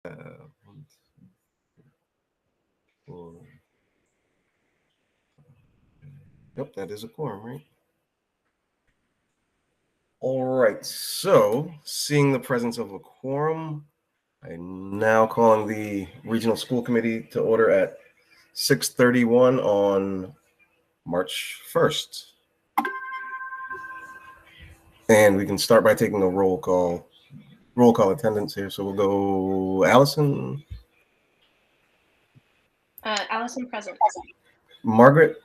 1, 2, 4. Yep, that is a quorum, right? All right. So, seeing the presence of a quorum, I'm now calling the Regional School Committee to order at 6:31 on March 1st. And we can start by taking a roll call attendance here. So we'll go Allison. Allison present. Margaret.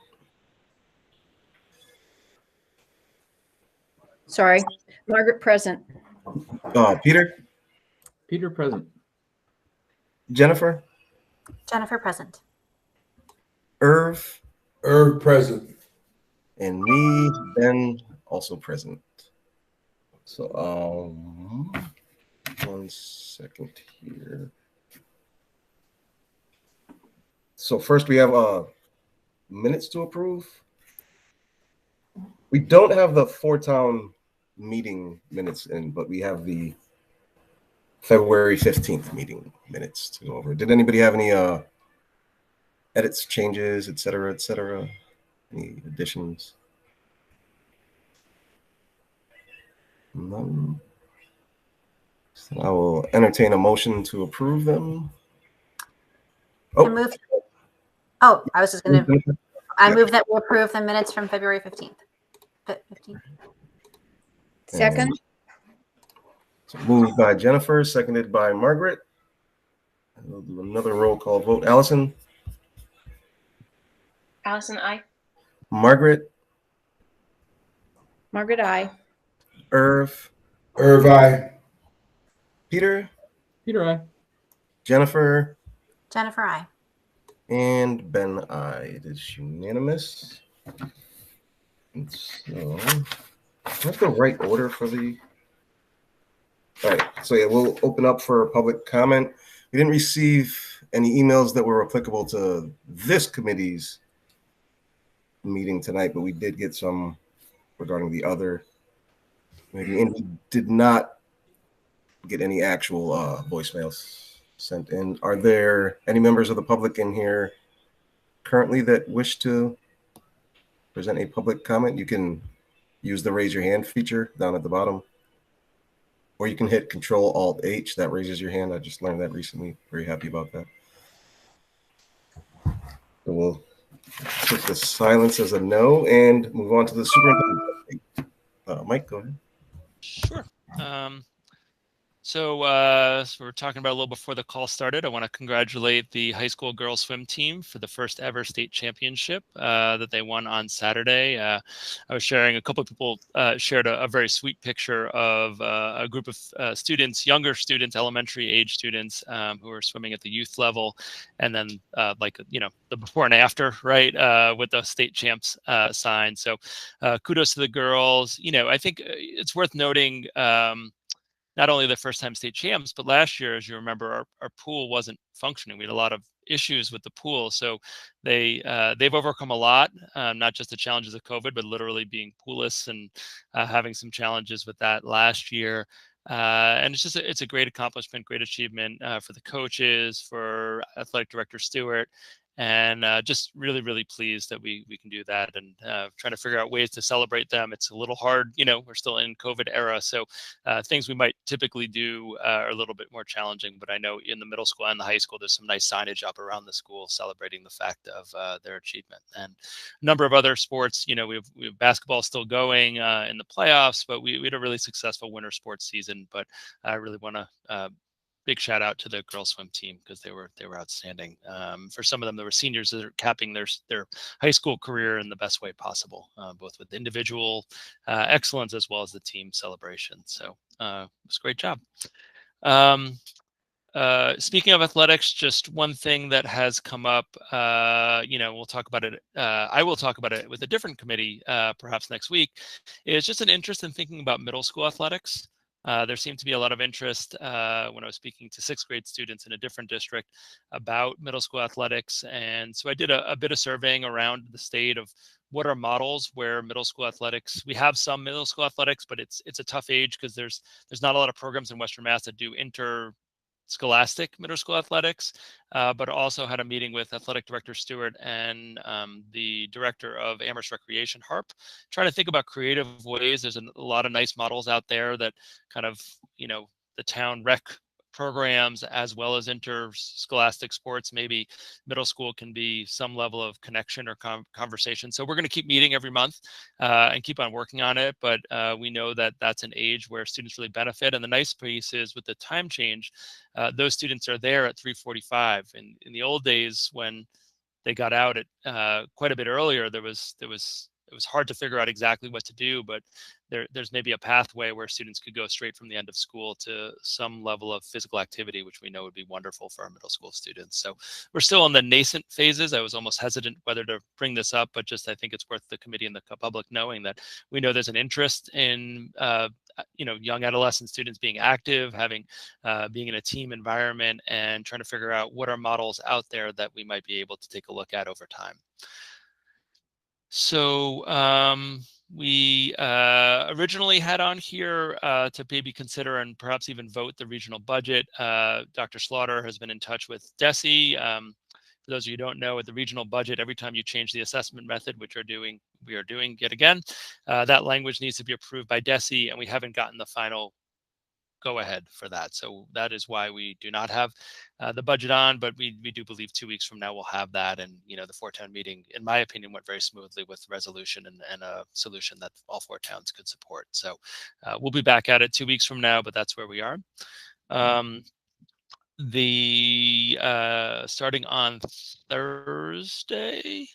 Sorry, Margaret present. Peter. Peter present. Jennifer. Jennifer present. Irv. Irv present. And me, Ben, also present. So 1 second here. So first we have minutes to approve. We don't have the Four-Town meeting minutes in, but we have the February 15th meeting minutes to go over. Did anybody have any edits, changes, et cetera, any additions? None. So I will entertain a motion to approve them. I was just going to. I move that we approve the minutes from February 15th. Second. So moved by Jennifer, seconded by Margaret. We'll do another roll call vote. Allison. Allison, aye. Margaret. Margaret, aye. Irv. Irv, aye. Peter. Peter, aye. Jennifer, Jennifer. aye. And Ben, aye. It is unanimous. And so, what's the right order for the? All right. So yeah, we'll open up for public comment. We didn't receive any emails that were applicable to this committee's meeting tonight, but we did get some regarding the other committee, and we did not get any actual voicemails sent in. Are there any members of the public in here currently that wish to present a public comment? You can use the raise your hand feature down at the bottom, or you can hit Control-Alt-H. That raises your hand. I just learned that recently. Very happy about that. So we'll take the silence as a no and move on to the superintendent. Mike, go ahead. Sure. So we were talking about a little before the call started. I want to congratulate the high school girls swim team for the first ever state championship that they won on Saturday. I was sharing, a couple of people shared a very sweet picture of a group of students, younger students, elementary age students who are swimming at the youth level, and then the before and after, right, with the state champs sign. So kudos to the girls. I think it's worth noting not only the first time state champs, but last year, as you remember, our pool wasn't functioning. We had a lot of issues with the pool. So they've overcome a lot, not just the challenges of COVID, but literally being poolless and having some challenges with that last year. And it's a great accomplishment, great achievement for the coaches, for athletic director Stewart, and just really, really pleased that we can do that, and trying to figure out ways to celebrate them. It's a little hard, we're still in COVID era, so things we might typically do are a little bit more challenging. But I know in the middle school and the high school, there's some nice signage up around the school celebrating the fact of their achievement. And a number of other sports, we have basketball still going in the playoffs, but we had a really successful winter sports season. But I really want to big shout out to the girls swim team, because they were outstanding. For some of them, there were seniors that are capping their high school career in the best way possible, both with individual excellence as well as the team celebration. So it was a great job. Speaking of athletics, just one thing that has come up, we'll talk about it. I will talk about it with a different committee, perhaps next week, is just an interest in thinking about middle school athletics. There seemed to be a lot of interest when I was speaking to sixth grade students in a different district about middle school athletics. And so I did a bit of surveying around the state of what are models where middle school athletics, we have some middle school athletics, but it's a tough age, because there's not a lot of programs in Western Mass that do scholastic middle school athletics, but also had a meeting with Athletic Director Stewart and the Director of Amherst Recreation, Harp, trying to think about creative ways. There's a lot of nice models out there that kind of, the town rec programs as well as interscholastic sports. Maybe middle school can be some level of connection or conversation. So we're going to keep meeting every month and keep on working on it. But we know that that's an age where students really benefit. And the nice piece is with the time change, those students are there at 3:45. And in the old days when they got out at quite a bit earlier, it was hard to figure out exactly what to do, but there's maybe a pathway where students could go straight from the end of school to some level of physical activity, which we know would be wonderful for our middle school students. So we're still in the nascent phases. I was almost hesitant whether to bring this up, but just I think it's worth the committee and the public knowing that we know there's an interest in young adolescent students being active, being in a team environment, and trying to figure out what are models out there that we might be able to take a look at over time. So we originally had on here to maybe consider and perhaps even vote the regional budget. Dr. Slaughter has been in touch with DESE. For those of you who don't know, at the regional budget, every time you change the assessment method, which we are doing yet again, that language needs to be approved by DESE, and we haven't gotten the final go ahead for that. So that is why we do not have the budget on, but we do believe 2 weeks from now we'll have that. And, the 4-town meeting, in my opinion, went very smoothly with resolution and a solution that all 4 towns could support. So we'll be back at it 2 weeks from now, but that's where we are. Starting on Thursday,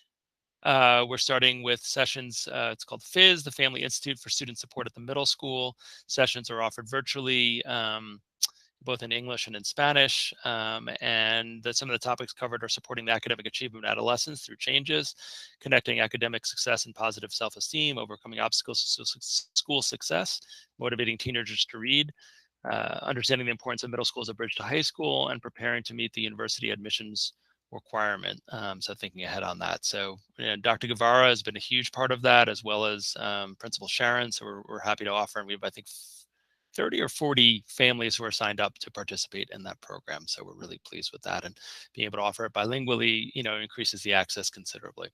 we're starting with sessions. It's called FIS, the Family Institute for Student Support at the Middle School. Sessions are offered virtually, both in English and in Spanish. And some of the topics covered are supporting the academic achievement of adolescents through changes, connecting academic success and positive self-esteem, overcoming obstacles to school success, motivating teenagers to read, understanding the importance of middle school as a bridge to high school, and preparing to meet the university admissions requirement. So thinking ahead on that. So Dr. Guevara has been a huge part of that, as well as Principal Sharon. So we're happy to offer, and we have, I think, 30 or 40 families who are signed up to participate in that program. So we're really pleased with that, and being able to offer it bilingually, increases the access considerably.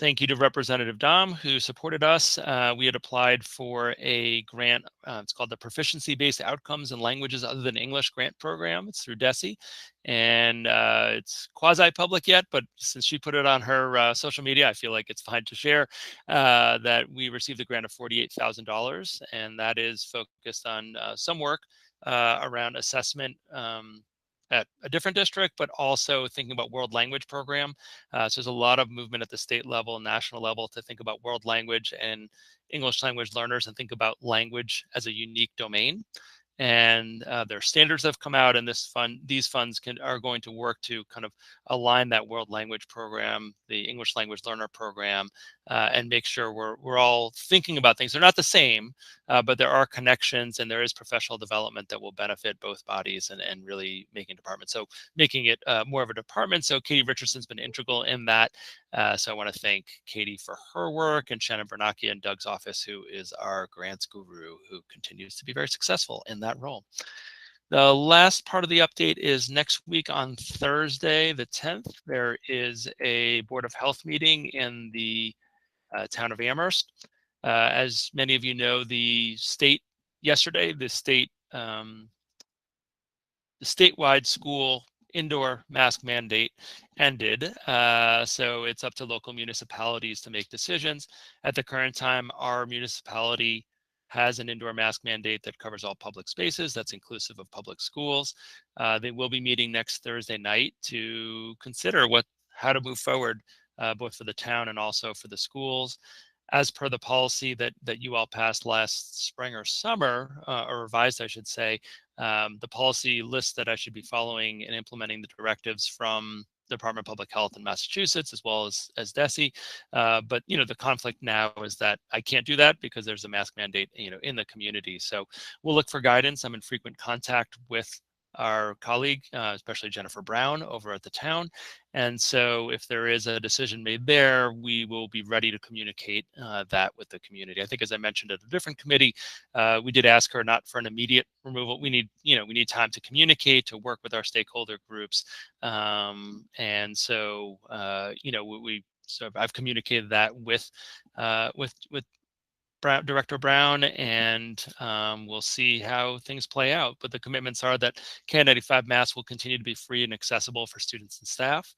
Thank you to Representative Dom, who supported us. We had applied for a grant. It's called the Proficiency-Based Outcomes in Languages Other Than English Grant Program. It's through DESE, and it's quasi-public yet, but since she put it on her social media, I feel like it's fine to share that we received a grant of $48,000, and that is focused on some work around assessment at a different district, but also thinking about world language program. So there's a lot of movement at the state level and national level to think about world language and English language learners, and think about language as a unique domain. And their standards have come out, and these funds are going to work to kind of align that world language program, the English language learner program, and make sure we're all thinking about things. They're not the same, but there are connections, and there is professional development that will benefit both bodies and really making departments. So making it more of a department. So Katie Richardson's been integral in that. So I want to thank Katie for her work, and Shannon Bernacchi in Doug's office, who is our grants guru, who continues to be very successful in that role. The last part of the update is next week on Thursday, the 10th, there is a Board of Health meeting in the town of Amherst. As many of you know, the statewide school indoor mask mandate ended. So it's up to local municipalities to make decisions. At the current time, our municipality has an indoor mask mandate that covers all public spaces. That's inclusive of public schools. They will be meeting next Thursday night to consider how to move forward, both for the town and also for the schools. As per the policy that you all passed last spring or summer, or revised, I should say, the policy list that I should be following and implementing the directives from the Department of Public Health in Massachusetts, as well as DESE. But the conflict now is that I can't do that because there's a mask mandate in the community. So we'll look for guidance. I'm in frequent contact with our colleague, especially Jennifer Brown over at the town. And so if there is a decision made there, we will be ready to communicate that with the community. I think, as I mentioned at a different committee, we did ask her not for an immediate removal. We need time to communicate, to work with our stakeholder groups. And so, so I've communicated that with Director Brown, and we'll see how things play out. But the commitments are that KN95 masks will continue to be free and accessible for students and staff.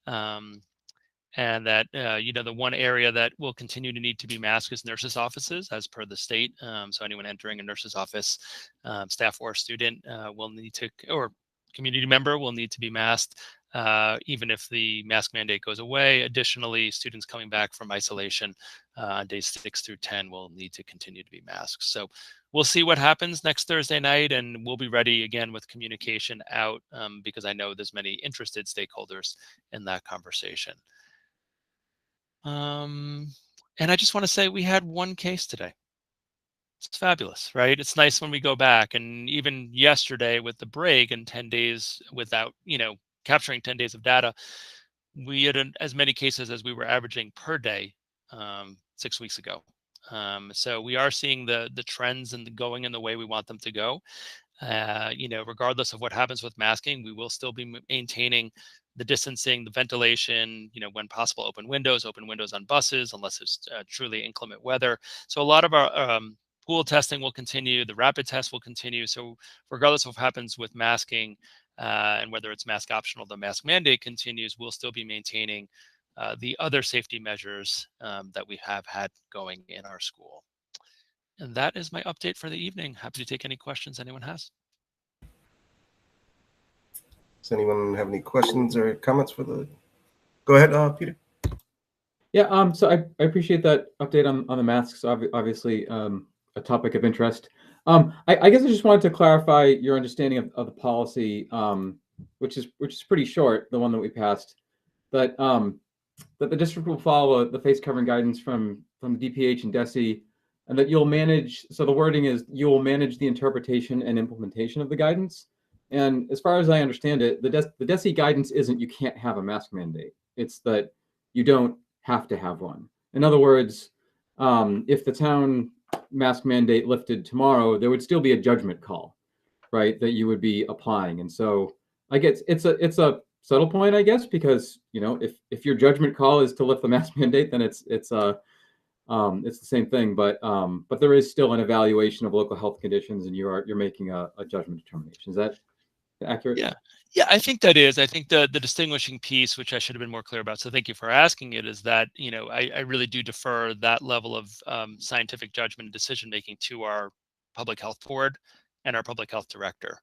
And that, the one area that will continue to need to be masked is nurses' offices, as per the state. So anyone entering a nurse's office, staff or student, will need to, or community member will need to be masked, even if the mask mandate goes away. Additionally, students coming back from isolation on days 6 through 10 will need to continue to be masked. So we'll see what happens next Thursday night, and we'll be ready again with communication out, because I know there's many interested stakeholders in that conversation. And I just want to say we had one case today. It's fabulous, right? It's nice when we go back, and even yesterday with the break and 10 days without, capturing 10 days of data, we had as many cases as we were averaging per day 6 weeks ago. So we are seeing the trends and going in the way we want them to go. Regardless of what happens with masking, we will still be maintaining the distancing, the ventilation, when possible, open windows on buses, unless it's truly inclement weather. So a lot of our pool testing will continue, the rapid test will continue. So regardless of what happens with masking, and whether it's mask optional, the mask mandate continues, we'll still be maintaining the other safety measures that we have had going in our school. And that is my update for the evening. Happy to take any questions anyone has. Does anyone have any questions or comments for the? Go ahead, Peter. Yeah, so I appreciate that update on the masks. Obviously, a topic of interest. I guess I just wanted to clarify your understanding of the policy, which is pretty short, the one that we passed, that the district will follow the face covering guidance from DPH and DESE, and that you'll manage. So the wording is you will manage the interpretation and implementation of the guidance. And as far as I understand it, the DESE guidance isn't you can't have a mask mandate. It's that you don't have to have one. In other words, if the town mask mandate lifted tomorrow, there would still be a judgment call, right, that you would be applying. And so I guess it's a subtle point, I guess, because if your judgment call is to lift the mask mandate, then it's the same thing. But there is still an evaluation of local health conditions, and you're making a judgment determination. Is that accurate? Yeah, I think that is. I think the distinguishing piece, which I should have been more clear about, so thank you for asking it, is that I really do defer that level of scientific judgment and decision making to our public health board and our public health director.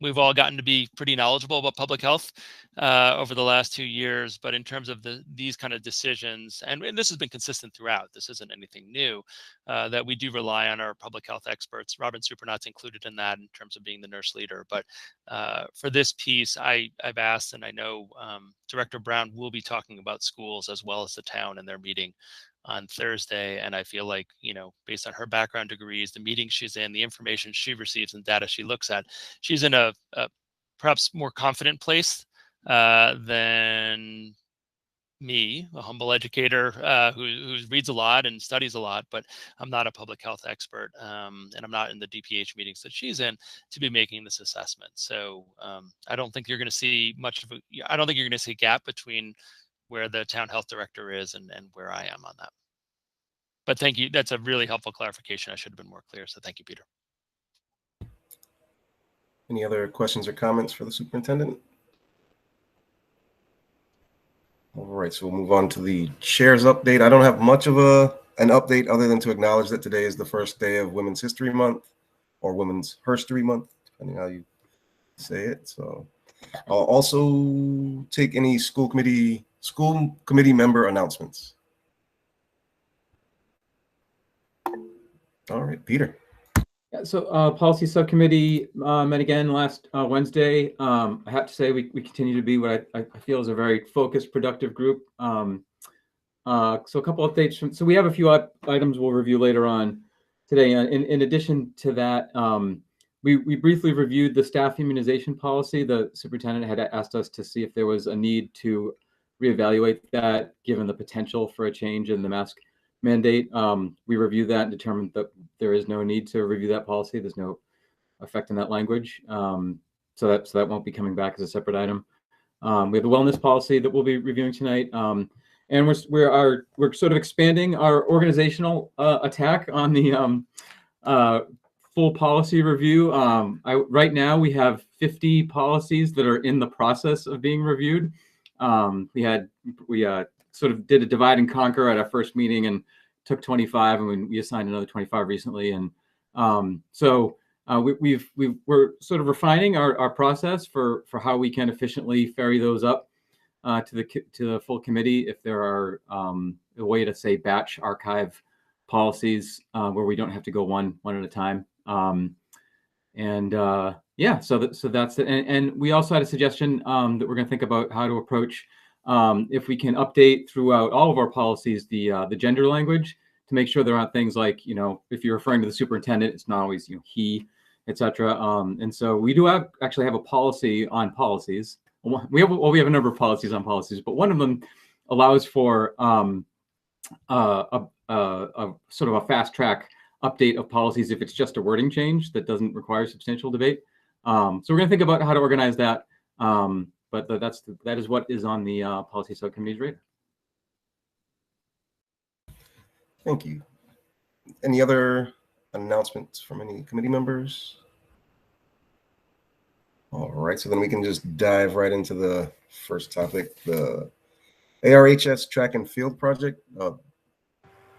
We've all gotten to be pretty knowledgeable about public health over the last 2 years, but in terms of these kind of decisions, and this has been consistent throughout, this isn't anything new, that we do rely on our public health experts. Robin Supernot's included in that in terms of being the nurse leader. But for this piece, I've asked, and I know Director Brown will be talking about schools as well as the town in their meeting on Thursday. And I feel like, based on her background degrees, the meetings she's in, the information she receives and data she looks at, she's in a perhaps more confident place than me, a humble educator who reads a lot and studies a lot, but I'm not a public health expert, and I'm not in the DPH meetings that she's in to be making this assessment. So I don't think you're going to see I don't think you're going to see a gap between where the town health director is and where I am on that. But thank you. That's a really helpful clarification. I should have been more clear. So thank you, Peter. Any other questions or comments for the superintendent? All right, so we'll move on to the chair's update. I don't have much of an update other than to acknowledge that today is the first day of Women's History Month, or Women's Herstory Month, depending how you say it. So I'll also take any school committee member announcements. All right, Peter. Yeah, so policy subcommittee met again last Wednesday. I have to say we continue to be what I feel is a very focused, productive group. So a couple updates. So we have a few items we'll review later on today. In addition to that, we briefly reviewed the staff immunization policy. The superintendent had asked us to see if there was a need to reevaluate that, given the potential for a change in the mask mandate. We reviewed that and determined that there is no need to review that policy. There's no effect in that language. So that won't be coming back as a separate item. We have the wellness policy that we'll be reviewing tonight. And we're sort of expanding our organizational attack on the full policy review. Right now we have 50 policies that are in the process of being reviewed. We sort of did a divide and conquer at our first meeting and took 25, and we assigned another 25 recently. And we're sort of refining our process for how we can efficiently ferry those up to the full committee if there are a way to say batch archive policies where we don't have to go one at a time. Yeah, so that's it. And we also had a suggestion that we're going to think about how to approach if we can update throughout all of our policies the gender language to make sure there aren't things like, if you're referring to the superintendent, it's not always he, etc. And so we do actually have a policy on policies. We have a number of policies on policies, but one of them allows for a sort of a fast track update of policies if it's just a wording change that doesn't require substantial debate. So we're going to think about how to organize that. But that is what is on the policy subcommittee's radar. Thank you. Any other announcements from any committee members? All right, so then we can just dive right into the first topic, the ARHS track and field project.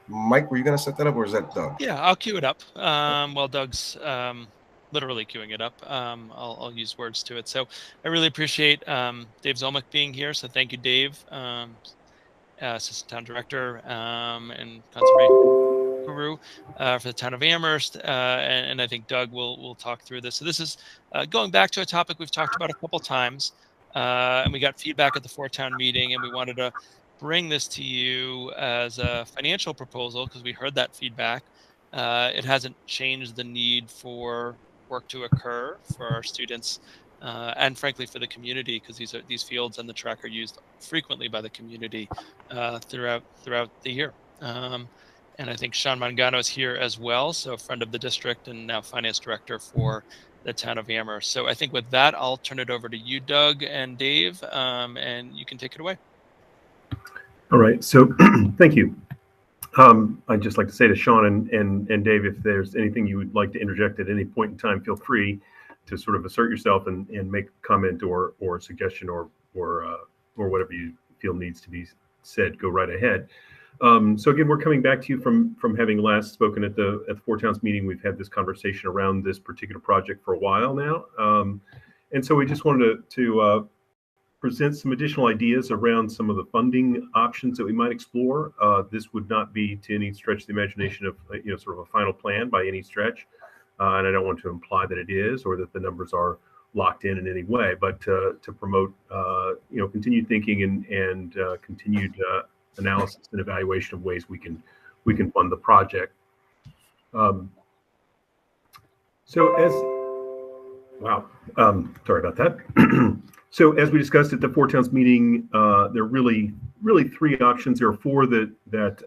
Mike, were you going to set that up, or is that Doug? Yeah, I'll cue it up. While Doug's literally queuing it up, I'll use words to it. So I really appreciate Dave Zolmach being here. So thank you, Dave, Assistant Town Director and Conservation Guru for the town of Amherst. And I think Doug will talk through this. So this is going back to a topic we've talked about a couple times, and we got feedback at the four-town meeting, and we wanted to bring this to you as a financial proposal because we heard that feedback. It hasn't changed the need for work to occur for our students and frankly for the community, because these fields and the track are used frequently by the community throughout the year. And I think Sean Mangano is here as well, so a friend of the district and now finance director for the town of Amherst. So I think with that, I'll turn it over to you, Doug and Dave, and you can take it away. All right, so thank you. I'd just like to say to Sean and Dave, if there's anything you would like to interject at any point in time, feel free to sort of assert yourself and make a comment or suggestion or whatever you feel needs to be said. Go right ahead. So again, we're coming back to you from having last spoken at the Four Towns meeting. We've had this conversation around this particular project for a while now, and so we just wanted to present some additional ideas around some of the funding options that we might explore. This would not be to any stretch of the imagination of sort of a final plan by any stretch, and I don't want to imply that it is or that the numbers are locked in any way, but to promote continued thinking and continued analysis and evaluation of ways we can fund the project. Sorry about that. So as we discussed at the Four Towns meeting, there are really three options. There are four that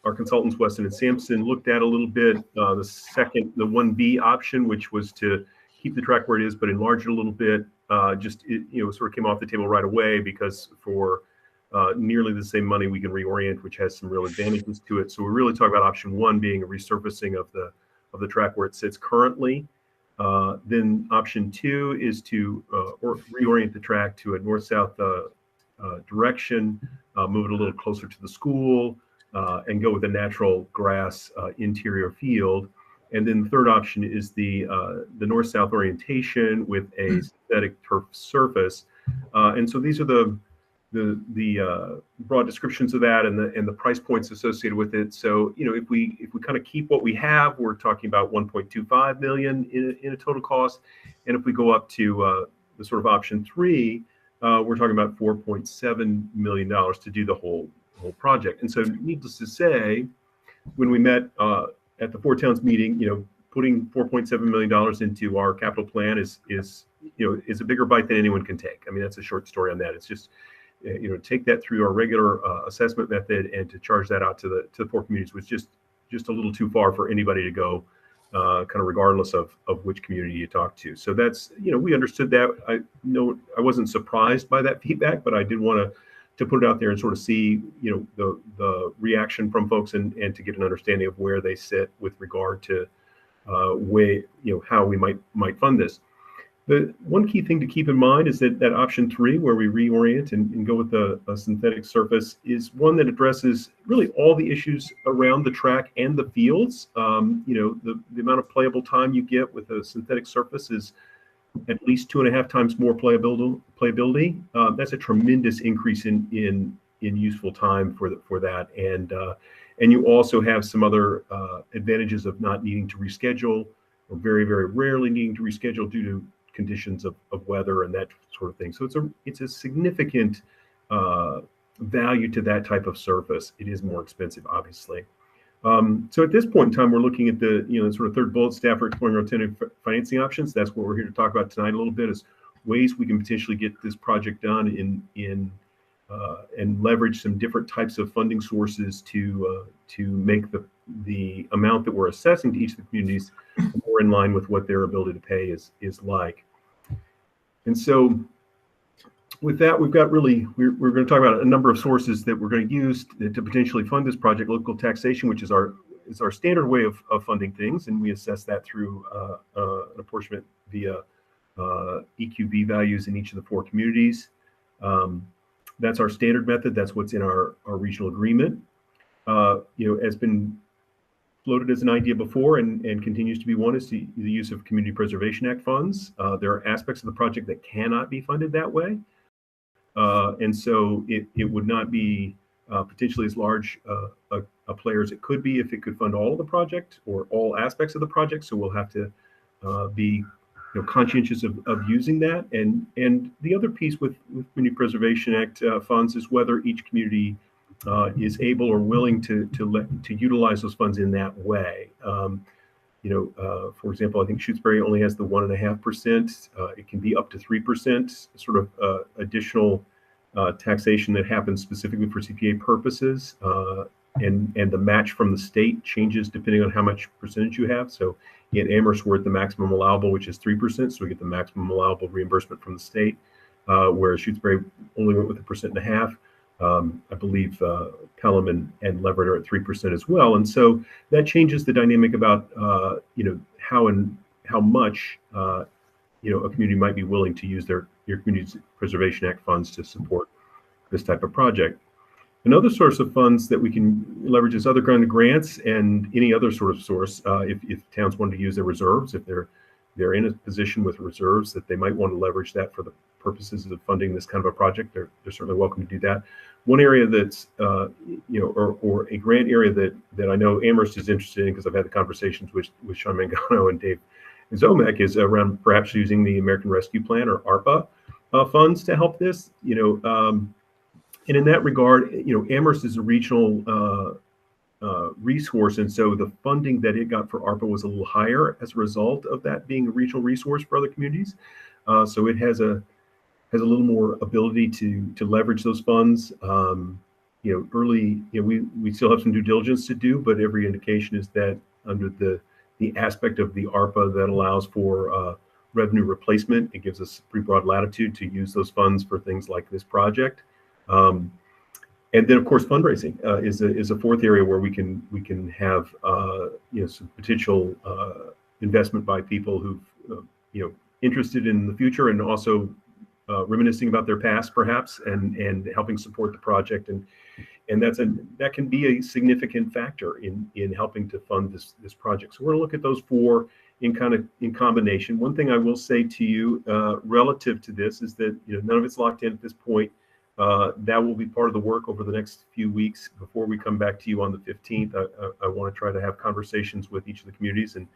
our consultants, Weston and Sampson, looked at a little bit. The 1B option, which was to keep the track where it is but enlarge it a little bit, sort of came off the table right away because for nearly the same money we can reorient, which has some real advantages to it. So we're really talking about option one being a resurfacing of the track where it sits currently. Then option two is to reorient the track to a north-south direction, move it a little closer to the school, and go with a natural grass interior field. And then the third option is the north-south orientation with a synthetic turf surface. And so these are the broad descriptions of that and the price points associated with it. So if we kind of keep what we have, we're talking about 1.25 million in a total cost, and if we go up to the sort of option three, we're talking about $4.7 million to do the whole project. And so needless to say, when we met at the Four Towns meeting, putting $4.7 million into our capital plan is a bigger bite than anyone can take. I mean, that's a short story on that. It's just, take that through our regular assessment method and to charge that out to the four communities was just a little too far for anybody to go, kind of regardless of which community you talk to. So that's, we understood that. I wasn't surprised by that feedback, but I did want to put it out there and sort of see, the reaction from folks and to get an understanding of where they sit with regard to how we might fund this. The one key thing to keep in mind is that option 3, where we reorient and go with a synthetic surface, is one that addresses really all the issues around the track and the fields. The amount of playable time you get with a synthetic surface is at least 2.5 times more playability. That's a tremendous increase in useful time for that, and you also have some other advantages of not needing to reschedule, or very, very rarely needing to reschedule due to conditions of weather and that sort of thing. So it's a significant value to that type of surface. It is more expensive, obviously. So at this point in time, we're looking at the sort of third bullet, staff are exploring alternative financing options. That's what we're here to talk about tonight a little bit, is ways we can potentially get this project done and leverage some different types of funding sources to make the amount that we're assessing to each of the communities more in line with what their ability to pay is like. And so with that, we're going to talk about a number of sources that we're going to use to potentially fund this project. Local taxation, which is our standard way of funding things, and we assess that through an apportionment via EQV values in each of the four communities. That's our standard method. That's what's in our regional agreement. Has been floated as an idea before and continues to be one, is the use of Community Preservation Act funds. There are aspects of the project that cannot be funded that way. And so it would not be potentially as large a player as it could be if it could fund all of the project or all aspects of the project. So we'll have to be conscientious of using that. And the other piece with Community Preservation Act funds is whether each community is able or willing to utilize those funds in that way. For example, I think Shutesbury only has the 1.5%. It can be up to 3%, sort of additional taxation that happens specifically for CPA purposes. And the match from the state changes depending on how much percentage you have. So in Amherst, we're at the maximum allowable, which is 3%. So we get the maximum allowable reimbursement from the state, whereas Shutesbury only went with 1.5%. I believe Pelham and Leverett are at 3% as well, and so that changes the dynamic about how much a community might be willing to use your Community Preservation Act funds to support this type of project. Another source of funds that we can leverage is other kind of grants and any other sort of source. If towns want to use their reserves, if they're in a position with reserves that they might want to leverage that for the purposes of funding this kind of a project, they're certainly welcome to do that. One area that's or a grant area that I know Amherst is interested in, because I've had the conversations with Sean Mangano and Dave Zomek, is around perhaps using the American Rescue Plan or ARPA funds to help this. And in that regard, Amherst is a regional resource, and so the funding that it got for ARPA was a little higher as a result of that being a regional resource for other communities. So it has a little more ability to leverage those funds. We still have some due diligence to do, but every indication is that under the aspect of the ARPA that allows for revenue replacement, it gives us pretty broad latitude to use those funds for things like this project. And then, of course, fundraising is a fourth area where we can have some potential investment by people who've interested in the future and also reminiscing about their past, perhaps, and helping support the project, and that can be a significant factor in helping to fund this project. So we're going to look at those four in combination. One thing I will say to you relative to this is that none of it's locked in at this point. That will be part of the work over the next few weeks before we come back to you on the 15th. I want to try to have conversations with each of the communities and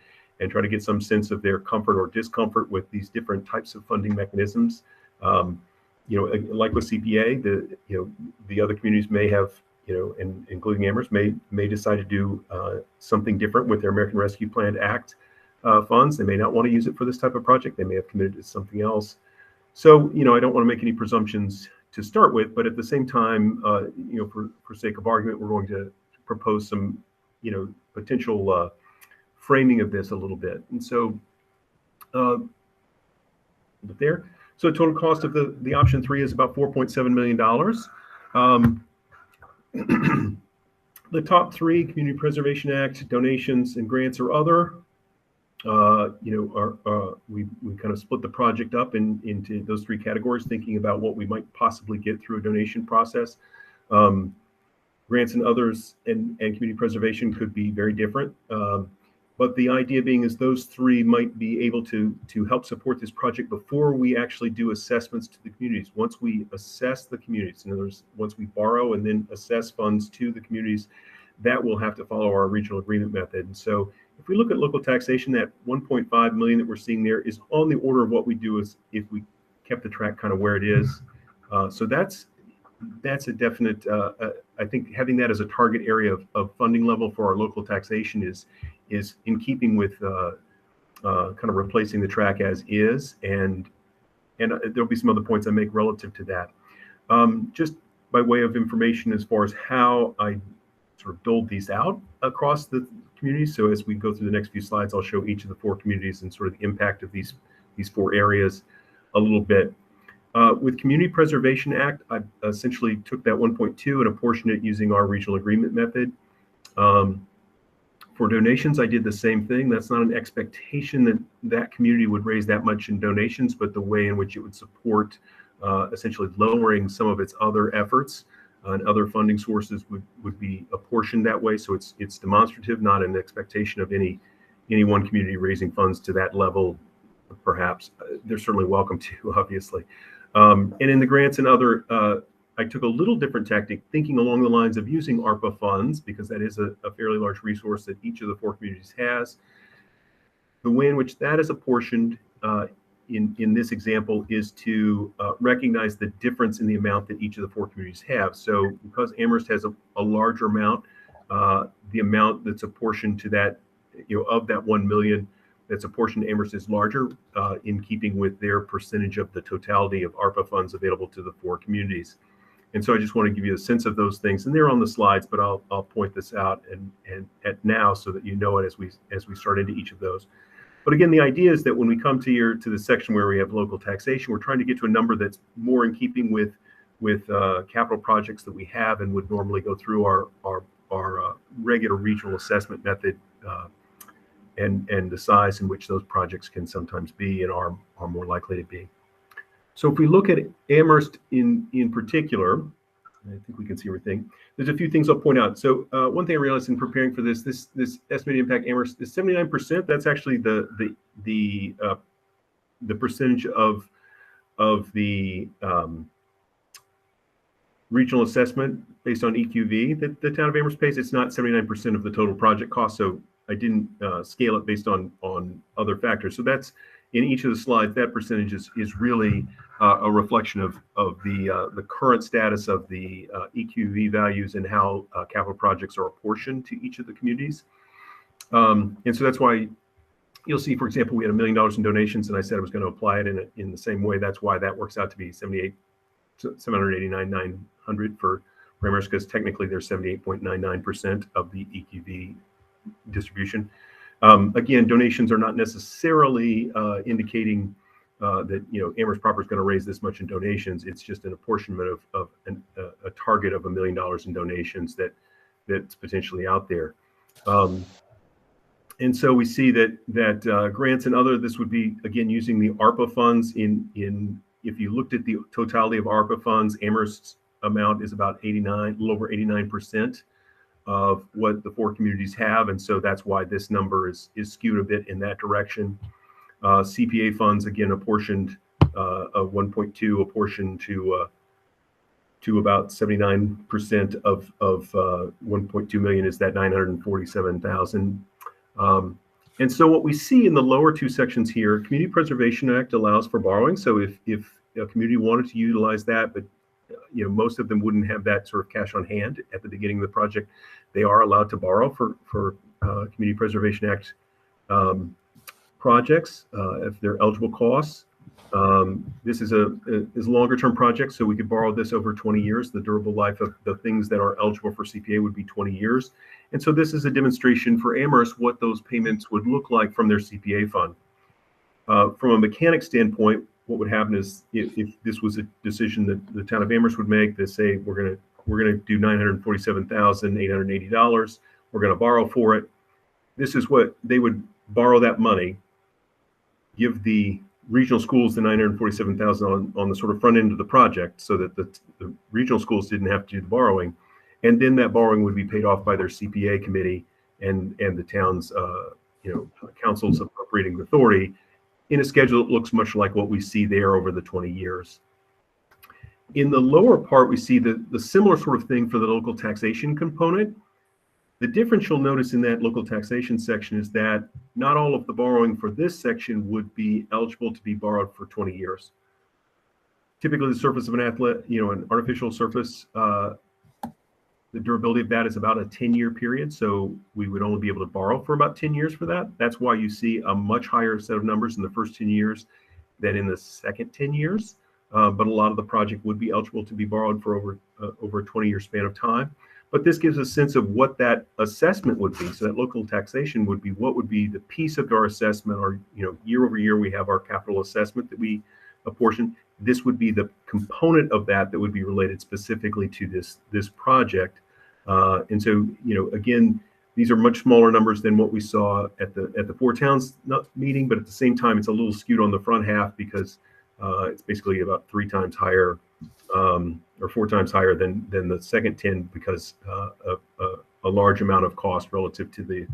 try to get some sense of their comfort or discomfort with these different types of funding mechanisms. Like with CPA, the other communities may have, and including Amherst, may decide to do something different with their American Rescue Plan Act funds. They may not want to use it for this type of project. They may have committed to something else. So, I don't want to make any presumptions to start with, but at the same time, for sake of argument, we're going to propose some, potential framing of this a little bit. And so, there. So total cost of the option 3 is about $4.7 million. The top 3, Community Preservation Act, donations and grants or other, we kind of split the project up into those 3 categories, thinking about what we might possibly get through a donation process. Grants and others and community preservation could be very different. But the idea being is those 3 might be able to help support this project before we actually do assessments to the communities. Once we assess the communities, in other words, once we borrow and then assess funds to the communities, that will have to follow our regional agreement method. And so if we look at local taxation, that 1.5 million that we're seeing there is on the order of what we do is if we kept the track kind of where it is. So that's a definite, I think having that as a target area of funding level for our local taxation is in keeping with kind of replacing the track as is, and there'll be some other points I make relative to that. Just by way of information as far as how I sort of doled these out across the communities. So as we go through the next few slides, I'll show each of the 4 communities and sort of the impact of these 4 areas a little bit. With Community Preservation Act, I essentially took that 1.2 and apportioned it using our regional agreement method. For donations, I did the same thing. That's not an expectation that that community would raise that much in donations, but the way in which it would support essentially lowering some of its other efforts and other funding sources would be apportioned that way. So it's demonstrative, not an expectation of any one community raising funds to that level. Perhaps they're certainly welcome to, obviously. And in the grants and other, I took a little different tactic, thinking along the lines of using ARPA funds, because that is a fairly large resource that each of the 4 communities has. The way in which that is apportioned in this example is to recognize the difference in the amount that each of the 4 communities have. So because Amherst has a larger amount, the amount that's apportioned to that, of that 1 million, that's apportioned to Amherst is larger in keeping with their percentage of the totality of ARPA funds available to the 4 communities. And so I just want to give you a sense of those things, and they're on the slides, but I'll point this out and at now so that you know it as we start into each of those. But again, the idea is that when we come to the section where we have local taxation, we're trying to get to a number that's more in keeping with capital projects that we have and would normally go through our regular regional assessment method, and the size in which those projects can sometimes be and are more likely to be. So if we look at Amherst in particular, I think we can see everything. There's a few things I'll point out. So one thing I realized in preparing for this estimated impact Amherst is 79%. That's actually the percentage of the regional assessment based on EQV that the town of Amherst pays. It's not 79% of the total project cost. So I didn't scale it based on other factors. So that's in each of the slides. That percentage is really a reflection of the current status of the EQV values and how capital projects are apportioned to each of the communities. And so that's why you'll see, for example, we had $1 million in donations, and I said I was going to apply it in the same way. That's why that works out to be 789,900 for Amherst, because technically they're 78.99% of the EQV distribution. Again, donations are not necessarily indicating that Amherst proper is going to raise this much in donations. It's just an apportionment of a target of $1 million in donations that's potentially out there. And so we see that grants and other, this would be again using the ARPA funds. If you looked at the totality of ARPA funds, Amherst's amount is about 89, a little over 89% of what the 4 communities have, and so that's why this number is skewed a bit in that direction. CPA funds again apportioned of 1.2 apportioned to about 79% of 1.2 million is that 947,000. And so what we see in the lower 2 sections here, Community Preservation Act allows for borrowing. So if a community wanted to utilize that, but most of them wouldn't have that sort of cash on hand at the beginning of the project, they are allowed to borrow for Community Preservation Act projects, if they're eligible costs. This is a longer term project, so we could borrow this over 20 years. The durable life of the things that are eligible for CPA would be 20 years. And so this is a demonstration for Amherst what those payments would look like from their CPA fund. From a mechanic standpoint, what would happen is if this was a decision that the town of Amherst would make, they say we're gonna do $947,880. We're gonna borrow for it. This is what they would borrow that money, give the regional schools the $947,000 on the sort of front end of the project, so that the regional schools didn't have to do the borrowing, and then that borrowing would be paid off by their CPA committee and the town's council's appropriating authority in a schedule that looks much like what we see there over the 20 years. In the lower part, we see the similar sort of thing for the local taxation component. The difference you'll notice in that local taxation section is that not all of the borrowing for this section would be eligible to be borrowed for 20 years. Typically, the surface of an an artificial surface, the durability of that is about a 10-year period. So we would only be able to borrow for about 10 years for that. That's why you see a much higher set of numbers in the first 10 years than in the second 10 years. But a lot of the project would be eligible to be borrowed for over a 20-year span of time. But this gives a sense of what that assessment would be. So that local taxation would be what would be the piece of our assessment, or year over year we have our capital assessment that we apportion. This would be the component of that would be related specifically to this project. And so again, these are much smaller numbers than what we saw at the Four Towns meeting, but at the same time it's a little skewed on the front half because it's basically about 3 times higher or 4 times higher than the second 10 because a large amount of cost relative to the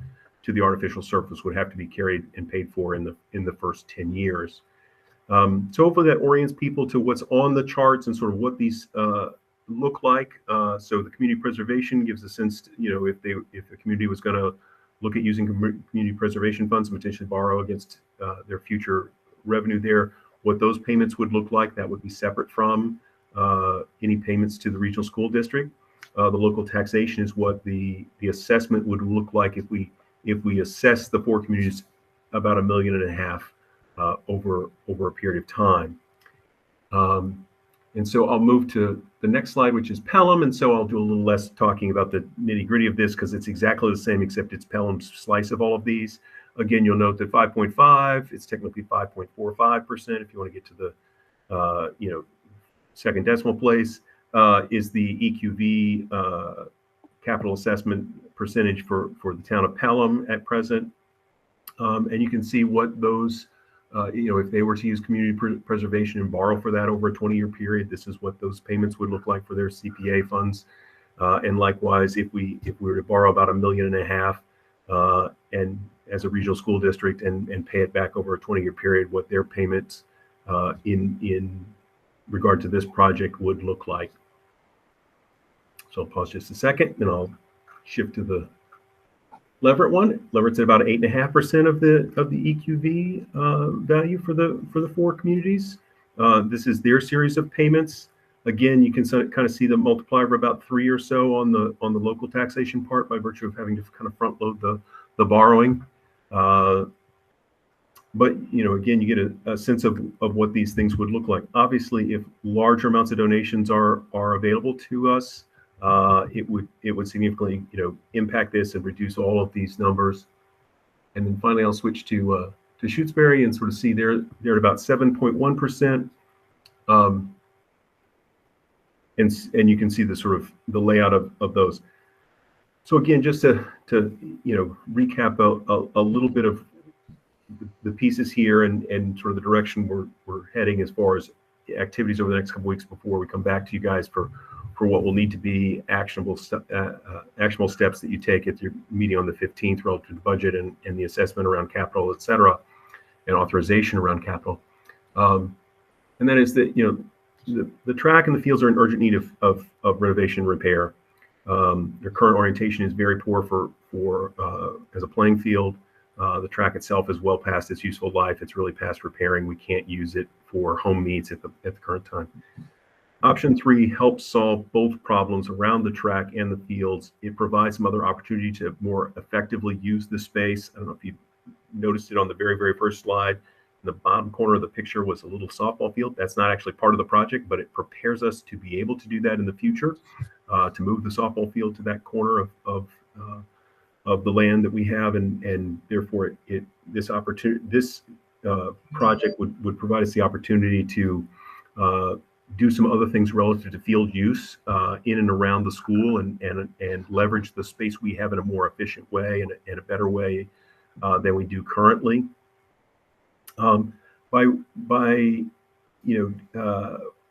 artificial surface would have to be carried and paid for in the first 10 years. So hopefully that orients people to what's on the charts and sort of what these look like. So the community preservation gives a sense, if the community was going to look at using community preservation funds and potentially borrow against their future revenue there, what those payments would look like. That would be separate from any payments to the regional school district. The local taxation is what the assessment would look like if we assess the 4 communities about $1.5 million over a period of time. And so I'll move to the next slide, which is Pelham. And so I'll do a little less talking about the nitty gritty of this because it's exactly the same, except it's Pelham's slice of all of these. Again, you'll note that 5.5, it's technically 5.45% if you want to get to the second decimal place, is the EQV capital assessment percentage for the town of Pelham at present. And you can see what those, if they were to use community preservation and borrow for that over a 20-year period, this is what those payments would look like for their CPA funds. And likewise, if we were to borrow about $1.5 million and as a regional school district and pay it back over a 20-year period, what their payments in regard to this project would look like. So I'll pause just a second and I'll shift to the Leverett one. Leverett's at about 8.5% of the EQV value for the 4 communities. This is their series of payments. Again, you can kind of see the multiplier of about 3 or so on the local taxation part by virtue of having to kind of front load the borrowing. But again, you get a sense of what these things would look like. Obviously, if larger amounts of donations are available to us, it would significantly impact this and reduce all of these numbers. And then finally, I'll switch to Shutesbury and sort of see they're at about 7.1%. And you can see the sort of the layout of those. So again, just to recap a little bit of the pieces here and sort of the direction we're heading as far as activities over the next couple weeks before we come back to you guys for what will need to be actionable steps that you take at your meeting on the 15th relative to the budget and the assessment around capital, et cetera, and authorization around capital. And that is that the track and the fields are in urgent need of renovation and repair. Their current orientation is very poor for as a playing field. The track itself is well past its useful life. It's really past repairing. We can't use it for home meets at the current time. Option 3 helps solve both problems around the track and the fields. It provides some other opportunity to more effectively use the space. I don't know if you noticed it on the very, very first slide. In the bottom corner of the picture was a little softball field. That's not actually part of the project, but it prepares us to be able to do that in the future, to move the softball field to that corner of the land that we have, and therefore this project would provide us the opportunity to do some other things relative to field use in and around the school, and leverage the space we have in a more efficient way and a better way than we do currently. By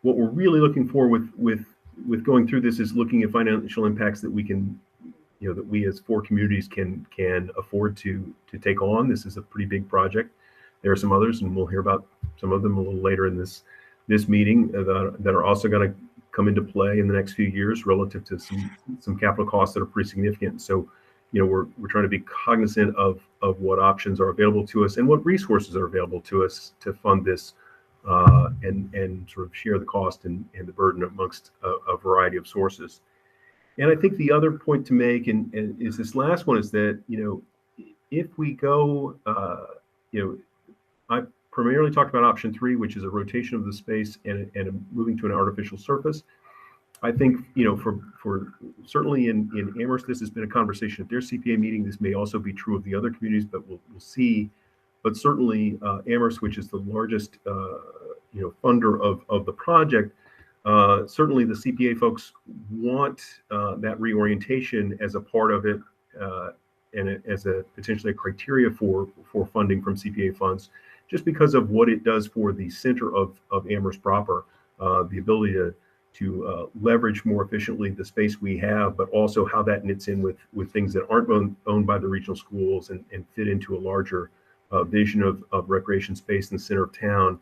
what we're really looking for with going through this is looking at financial impacts that we can, that we as 4 communities can afford to take on. This is a pretty big project. There are some others, and we'll hear about some of them a little later in this meeting that are also going to come into play in the next few years relative to some capital costs that are pretty significant. So, we're trying to be cognizant of what options are available to us and what resources are available to us to fund this, and sort of share the cost and the burden amongst a variety of sources. And I think the other point to make and is this last one is that, if we go, I primarily talked about option 3, which is a rotation of the space and moving to an artificial surface. I think, for certainly in Amherst, this has been a conversation at their CPA meeting. This may also be true of the other communities, but we'll see. But certainly Amherst, which is the largest, funder of the project, certainly the CPA folks want that reorientation as a part of it, and as a potentially a criteria for funding from CPA funds, just because of what it does for the center of Amherst proper, the ability to leverage more efficiently the space we have, but also how that knits in with things that aren't owned by the regional schools and fit into a larger vision of recreation space in the center of town,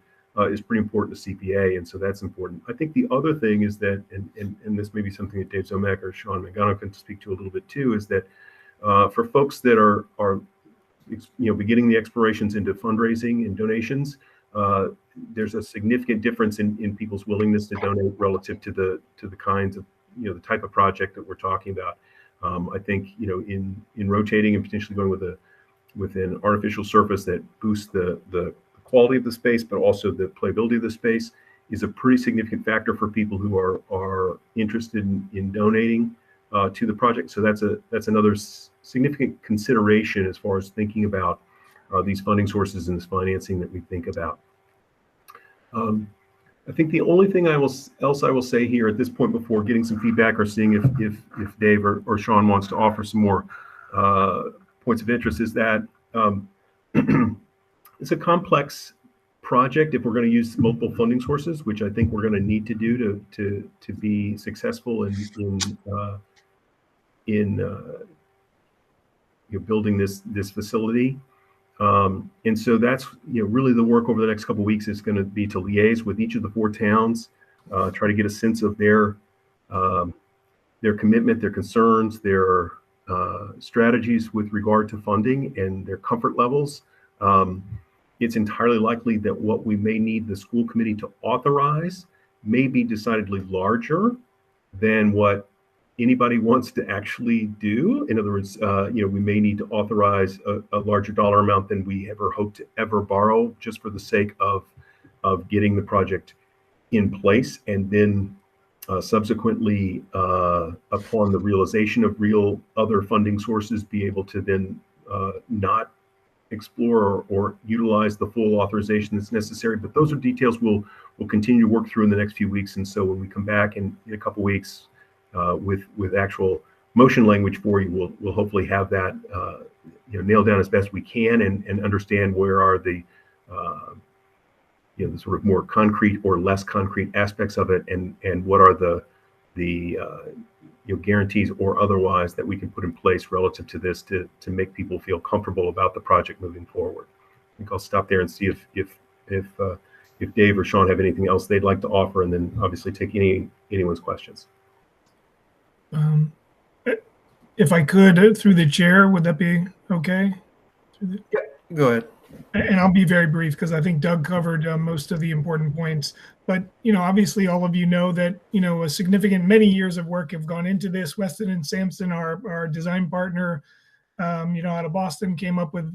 is pretty important to CPA, and so that's important. I think the other thing is that, and this may be something that Dave Zomek or Sean Mangano can speak to a little bit too, is that for folks that are beginning the explorations into fundraising and donations, there's a significant difference in people's willingness to donate relative to the kinds of, the type of project that we're talking about. I think, in rotating and potentially going with an artificial surface that boosts the quality of the space, but also the playability of the space, is a pretty significant factor for people who are interested in donating to the project. So that's another significant consideration as far as thinking about these funding sources and this financing that we think about. I think the only thing I will say here at this point, before getting some feedback or seeing if Dave or Sean wants to offer some more points of interest, is that it's a complex project if we're going to use multiple funding sources, which I think we're going to need to do to be successful in building this facility. And so that's really the work over the next couple of weeks is going to be to liaise with each of the 4 towns, try to get a sense of their commitment, their concerns, their strategies with regard to funding and their comfort levels. It's entirely likely that what we may need the school committee to authorize may be decidedly larger than what anybody wants to actually do. In other words, we may need to authorize a larger dollar amount than we ever hope to ever borrow, just for the sake of getting the project in place, and then subsequently, upon the realization of real other funding sources, be able to then not explore or utilize the full authorization that's necessary. But those are details we'll continue to work through in the next few weeks. And so when we come back in a couple of weeks with actual motion language for you, we'll hopefully have that nailed down as best we can, and understand where are the the sort of more concrete or less concrete aspects of it, and what are the guarantees or otherwise that we can put in place relative to this to make people feel comfortable about the project moving forward. I think I'll stop there and see if Dave or Sean have anything else they'd like to offer, and then obviously take anyone's questions. If I could, through the chair, would that be okay? Yeah, go ahead. And I'll be very brief because I think Doug covered most of the important points. But, obviously all of you know that, a significant many years of work have gone into this. Weston and Sampson, our design partner, out of Boston, came up with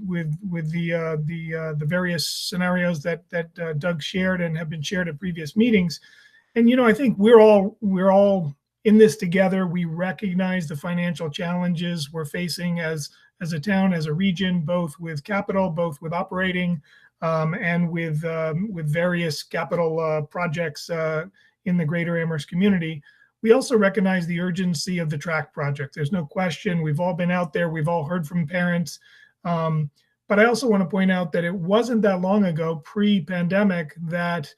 the various scenarios that Doug shared and have been shared at previous meetings. And I think we're all in this together. We recognize the financial challenges we're facing as a town, as a region, both with capital, both with operating, and with various capital projects in the greater Amherst community. We also recognize the urgency of the track project. There's no question. We've all been out there. We've all heard from parents. But I also want to point out that it wasn't that long ago, pre-pandemic, that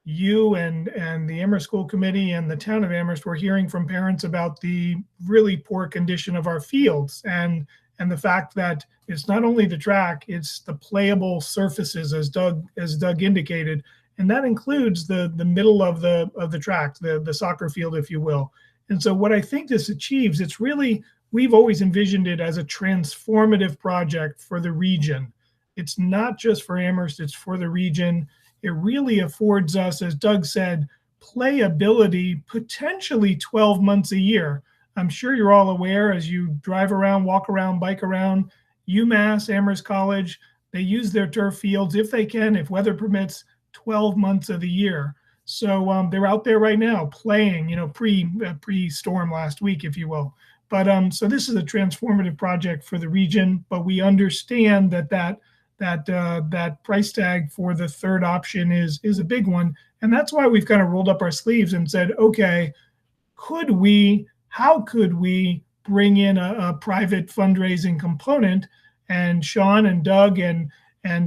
you and the Amherst School Committee and the town of Amherst were hearing from parents about the really poor condition of our fields and the fact that it's not only the track, it's the playable surfaces, as Doug indicated, and that includes the middle of the track, the soccer field, if you will. And so what I think this achieves, it's really, we've always envisioned it as a transformative project for the region. It's not just for Amherst, it's for the region. It really affords us, as Doug said, playability potentially 12 months a year. I'm sure you're all aware, as you drive around, walk around, bike around, UMass, Amherst College, they use their turf fields, if they can, if weather permits, 12 months of the year. So they're out there right now playing, pre-storm last week, if you will. But so this is a transformative project for the region, but we understand that price tag for the third option is a big one. And that's why we've kind of rolled up our sleeves and said, okay, how could we bring in a private fundraising component? And Sean and Doug and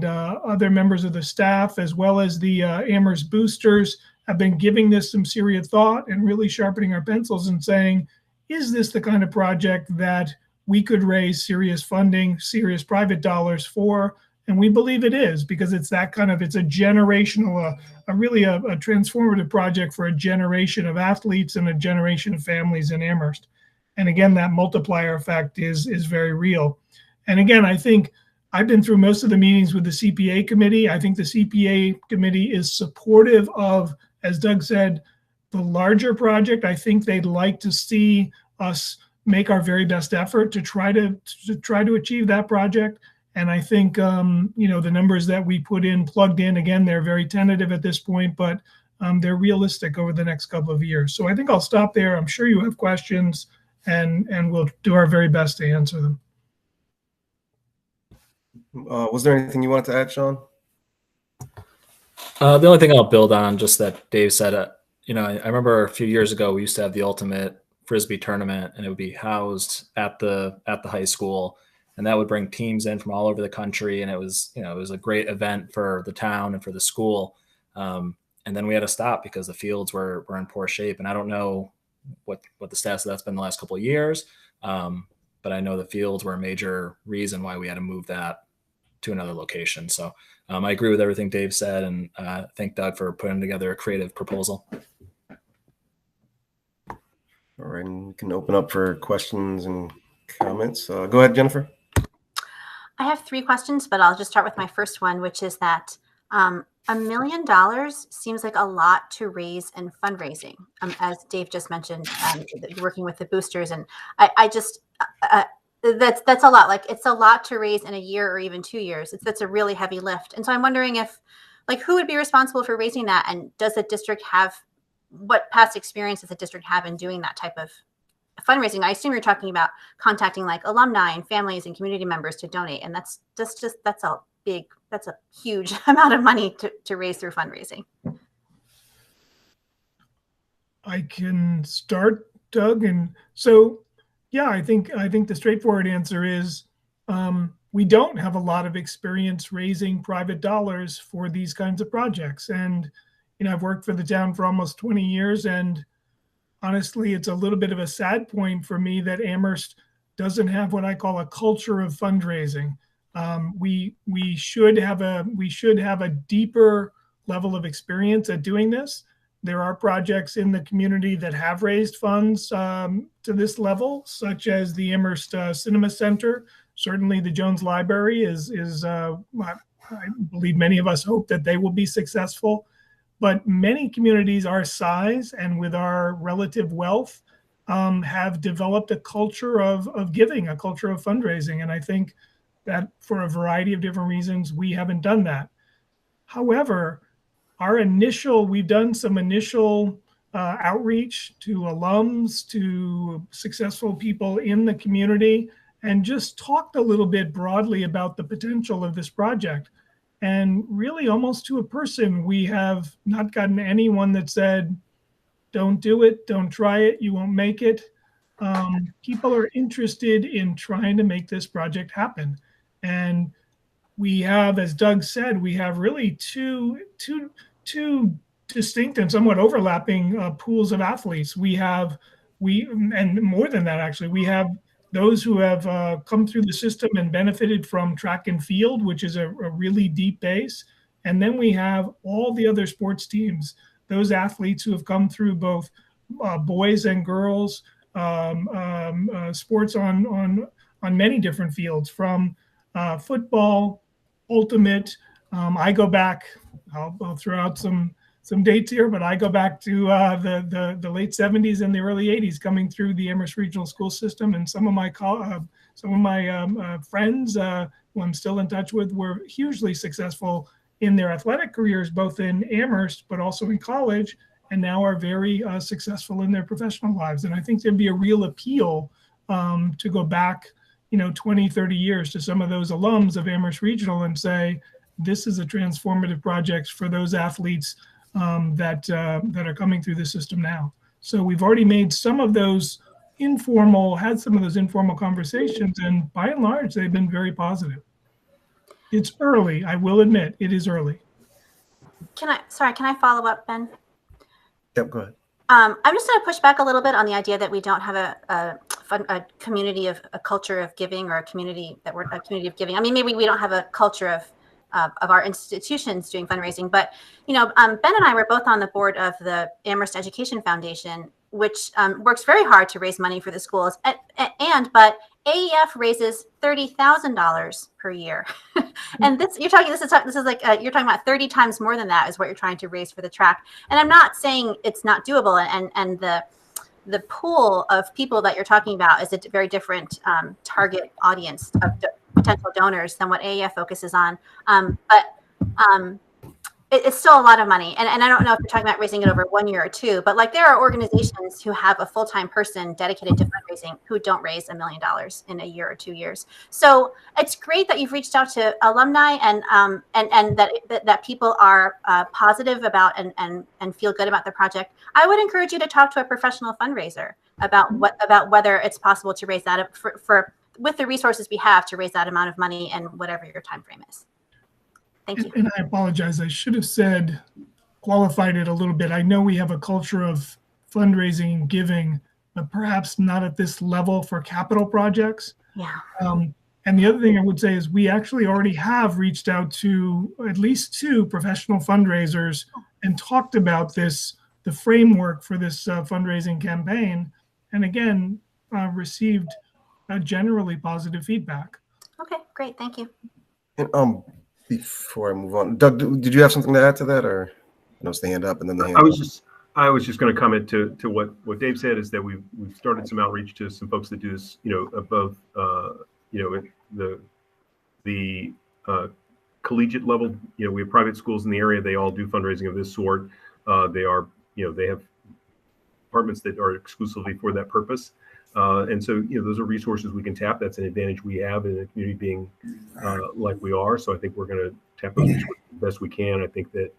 other members of the staff, as well as the Amherst boosters, have been giving this some serious thought and really sharpening our pencils and saying, is this the kind of project that we could raise serious funding, serious private dollars for? And we believe it is, because it's that kind of, it's a generational, really a transformative project for a generation of athletes and a generation of families in Amherst. And again, that multiplier effect is very real. And again, I think I've been through most of the meetings with the CPA committee. I think the CPA committee is supportive of, as Doug said, the larger project. I think they'd like to see us make our very best effort to try to achieve that project. And I think, the numbers that we plugged in, again, they're very tentative at this point, but they're realistic over the next couple of years. So I think I'll stop there. I'm sure you have questions, and we'll do our very best to answer them. Was there anything you wanted to add, Sean? The only thing I'll build on, just that Dave said, I remember a few years ago, we used to have the ultimate Frisbee tournament, and it would be housed at the high school. And that would bring teams in from all over the country. And it was a great event for the town and for the school. And then we had to stop because the fields were in poor shape. And I don't know what the status of that's been the last couple of years. But I know the fields were a major reason why we had to move that to another location. So I agree with everything Dave said. And thank Doug for putting together a creative proposal. All right, and we can open up for questions and comments. Go ahead, Jennifer. I have 3 questions, but I'll just start with my first one, which is that $1 million seems like a lot to raise in fundraising. As Dave just mentioned, working with the boosters, and I just that's a lot. Like, it's a lot to raise in a year or even 2 years. That's a really heavy lift. And so I'm wondering if, who would be responsible for raising that, and does the district have, what past experience does the district have in doing that type of fundraising? I assume you're talking about contacting alumni and families and community members to donate, and that's a huge amount of money to raise through fundraising. I can start, Doug. And so, yeah, I think the straightforward answer is we don't have a lot of experience raising private dollars for these kinds of projects. And I've worked for the town for almost 20 years, and honestly, it's a little bit of a sad point for me that Amherst doesn't have what I call a culture of fundraising. We should have a deeper level of experience at doing this. There are projects in the community that have raised funds to this level, such as the Amherst Cinema Center. Certainly, the Jones Library is I believe many of us hope that they will be successful. But many communities our size and with our relative wealth have developed a culture of giving, a culture of fundraising. And I think that for a variety of different reasons, we haven't done that. However, we've done some initial outreach to alums, to successful people in the community, and just talked a little bit broadly about the potential of this project. And really, almost to a person, we have not gotten anyone that said, don't do it, don't try it, you won't make it. People are interested in trying to make this project happen. And we have, as Doug said, we have really two distinct and somewhat overlapping pools of athletes. And more than that, actually, we have those who have come through the system and benefited from track and field, which is a really deep base. And then we have all the other sports teams, those athletes who have come through both boys and girls sports on many different fields, from football, ultimate. I go back. I'll throw out some dates here, but I go back to the late '70s and the early '80s, coming through the Amherst Regional School System, and some of my friends who I'm still in touch with were hugely successful in their athletic careers, both in Amherst but also in college, and now are very successful in their professional lives. And I think there'd be a real appeal to go back 20, 30 years to some of those alums of Amherst Regional and say, this is a transformative project for those athletes that are coming through the system now. So we've already made some of those informal conversations, and by and large, they've been very positive. It's early, I will admit, it is early. Can I follow up, Ben? Yep, go ahead. I'm just going to push back a little bit on the idea that we don't have a community of a culture of giving, or a community of giving. I mean, maybe we don't have a culture of our institutions doing fundraising, but Ben and I were both on the board of the Amherst Education Foundation, which works very hard to raise money for the schools, but AEF raises $30,000 per year, and this is like you're talking about 30 times more than that is what you're trying to raise for the track. And I'm not saying it's not doable, and the pool of people that you're talking about is a very different target audience of potential donors than what AEF focuses on. It's still a lot of money. And I don't know if you're talking about raising it over 1 year or two, but like there are organizations who have a full-time person dedicated to fundraising who don't raise $1 million in a year or 2 years. So it's great that you've reached out to alumni and that people are positive about and feel good about the project. I would encourage you to talk to a professional fundraiser about whether it's possible to raise that with the resources we have to raise that amount of money and whatever your time frame is. Thank you. And I apologize. I should have qualified it a little bit. I know we have a culture of fundraising and giving, but perhaps not at this level for capital projects. Yeah. And the other thing I would say is we actually already have reached out to at least 2 professional fundraisers and talked about the framework for this fundraising campaign. And again, received generally positive feedback. Okay, great. Thank you. And before I move on, Doug, did you have something to add to that, or I know it's the hand up and then the hand? I was just going to comment to what Dave said, is that we've started some outreach to some folks that do this, both the collegiate level. We have private schools in the area; they all do fundraising of this sort. They have departments that are exclusively for that purpose. And so, those are resources we can tap. That's an advantage we have in a community being like we are. So I think we're going to tap those resources the best we can. I think that,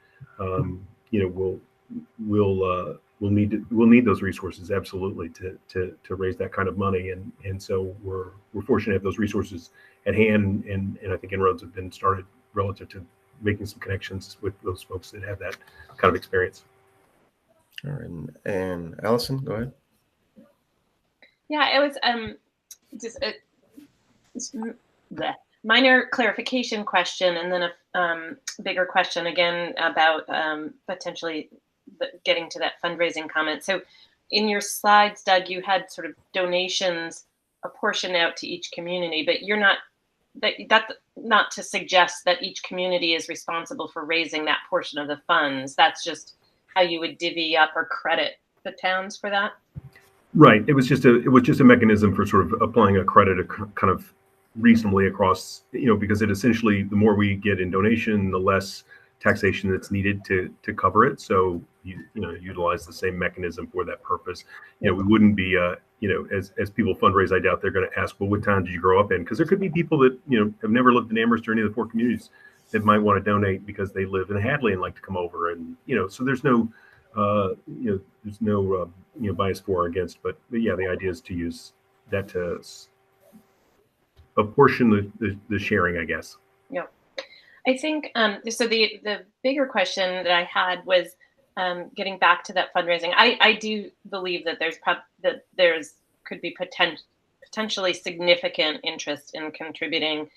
we'll need those resources absolutely to raise that kind of money. And so we're fortunate to have those resources at hand. And I think inroads have been started relative to making some connections with those folks that have that kind of experience. All right. And Allison, go ahead. Yeah, it was just a minor clarification question, and then a bigger question again about potentially getting to that fundraising comment. So in your slides, Doug, you had sort of donations apportioned out to each community, but you're that's not to suggest that each community is responsible for raising that portion of the funds. That's just how you would divvy up or credit the towns for that? Right. It was just a mechanism for sort of applying a credit kind of reasonably across, because it essentially, the more we get in donation, the less taxation that's needed to cover it. So utilize the same mechanism for that purpose. We wouldn't be as people fundraise, I doubt they're going to ask, well, what town did you grow up in? Because there could be people that have never lived in Amherst or any of the 4 communities that might want to donate because they live in Hadley and like to come over, and so there's no there's no bias for or against, but yeah, the idea is to use that to apportion the sharing, I guess. Yeah, I think so. The bigger question that I had was getting back to that fundraising. I do believe that there's could be potentially significant interest in contributing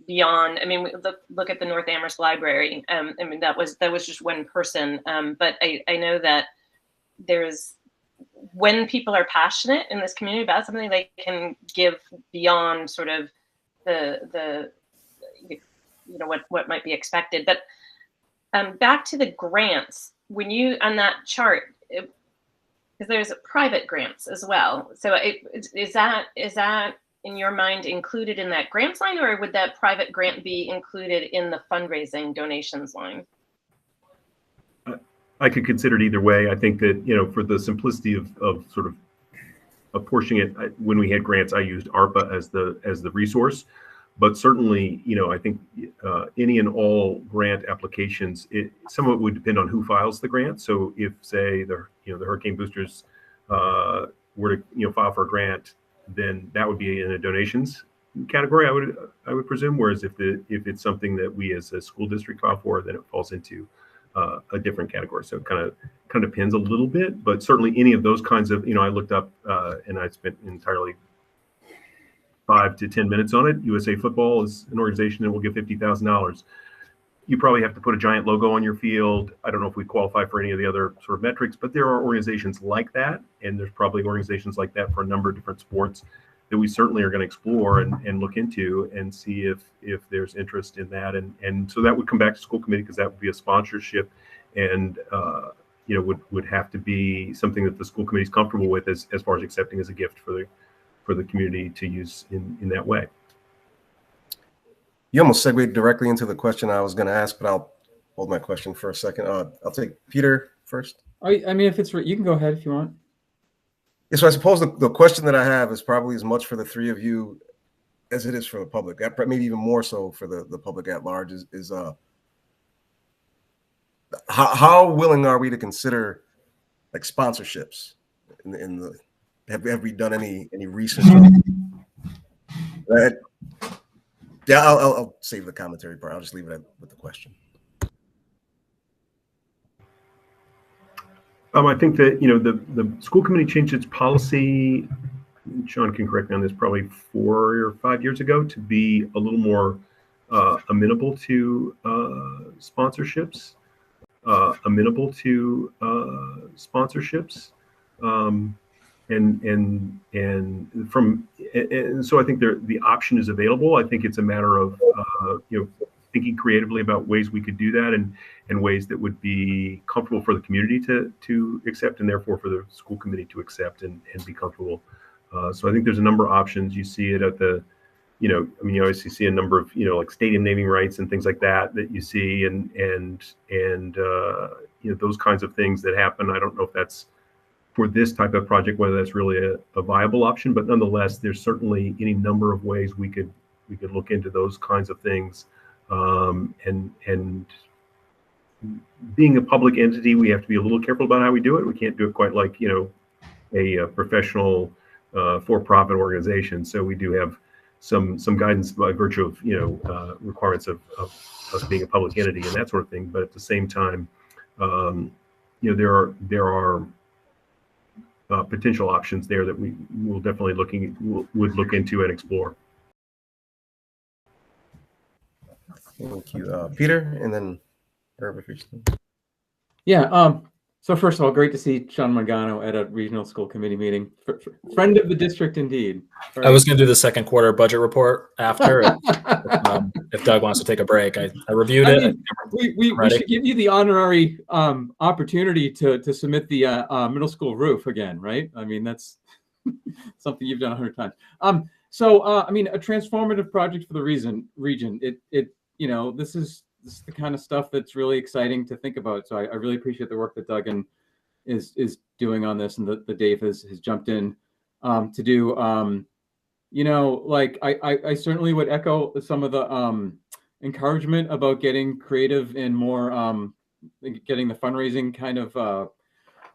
beyond. I mean, look at the North Amherst Library. I mean, that was just one person, but I know that there's, when people are passionate in this community about something, they can give beyond sort of the what might be expected. But back to the grants, when you on that chart, because there's private grants as well. So is that in your mind included in that grants line, or would that private grant be included in the fundraising donations line? I could consider it either way. I think that, for the simplicity of sort of apportioning it, when we had grants, I used ARPA as the resource. But certainly, I think any and all grant applications, some of it would depend on who files the grant. So if, say, the hurricane boosters were to file for a grant, then that would be in a donations category, I would presume. Whereas if it's something that we as a school district file for, then it falls into a different category. So it kind of depends a little bit, but certainly any of those kinds of, I looked up and I spent entirely 5 to 10 minutes on it. USA Football is an organization that will give $50,000. You probably have to put a giant logo on your field. I don't know if we qualify for any of the other sort of metrics, but there are organizations like that, and there's probably organizations like that for a number of different sports that we certainly are going to explore and look into and see if there's interest in that. And so that would come back to school committee, because that would be a sponsorship, and would have to be something that the school committee is comfortable with as far as accepting as a gift for the community to use in that way. You almost segued directly into the question I was going to ask, but I'll hold my question for a second. I'll take Peter first. I mean, if it's you can go ahead if you want. Yeah, so I suppose the question that I have is probably as much for the three of you as it is for the public, maybe even more so for the public at large, is how willing are we to consider like sponsorships in the have we done any research? Yeah, I'll save the commentary part. I'll just leave it with the question. I think that the school committee changed its policy. Sean can correct me on this. Probably 4 or 5 years ago, to be a little more amenable to sponsorships. And so I think the option is available. I think it's a matter of thinking creatively about ways we could do that, and ways that would be comfortable for the community to accept, and therefore for the school committee to accept and be comfortable. So I think there's a number of options. You see it at the, you obviously see a number of like stadium naming rights and things like that you see, and those kinds of things that happen. I don't know if that's for this type of project, whether that's really a viable option, but nonetheless, there's certainly any number of ways we could look into those kinds of things. And being a public entity, we have to be a little careful about how we do it. We can't do it quite like a professional for-profit organization. So we do have some guidance by virtue of requirements of us being a public entity and that sort of thing. But at the same time, there are potential options there that we will definitely would look into and explore. Thank you, Peter, and then Herb, if you're still. Yeah. So first of all, great to see Sean Magano at a regional school committee meeting. Friend of the district, indeed. I was going to do the second quarter budget report after. if Doug wants to take a break. I reviewed I it. mean, we should give you the honorary opportunity to submit the middle school roof again, right? I mean, that's something you've done 100 times. So I mean, a transformative project for the region. This is the kind of stuff that's really exciting to think about. So I really appreciate the work that Doug is doing on this, and that Dave has jumped in to do. I certainly would echo some of the encouragement about getting creative and more getting the fundraising kind of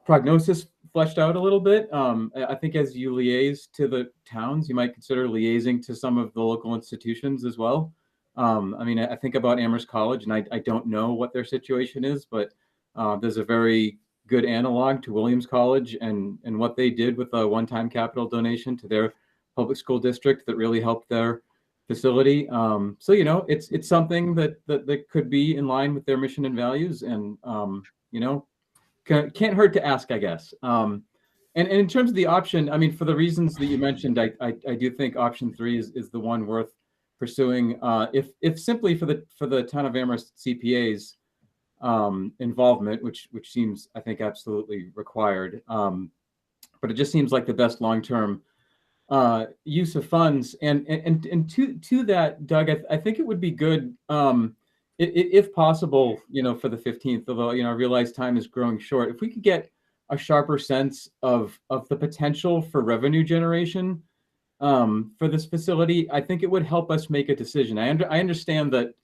prognosis fleshed out a little bit. I think as you liaise to the towns, you might consider liaising to some of the local institutions as well. I mean, I think about Amherst College, and I don't know what their situation is, but there's a very good analog to Williams College and what they did with a one-time capital donation to their public school district that really helped their facility. So it's something that could be in line with their mission and values, and can't hurt to ask, I guess. And in terms of the option, I mean, for the reasons that you mentioned, I do think option 3 is the one worth pursuing. If simply for the town of Amherst CPA's involvement, which seems, I think, absolutely required. But it just seems like the best long-term use of funds. And to that, Doug, I think it would be good, if possible, for the 15th, although, I realize time is growing short, if we could get a sharper sense of the potential for revenue generation for this facility, I think it would help us make a decision. I understand that,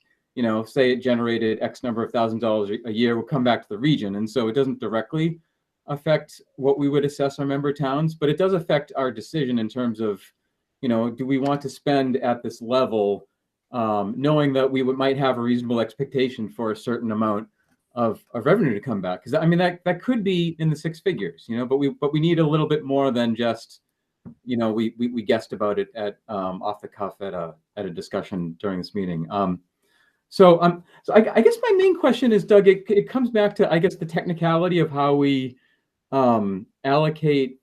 say it generated X number of $1,000s a year, will come back to the region. And so it doesn't directly affect what we would assess our member towns, but it does affect our decision in terms of, do we want to spend at this level, knowing that we might have a reasonable expectation for a certain amount of revenue to come back. Because I mean, that could be in the 6 figures, but we need a little bit more than just, we guessed about it at off the cuff at a discussion during this meeting. So I guess my main question is, Doug, it comes back to, I guess, the technicality of how we allocate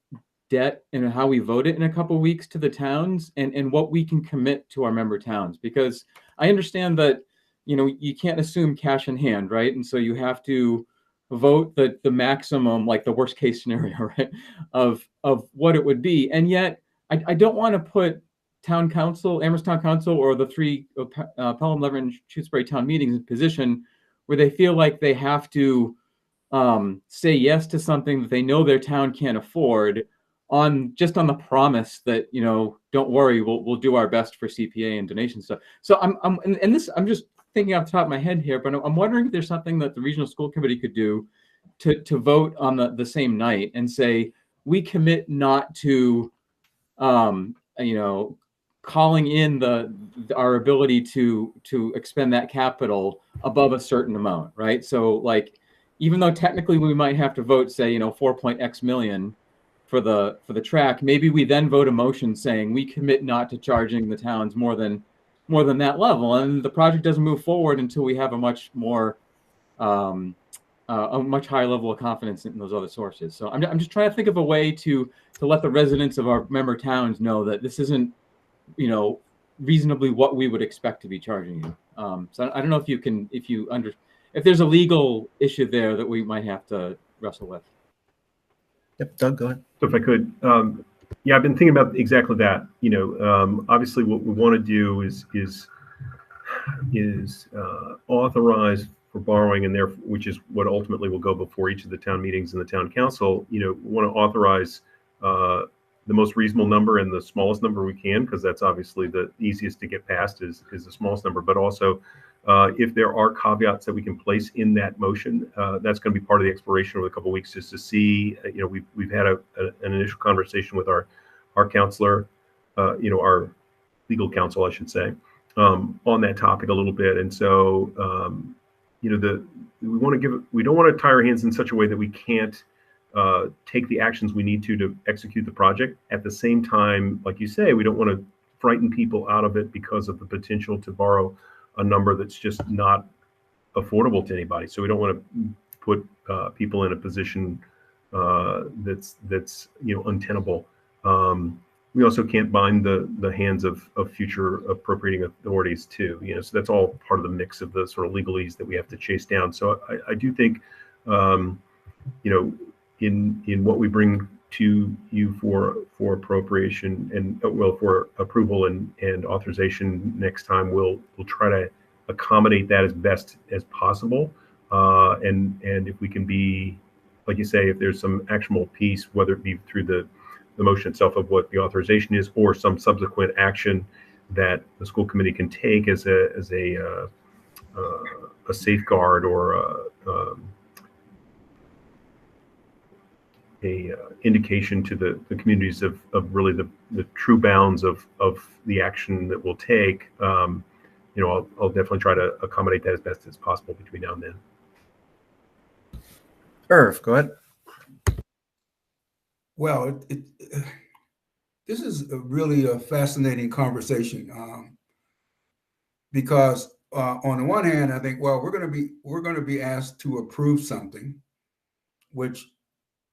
debt and how we vote it in a couple of weeks to the towns, and what we can commit to our member towns. Because I understand that, you can't assume cash in hand, right? And so you have to vote the maximum, like the worst case scenario, right, of what it would be. And yet I don't want to put town council, Amherst Town Council, or the 3 Pelham, Leverett, and Shutesbury town meetings in position where they feel like they have to say yes to something that they know their town can't afford on the promise that, don't worry, we'll do our best for CPA and donation stuff. So I'm just thinking off the top of my head here, but I'm wondering if there's something that the regional school committee could do to vote on the same night and say, we commit not to, calling in our ability to expend that capital above a certain amount, right? So like, even though technically we might have to vote, say, 4.x million for the track, maybe we then vote a motion saying we commit not to charging the towns more than that level, and the project doesn't move forward until we have a much more a much higher level of confidence in those other sources. So I'm just trying to think of a way to let the residents of our member towns know that this isn't, reasonably what we would expect to be charging you. So I don't know if there's a legal issue there that we might have to wrestle with. Yep, Doug, go ahead. So if I could, I've been thinking about exactly that. Obviously, what we want to do is authorize for borrowing, and which is what ultimately will go before each of the town meetings and the town council. We want to authorize the most reasonable number and the smallest number we can, because that's obviously the easiest to get past is the smallest number. But also, if there are caveats that we can place in that motion, that's going to be part of the exploration over a couple of weeks, just to see. We've had an initial conversation with our counselor, our legal counsel, I should say, on that topic a little bit. And so, we don't want to tie our hands in such a way that we can't take the actions we need to execute the project. At the same time, like you say, we don't want to frighten people out of it because of the potential to borrow a number that's just not affordable to anybody. So we don't want to put people in a position that's untenable. we also can't bind the hands of future appropriating authorities too. So that's all part of the mix of the sort of legalese that we have to chase down. So I do think, in what we bring to you for appropriation and for approval and authorization next time, we'll try to accommodate that as best as possible. And if we can be, like you say, if there's some actionable piece, whether it be through the motion itself of what the authorization is, or some subsequent action that the school committee can take as a safeguard or a indication to the communities of really the true bounds of the action that we'll take. I'll definitely try to accommodate that as best as possible between now and then. Irv, go ahead. Well, this is really a fascinating conversation because on the one hand, I think, well, we're going to be asked to approve something, which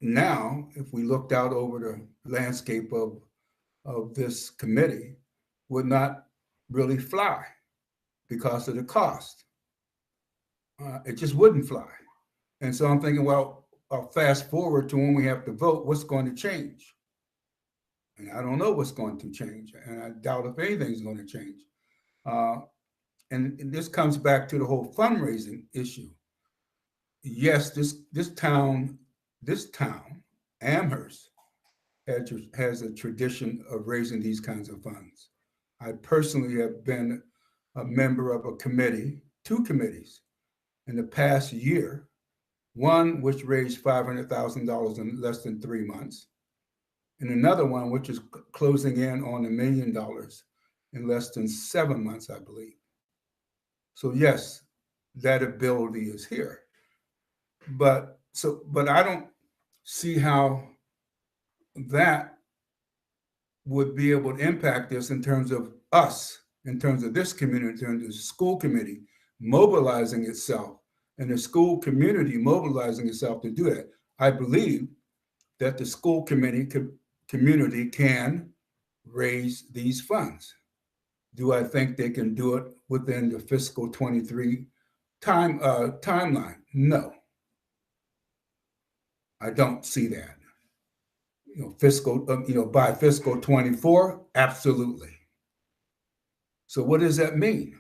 now, if we looked out over the landscape of this committee, would not really fly because of the cost. It just wouldn't fly. And so I'm thinking, well, I'll fast forward to when we have to vote, what's going to change? And I don't know what's going to change. And I doubt if anything's going to change. And this comes back to the whole fundraising issue. Yes, this town, Amherst, has a tradition of raising these kinds of funds. I personally have been a member of a committee, 2 committees in the past year, one which raised $500,000 in less than 3 months, and another one which is closing in on $1 million in less than 7 months, I believe. So yes, that ability is here. But I don't see how that would be able to impact us in terms of us, in terms of this community, in terms of the school committee mobilizing itself and the school community mobilizing itself to do that. I believe that the school committee community can raise these funds. Do I think they can do it within the fiscal 23 timeline? No. I don't see that. By fiscal 24, absolutely. So what does that mean?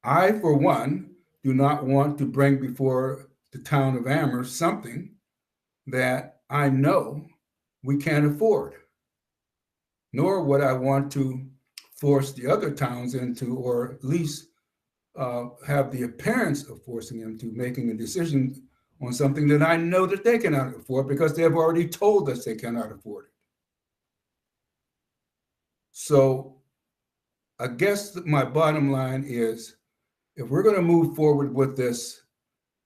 I, for one, do not want to bring before the town of Amherst something that I know we can't afford, nor would I want to force the other towns into, or at least have the appearance of forcing them to making a decision on something that I know that they cannot afford because they have already told us they cannot afford it. So I guess my bottom line is, if we're going to move forward with this,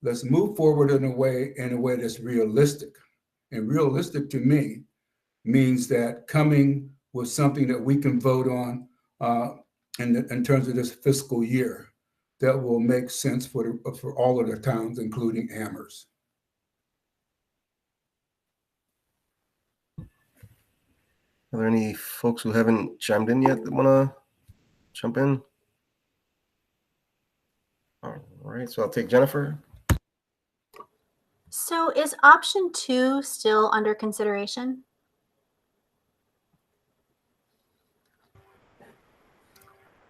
let's move forward in a way that's realistic. And realistic to me means that coming with something that we can vote on in terms of this fiscal year that will make sense for all of the towns, including Amherst. Are there any folks who haven't chimed in yet that want to jump in? All right, so I'll take Jennifer. So is option 2 still under consideration?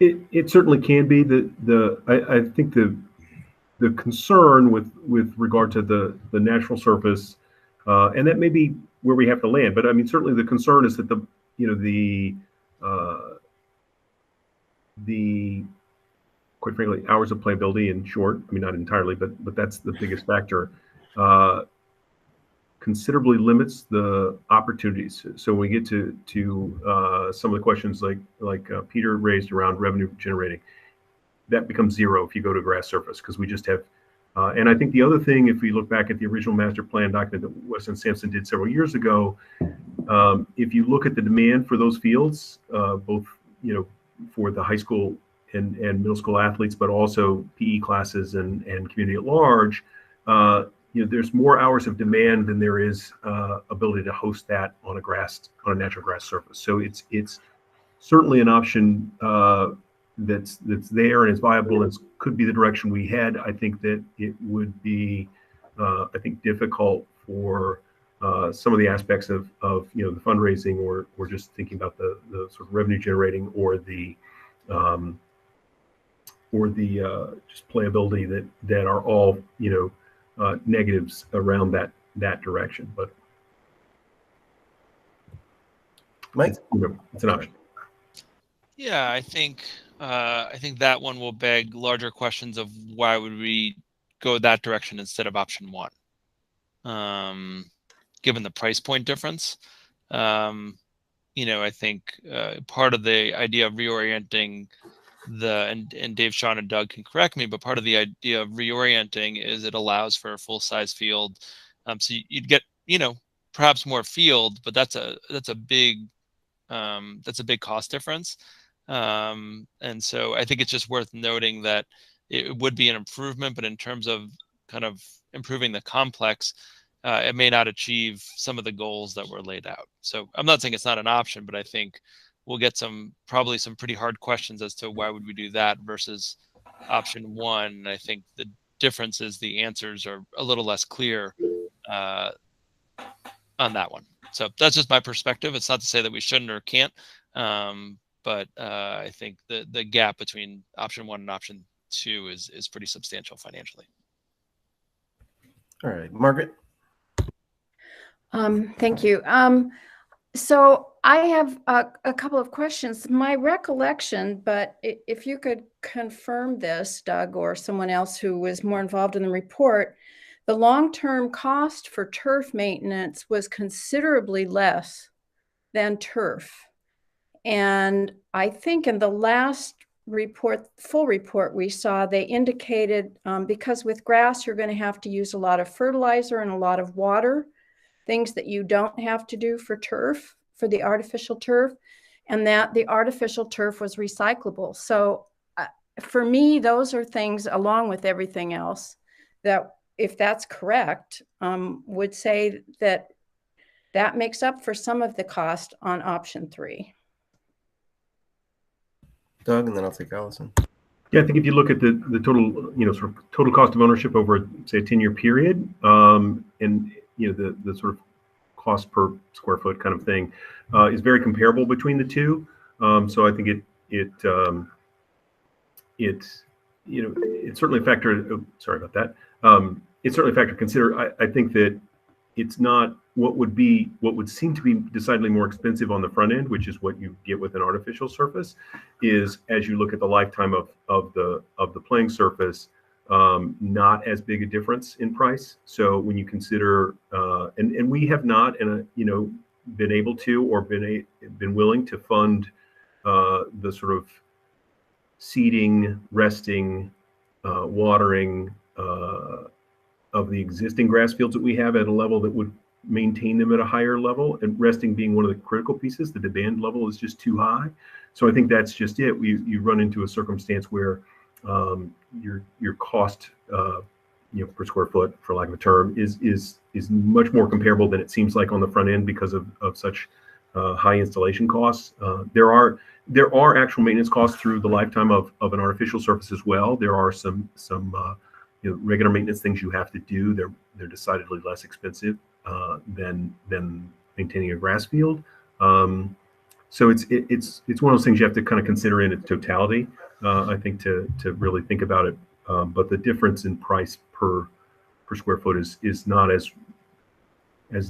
It certainly can be. I think the concern with regard to the natural surface, and that may be where we have to land. But I mean, certainly the concern is that the quite frankly, hours of playability in short, I mean, not entirely, but that's the biggest factor, considerably limits the opportunities. So when we get to some of the questions like Peter raised around revenue generating, that becomes zero if you go to grass surface, because we just have, and I think the other thing, if we look back at the original master plan document that Weston Sampson did several years ago, if you look at the demand for those fields, both, for the high school and middle school athletes, but also PE classes and community at large, there's more hours of demand than there is ability to host that on a natural grass surface. So it's certainly an option that's there and is viable and could be the direction we head. I think that it would be difficult for some of the aspects of the fundraising or just thinking about the sort of revenue generating or the just playability that are all negatives around that direction. But Mike, it's an option. Yeah, I think that one will beg larger questions of why would we go that direction instead of option one, given the price point difference. I think part of the idea of reorienting and Dave, Sean, and Doug can correct me, but part of the idea of reorienting is it allows for a full size field. So you'd get, perhaps more field, but that's a big cost difference. And so I think it's just worth noting that it would be an improvement, but in terms of kind of improving the complex, it may not achieve some of the goals that were laid out. So I'm not saying it's not an option, but I think we'll get probably some pretty hard questions as to why would we do that versus option one. And I think the difference is the answers are a little less clear on that one. So that's just my perspective. It's not to say that we shouldn't or can't, but I think the gap between option one and option two is pretty substantial financially. all right, Margaret. Thank you. So I have a couple of questions. My recollection, but if you could confirm this, Doug, or someone else who was more involved in the report, the long-term cost for turf maintenance was considerably less than turf. And I think in the last report, full report we saw, they indicated because with grass, you're going to have to use a lot of fertilizer and a lot of water, things that you don't have to do for turf, for the artificial turf, and that the artificial turf was recyclable. So for me, those are things, along with everything else, that if that's correct, would say that makes up for some of the cost on option 3. Doug, and then I'll take Allison. Yeah, I think if you look at the total, sort of total cost of ownership over, say, a 10-year period, and the sort of cost per square foot kind of thing is very comparable between the two. So I think it's certainly a factor. Oh, sorry about that. It's certainly a factor to consider. I think that it's not what would seem to be decidedly more expensive on the front end, which is what you get with an artificial surface, is as you look at the lifetime of the playing surface, not as big a difference in price. So when you consider, and we have not, been able to or been willing to fund the sort of seeding, resting, watering of the existing grass fields that we have at a level that would maintain them at a higher level, and resting being one of the critical pieces. The demand level is just too high. So I think that's just it. You run into a circumstance where your cost per square foot, for lack of a term, is much more comparable than it seems like on the front end because of such high installation costs. There are actual maintenance costs through the lifetime of an artificial surface as well. There are some regular maintenance things you have to do. They're decidedly less expensive than maintaining a grass field. So it's one of those things you have to kind of consider in its totality. I think to really think about it. But the difference in price per square foot is not as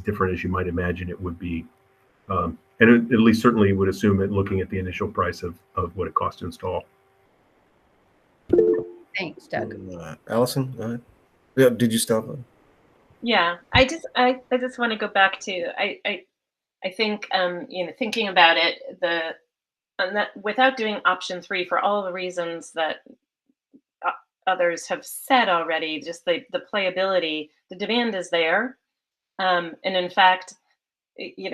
different as you might imagine it would be. And at least certainly would assume it looking at the initial price of what it costs to install. Thanks, Doug. Allison, go ahead. Yeah, did you stop? Yeah, I just want to go back to I think thinking about it, without doing option 3 for all the reasons that others have said already, just the playability, the demand is there, and in fact,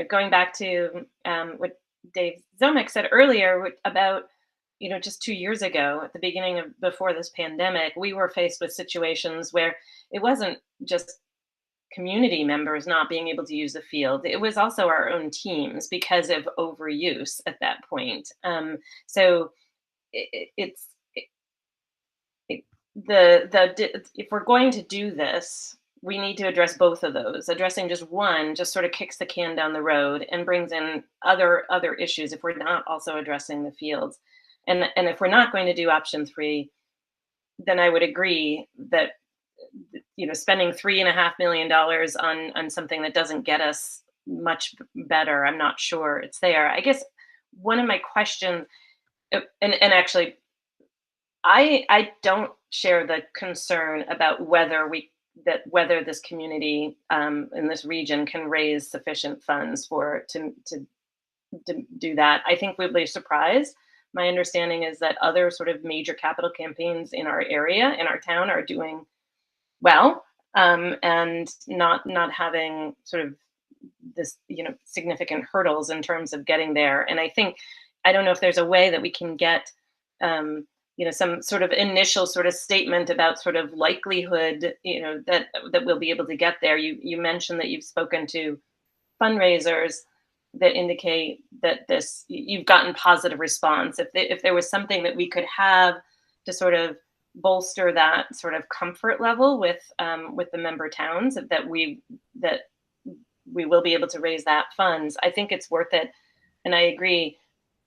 going back to what Dave Zomek said earlier about just 2 years ago, at the beginning of before this pandemic, we were faced with situations where it wasn't just community members not being able to use the field. It was also our own teams because of overuse at that point. So it's if we're going to do this, we need to address both of those. Addressing just one just sort of kicks the can down the road and brings in other issues if we're not also addressing the fields. And if we're not going to do option 3, then I would agree that spending $3.5 million on something that doesn't get us much better, I'm not sure it's there. I guess one of my questions, and actually, I don't share the concern about whether this community in this region can raise sufficient funds to do that. I think we'll be surprised. My understanding is that other sort of major capital campaigns in our area, in our town, are doing well, and not having sort of this significant hurdles in terms of getting there. And I don't know if there's a way that we can get some sort of initial sort of statement about sort of likelihood that we'll be able to get there. You mentioned that you've spoken to fundraisers that indicate that you've gotten positive response. If there was something that we could have to sort of bolster that sort of comfort level with the member towns, that we will be able to raise that funds, I think it's worth it. And I agree,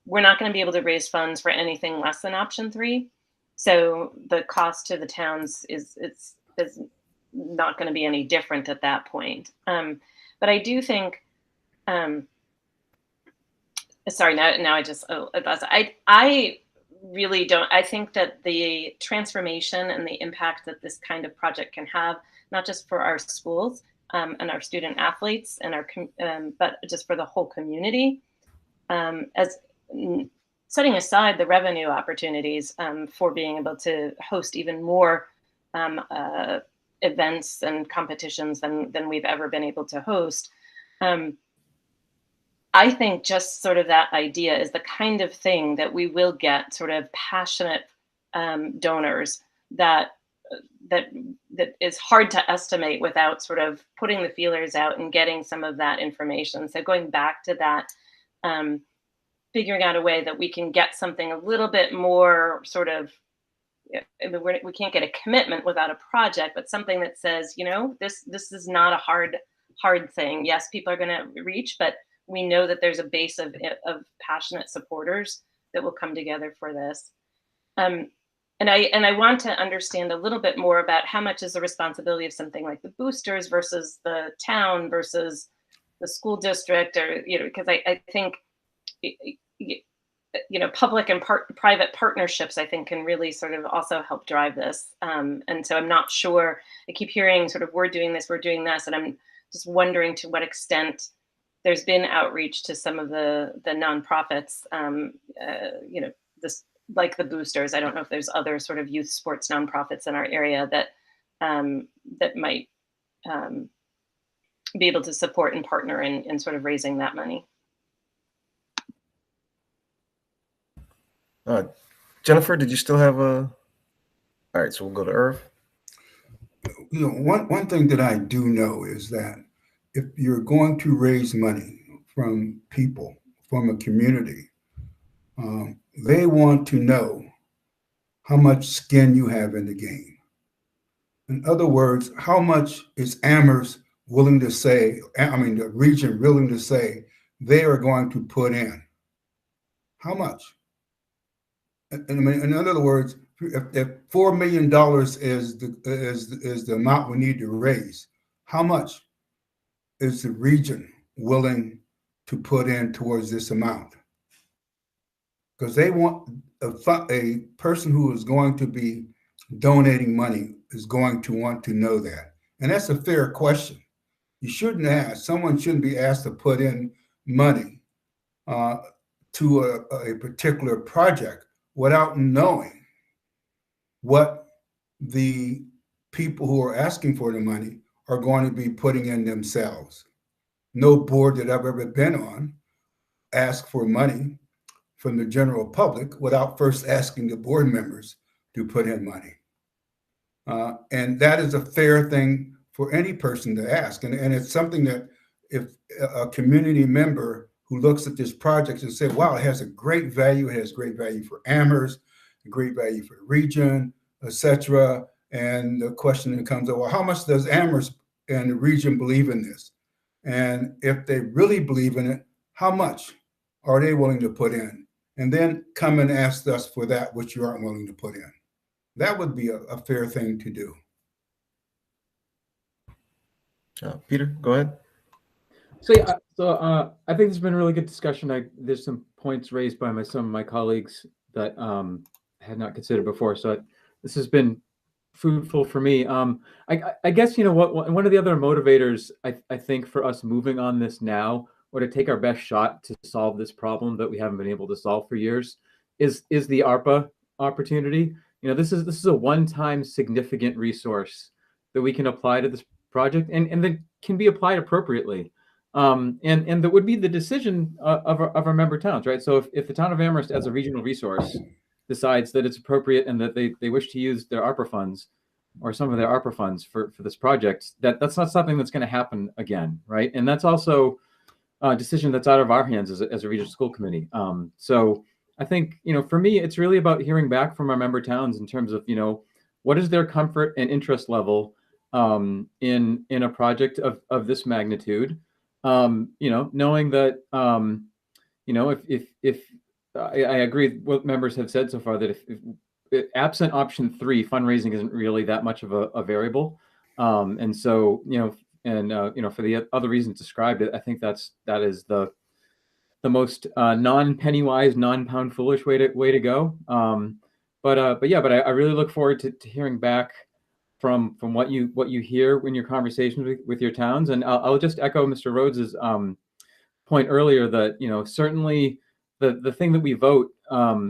we're not going to be able to raise funds for anything less than option 3. So the cost to the towns is not going to be any different at that point. But I do think, sorry, now I really don't. I think that the transformation and the impact that this kind of project can have, not just for our schools and our student athletes but just for the whole community, as setting aside the revenue opportunities for being able to host even more events and competitions than we've ever been able to host. I think just sort of that idea is the kind of thing that we will get sort of passionate donors that is hard to estimate without sort of putting the feelers out and getting some of that information. So going back to that, figuring out a way that we can get something a little bit more sort of, we can't get a commitment without a project, but something that says, this is not a hard thing. Yes, people are going to reach, but we know that there's a base of passionate supporters that will come together for this. And I want to understand a little bit more about how much is the responsibility of something like the boosters versus the town versus the school district, or because I think public and private partnerships, I think, can really sort of also help drive this. And so I'm not sure. I keep hearing sort of we're doing this, and I'm just wondering to what extent there's been outreach to some of the nonprofits, this, like the boosters. I don't know if there's other sort of youth sports nonprofits in our area that might be able to support and partner in sort of raising that money. Jennifer, did you still have a? All right, so we'll go to Irv. One thing that I do know is that if you're going to raise money from people, from a community, they want to know how much skin you have in the game. In other words, how much is Amherst willing to say, the region willing to say they are going to put in? How much? In other words, if $4 million is the amount we need to raise, how much is the region willing to put in towards this amount? Because they want a person who is going to be donating money is going to want to know that. And that's a fair question. You shouldn't ask. Someone shouldn't be asked to put in money to a particular project without knowing what the people who are asking for the money are going to be putting in themselves. No board that I've ever been on asked for money from the general public without first asking the board members to put in money. And that is a fair thing for any person to ask. And it's something that if a community member who looks at this project and says, wow, it has a great value, it has great value for Amherst, great value for the region, etc. And the question then comes up, well, how much does Amherst and the region believe in this? And if they really believe in it, how much are they willing to put in? And then come and ask us for that which you aren't willing to put in. That would be a fair thing to do. Peter, go ahead. So yeah, I think there's been a really good discussion. There's some points raised by some of my colleagues that I had not considered before. So this has been fruitful for me. I guess, you know, one of the other motivators I think for us moving on this now, or to take our best shot to solve this problem that we haven't been able to solve for years, is the ARPA opportunity. You know, this is a one-time significant resource that we can apply to this project, and that can be applied appropriately. And that would be the decision of our member towns, right? So if the town of Amherst, as a regional resource, decides that it's appropriate and that they wish to use their ARPA funds or some of their ARPA funds for this project, that's not something that's going to happen again, right? And that's also a decision that's out of our hands as a regional school committee. So I think, you know, for me, it's really about hearing back from our member towns in terms of, you know, what is their comfort and interest level in a project of this magnitude. You know, knowing that, you know, if I agree with what members have said so far, that if absent option 3, fundraising isn't really that much of a variable. And so, you know, and you know, for the other reasons described, I think that is the most non-penny wise, non-pound foolish way to go. But I really look forward to hearing back from what you hear in your conversations with your towns. And I'll just echo Mr. Rhodes's point earlier that, you know, certainly the thing that we vote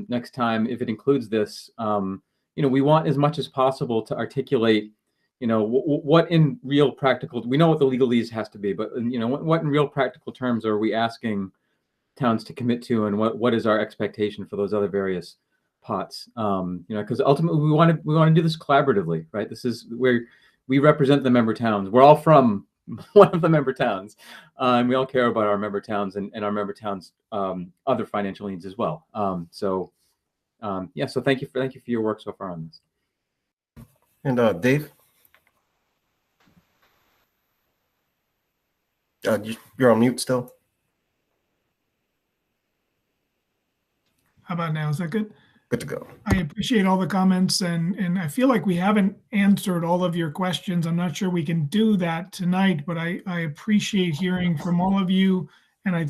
next time, if it includes this, you know, we want as much as possible to articulate, you know, what in real practical, we know what the legalese has to be, but, you know, what in real practical terms are we asking towns to commit to, and what is our expectation for those other various pots? You know, because ultimately we want to do this collaboratively, right? This is where we represent the member towns. We're all from one of the member towns, and we all care about our member towns and our member towns' other financial needs as well. Yeah, so thank you for your work so far on this. And Dave, you're on mute still. How about now? Is that good? Good to go. I appreciate all the comments, and I feel like we haven't answered all of your questions. I'm not sure we can do that tonight, but I appreciate hearing from all of you, and I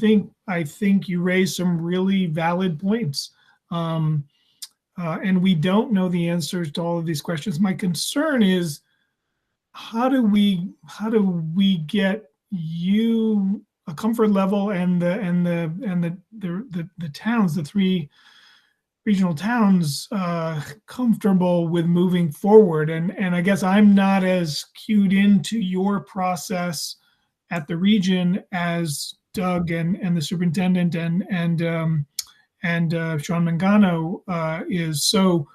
think you raised some really valid points. And we don't know the answers to all of these questions. My concern is, how do we get you a comfort level and the towns, the 3 regional towns, comfortable with moving forward? And I guess I'm not as cued into your process at the region as Doug and the superintendent and Sean Mangano is. So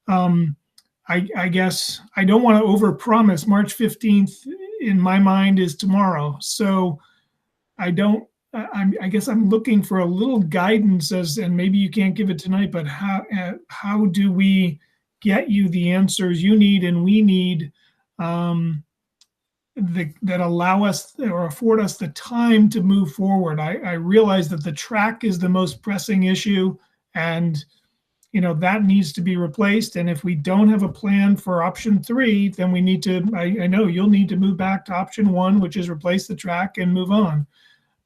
I guess I don't want to overpromise. March 15th in my mind is tomorrow. So I guess I'm looking for a little guidance and maybe you can't give it tonight, but how do we get you the answers you need and we need that allow us or afford us the time to move forward? I realize that the track is the most pressing issue, and you know that needs to be replaced. And if we don't have a plan for option 3, then we need to, I know you'll need to move back to option 1, which is replace the track and move on.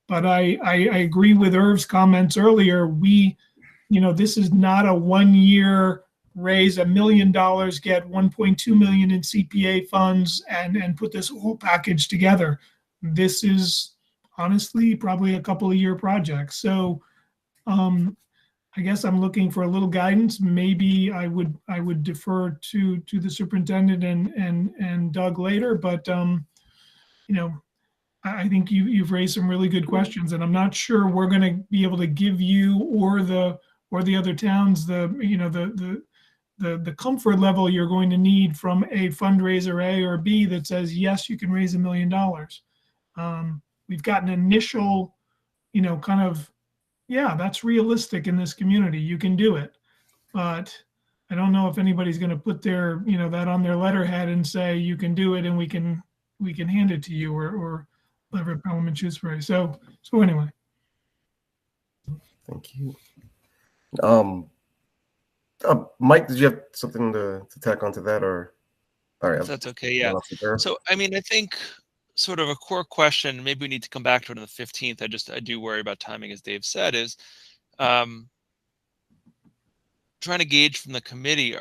But I agree with Irv's comments earlier. This is not a 1-year raise $1 million, get 1.2 million in CPA funds and put this whole package together. This is honestly probably a couple of year project. So I guess I'm looking for a little guidance. Maybe I would defer to the superintendent and Doug later, but I think you've raised some really good questions, and I'm not sure we're going to be able to give you or the other towns the the comfort level you're going to need from a fundraiser A or B that says, yes, you can raise $1 million. We've got an initial, kind of, yeah, that's realistic in this community. You can do it. But I don't know if anybody's going to put their, that on their letterhead and say, you can do it and we can hand it to you, or whatever Parliament choose for you. So anyway. Thank you. Mike, did you have something to tack onto that, or? All right. If that's okay, yeah. So, I mean, I think sort of a core question, maybe we need to come back to it on the 15th. I do worry about timing, as Dave said, is trying to gauge from the committee,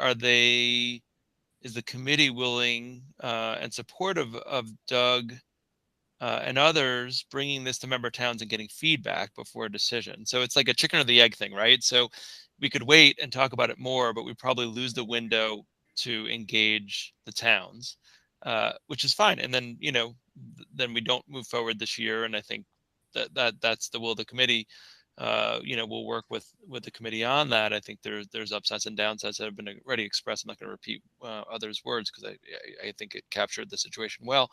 is the committee willing and supportive of Doug and others bringing this to member towns and getting feedback before a decision? So it's like a chicken or the egg thing, right? So we could wait and talk about it more, but we probably lose the window to engage the towns, which is fine. And then, then we don't move forward this year. And I think that's the will of the committee. We'll work with the committee on that. I think there's upsides and downsides that have been already expressed. I'm not going to repeat others' words because I think it captured the situation well.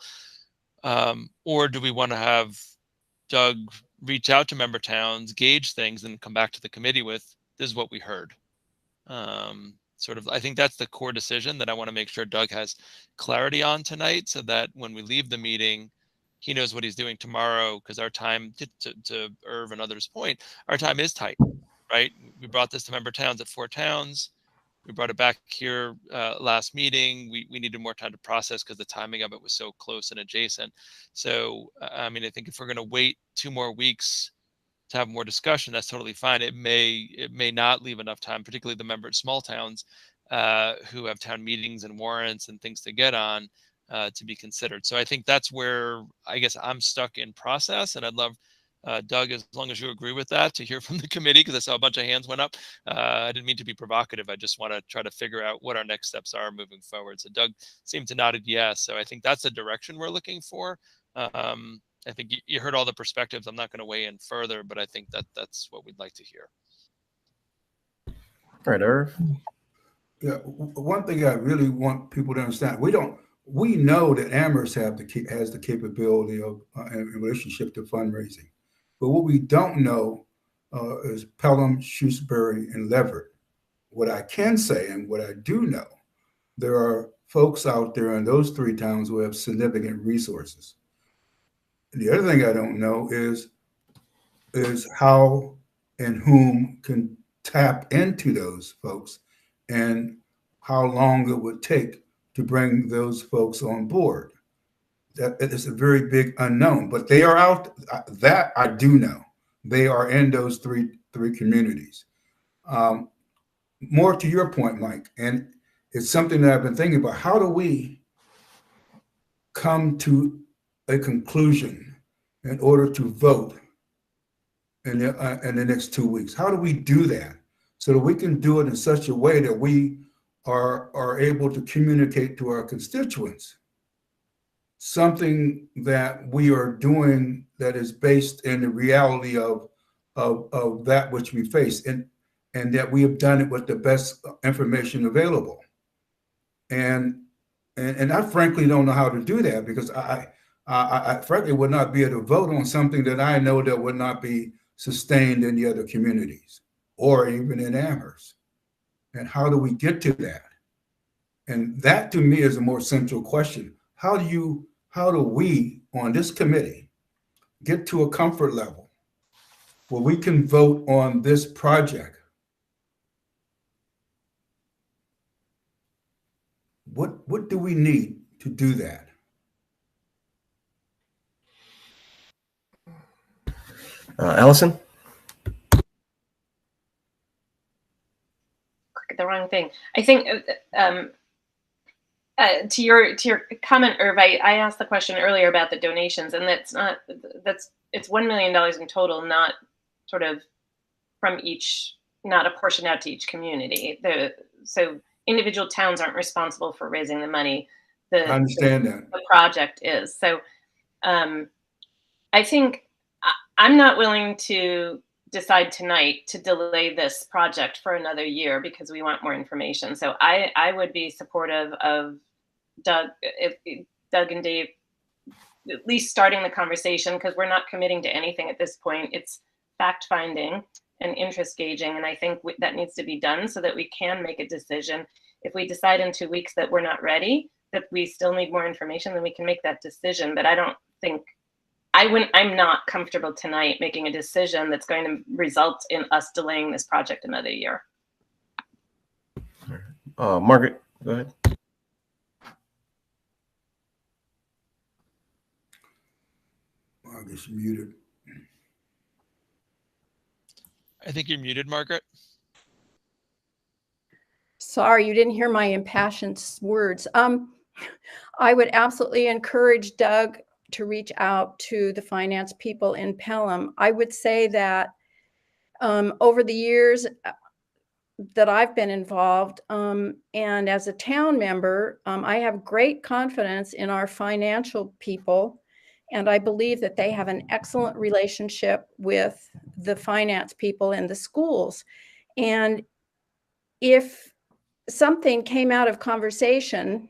Or do we want to have Doug reach out to member towns, gauge things, and come back to the committee with, this is what we heard? I think that's the core decision that I want to make sure Doug has clarity on tonight, so that when we leave the meeting, he knows what he's doing tomorrow, because our time, to Irv and others' point, our time is tight, right? We brought this to member towns at 4 towns. We brought it back here last meeting. We needed more time to process because the timing of it was so close and adjacent. So, I mean, I think if we're going to wait 2 more weeks to have more discussion, that's totally fine. It may not leave enough time, particularly the member small towns who have town meetings and warrants and things to get on to be considered. So I think that's where I guess I'm stuck in process, and I'd love Doug, as long as you agree with that, to hear from the committee, because I saw a bunch of hands went up. I didn't mean to be provocative. I just want to try to figure out what our next steps are moving forward. So Doug seemed to nodded yes. So I think that's the direction we're looking for. I think you heard all the perspectives. I'm not going to weigh in further, but I think that's what we'd like to hear. All right, Irv. Yeah, one thing I really want people to understand: we know that Amherst has the capability of in relationship to fundraising, but what we don't know is Pelham, Shrewsbury, and Leverett. What I can say, and what I do know, there are folks out there in those 3 towns who have significant resources. The other thing I don't know is how and whom can tap into those folks, and how long it would take to bring those folks on board. That is a very big unknown, but they are out. That I do know. They are in those three communities. More to your point, Mike, and it's something that I've been thinking about. How do we come to a conclusion in order to vote in the next 2 weeks? How do we do that so that we can do it in such a way that we are able to communicate to our constituents something that we are doing that is based in the reality of that which we face, and that we have done it with the best information available? And I frankly don't know how to do that, because I frankly would not be able to vote on something that I know that would not be sustained in the other communities or even in Amherst. And how do we get to that? And that to me is a more central question. How do we on this committee get to a comfort level where we can vote on this project? What do we need to do that? Allison? Click the wrong thing. I think to your comment, Irv, I asked the question earlier about the donations, and it's $1 million in total, not sort of from each, not apportioned out to each community. So individual towns aren't responsible for raising the money. I understand that. The project is. So I think I'm not willing to decide tonight to delay this project for another year because we want more information. So I would be supportive of Doug, if Doug and Dave at least starting the conversation, because we're not committing to anything at this point. It's fact finding and interest gauging, and I think that needs to be done so that we can make a decision. If we decide in 2 weeks that we're not ready, that we still need more information, then we can make that decision. But I don't think I'm not comfortable tonight making a decision that's going to result in us delaying this project another year. Margaret, go ahead. Margaret's muted. I think you're muted, Margaret. Sorry, you didn't hear my impassioned words. I would absolutely encourage Doug to reach out to the finance people in Pelham. I would say that over the years that I've been involved, and as a town member, I have great confidence in our financial people, and I believe that they have an excellent relationship with the finance people in the schools. And if something came out of conversation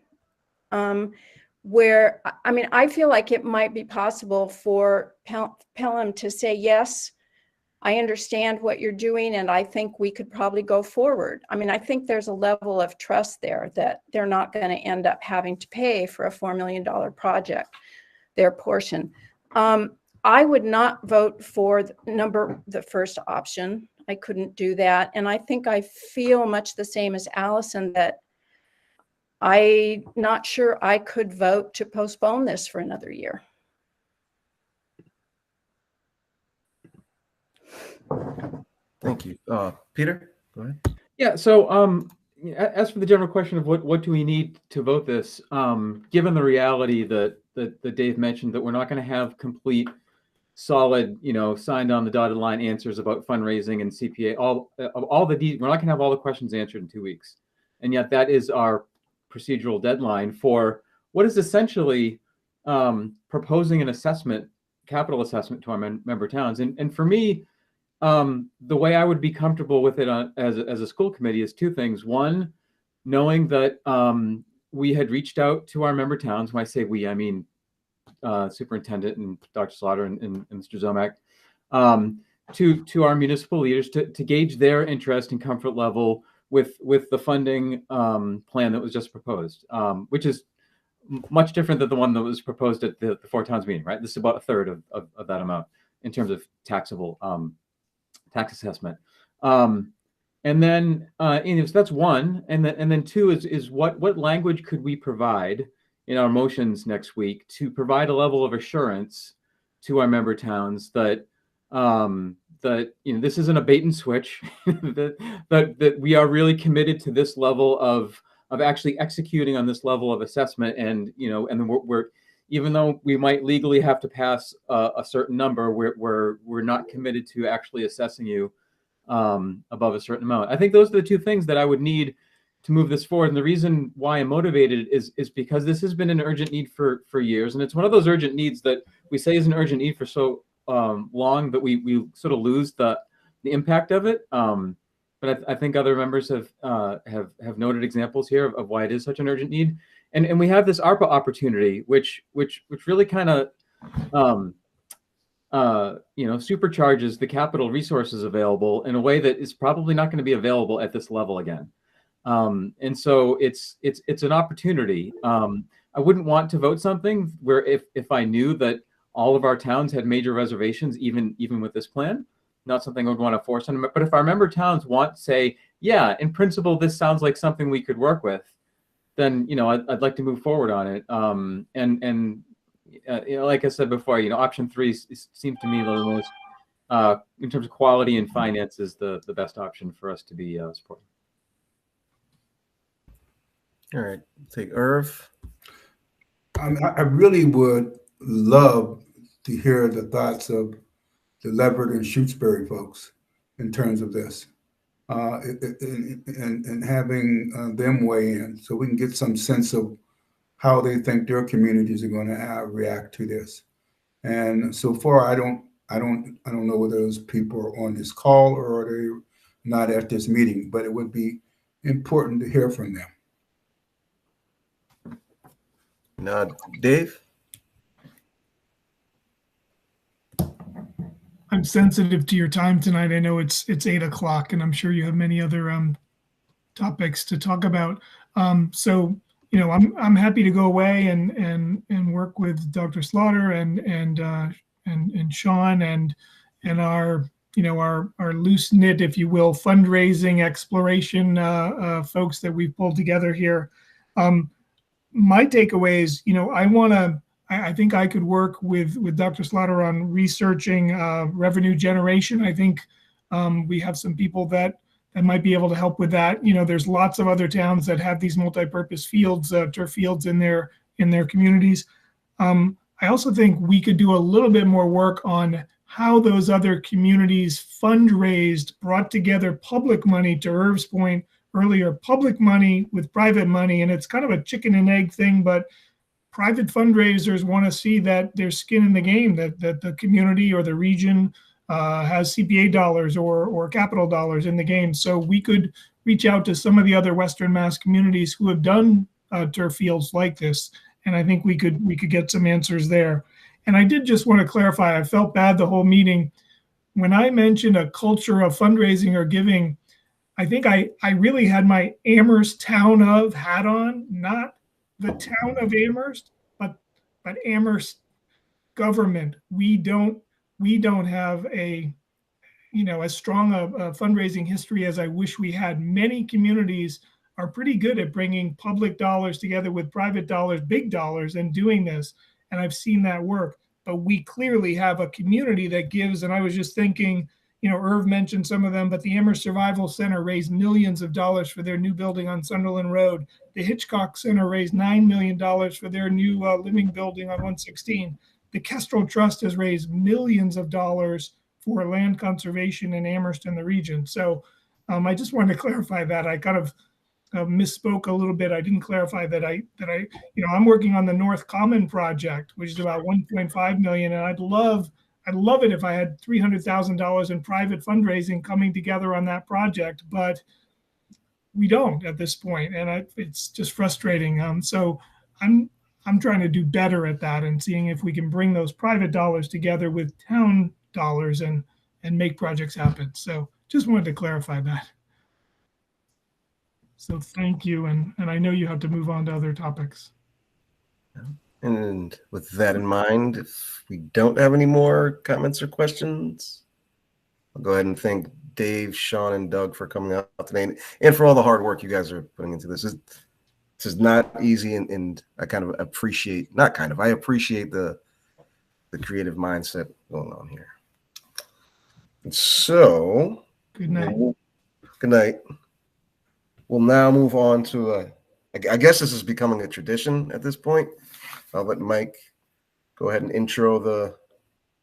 where, I mean, I feel like it might be possible for Pelham to say, yes, I understand what you're doing, and I think we could probably go forward. I mean, I think there's a level of trust there that they're not going to end up having to pay for a $4 million project, their portion. I would not vote for the first option. I couldn't do that. And I think I feel much the same as Allison, that I'm not sure I could vote to postpone this for another year. Thank you. Peter, go ahead. Yeah, so as for the general question of what do we need to vote this, given the reality that Dave mentioned, that we're not going to have complete, solid, signed on the dotted line answers about fundraising and CPA, we're not going to have all the questions answered in 2 weeks. And yet that is our procedural deadline for what is essentially proposing an assessment, capital assessment to our member towns. And for me, the way I would be comfortable with it as a school committee is two things. One, knowing that we had reached out to our member towns. When I say we, I mean Superintendent and Dr. Slaughter and Mr. Zomack, to our municipal leaders to gauge their interest and comfort level with the funding plan that was just proposed, which is much different than the one that was proposed at the Four Towns meeting, right? This is about a third of that amount in terms of taxable tax assessment. And then so that's one, and then two is what language could we provide in our motions next week to provide a level of assurance to our member towns that this isn't a bait and switch, that we are really committed to this level of actually executing on this level of assessment, and and we're even though we might legally have to pass a certain number, we're not committed to actually assessing you above a certain amount. I think those are the two things that I would need to move this forward. And the reason why I'm motivated is because this has been an urgent need for years. And it's one of those urgent needs that we say is an urgent need for so long that we sort of lose the impact of it. But I think other members have noted examples here of why it is such an urgent need. And we have this ARPA opportunity, which really kind of supercharges the capital resources available in a way that is probably not going to be available at this level again. And so it's an opportunity. I wouldn't want to vote something where if I knew that all of our towns had major reservations, even with this plan, not something I would want to force on them. But if our member towns say, yeah, in principle, this sounds like something we could work with, then I'd like to move forward on it. Like I said before, option 3 seems to me the most, in terms of quality and finances, the best option for us to be supporting. All right, take Irv. I really would love to hear the thoughts of the Leverett and Shutesbury folks in terms of this, and having them weigh in so we can get some sense of how they think their communities are going to react to this. And so far, I don't know whether those people are on this call or are they not at this meeting, but it would be important to hear from them. Now, Dave? I'm sensitive to your time tonight. I know it's 8 o'clock, and I'm sure you have many other topics to talk about. So I'm happy to go away and work with Dr. Slaughter and Sean and our our loose knit, if you will, fundraising exploration folks that we've pulled together here. My takeaway is, I think I could work with Dr. Slaughter on researching revenue generation. I think we have some people that might be able to help with that. There's lots of other towns that have these multi-purpose fields, turf fields in their communities. I also think we could do a little bit more work on how those other communities fundraised, brought together public money, to Irv's point earlier, public money with private money. And it's kind of a chicken and egg thing, but private fundraisers want to see that there's skin in the game, that the community or the region has CPA dollars or capital dollars in the game. So we could reach out to some of the other Western Mass communities who have done turf fields like this, and I think we could get some answers there. And I did just want to clarify, I felt bad the whole meeting. When I mentioned a culture of fundraising or giving, I think I really had my Amherst town of hat on, not the town of Amherst, but Amherst government. We don't have as strong a fundraising history as I wish we had. Many communities are pretty good at bringing public dollars together with private dollars, big dollars, and doing this. And I've seen that work. But we clearly have a community that gives. And I was just thinking, Irv mentioned some of them, but the Amherst Survival Center raised millions of dollars for their new building on Sunderland Road. The Hitchcock Center raised $9 million for their new living building on 116. The Kestrel Trust has raised millions of dollars for land conservation in Amherst and the region. So I just wanted to clarify that. I kind of misspoke a little bit. I didn't clarify that I'm working on the North Common project, which is about 1.5 million, and I'd love it if I had $300,000 in private fundraising coming together on that project, but we don't at this point, and it's just frustrating. So I'm trying to do better at that and seeing if we can bring those private dollars together with town dollars and make projects happen. So just wanted to clarify that. So thank you, and I know you have to move on to other topics. And with that in mind, if we don't have any more comments or questions, I'll go ahead and thank Dave, Sean, and Doug for coming out today and for all the hard work you guys are putting into this. This is not easy, and I kind of appreciate, I appreciate the creative mindset going on here. And so, good night. Good night. We'll now move on to, I guess this is becoming a tradition at this point. I'll let Mike go ahead and intro the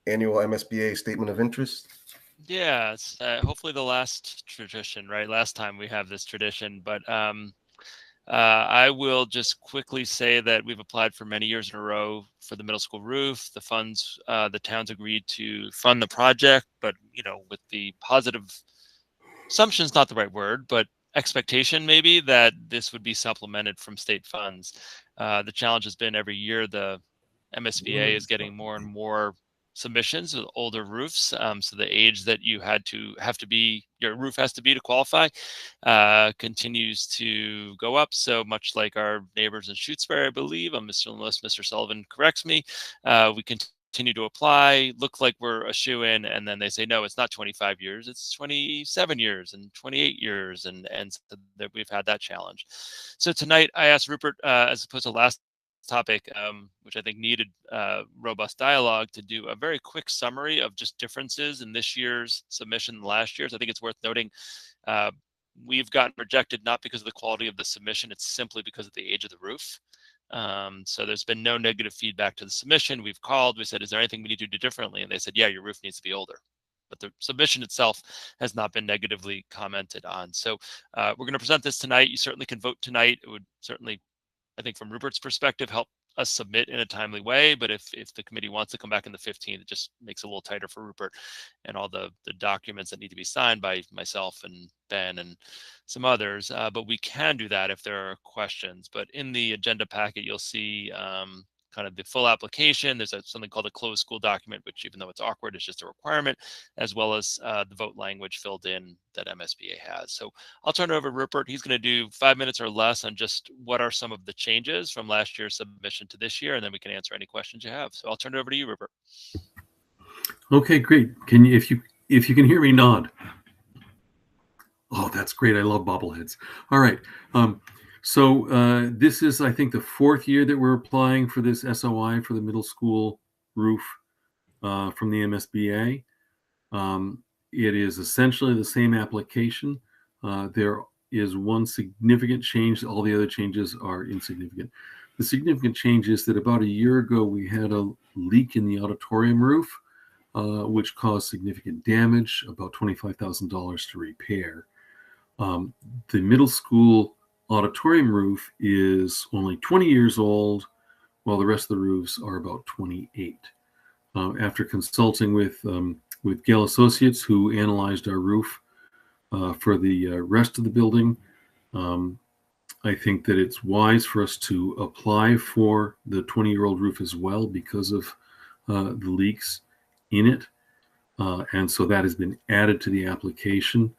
annual MSBA Statement of Interest. Yeah, it's hopefully the last tradition, right? Last time we have this tradition, but I will just quickly say that we've applied for many years in a row for the middle school roof. The funds, the towns agreed to fund the project, but with the positive assumption's not the right word, but expectation maybe that this would be supplemented from state funds. The challenge has been every year the MSBA is getting more and more submissions with older roofs. So the age that you your roof has to be to qualify continues to go up. So much like our neighbors in Shutesbury, I believe, unless Mr. Sullivan corrects me, we continue to apply, look like we're a shoe-in, and then they say, no, it's not 25 years, it's 27 years and 28 years, and so that we've had that challenge. So tonight I asked Rupert, as opposed to last topic, which I think needed robust dialogue, to do a very quick summary of just differences in this year's submission and last year's. I think it's worth noting we've gotten rejected not because of the quality of the submission, it's simply because of the age of the roof. So there's been no negative feedback to the submission. We've called, we said, is there anything we need to do differently? And they said, yeah, your roof needs to be older. But the submission itself has not been negatively commented on. So we're going to present this tonight. You certainly can vote tonight. It would certainly, I think from Rupert's perspective, help us submit in a timely way. But if the committee wants to come back in the 15th, it just makes it a little tighter for Rupert and all the documents that need to be signed by myself and Ben and some others. But we can do that if there are questions. But in the agenda packet, you'll see kind of the full application. There's something called a closed school document, which even though it's awkward, it's just a requirement, as well as the vote language filled in that MSBA has. So I'll turn it over to Rupert. He's going to do 5 minutes or less on just what are some of the changes from last year's submission to this year, and then we can answer any questions you have. So I'll turn it over to you, Rupert. Okay, great. Can you, if you can hear me, nod. Oh, that's great. I love bobbleheads. All right. So this is, I think, the 4th year that we're applying for this SOI for the middle school roof from the MSBA. It is essentially the same application. There is one significant change. All the other changes are insignificant. The significant change is that about a year ago, we had a leak in the auditorium roof, which caused significant damage, about $25,000 to repair. The middle school auditorium roof is only 20 years old, while the rest of the roofs are about 28. After consulting with Gale Associates, who analyzed our roof for the rest of the building, I think that it's wise for us to apply for the 20-year-old roof as well because of the leaks in it. And so that has been added to the application.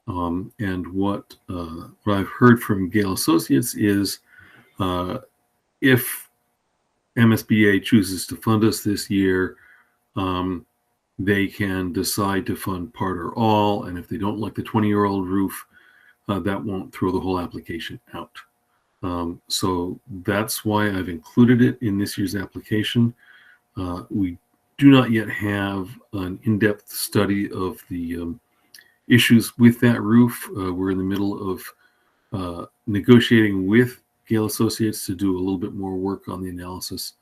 And what I've heard from Gale Associates is if MSBA chooses to fund us this year, they can decide to fund part or all. And if they don't like the 20-year-old roof, that won't throw the whole application out. So that's why I've included it in this year's application. We do not yet have an in-depth study of the issues with that roof. We're in the middle of negotiating with Gale Associates to do a little bit more work on the analysis,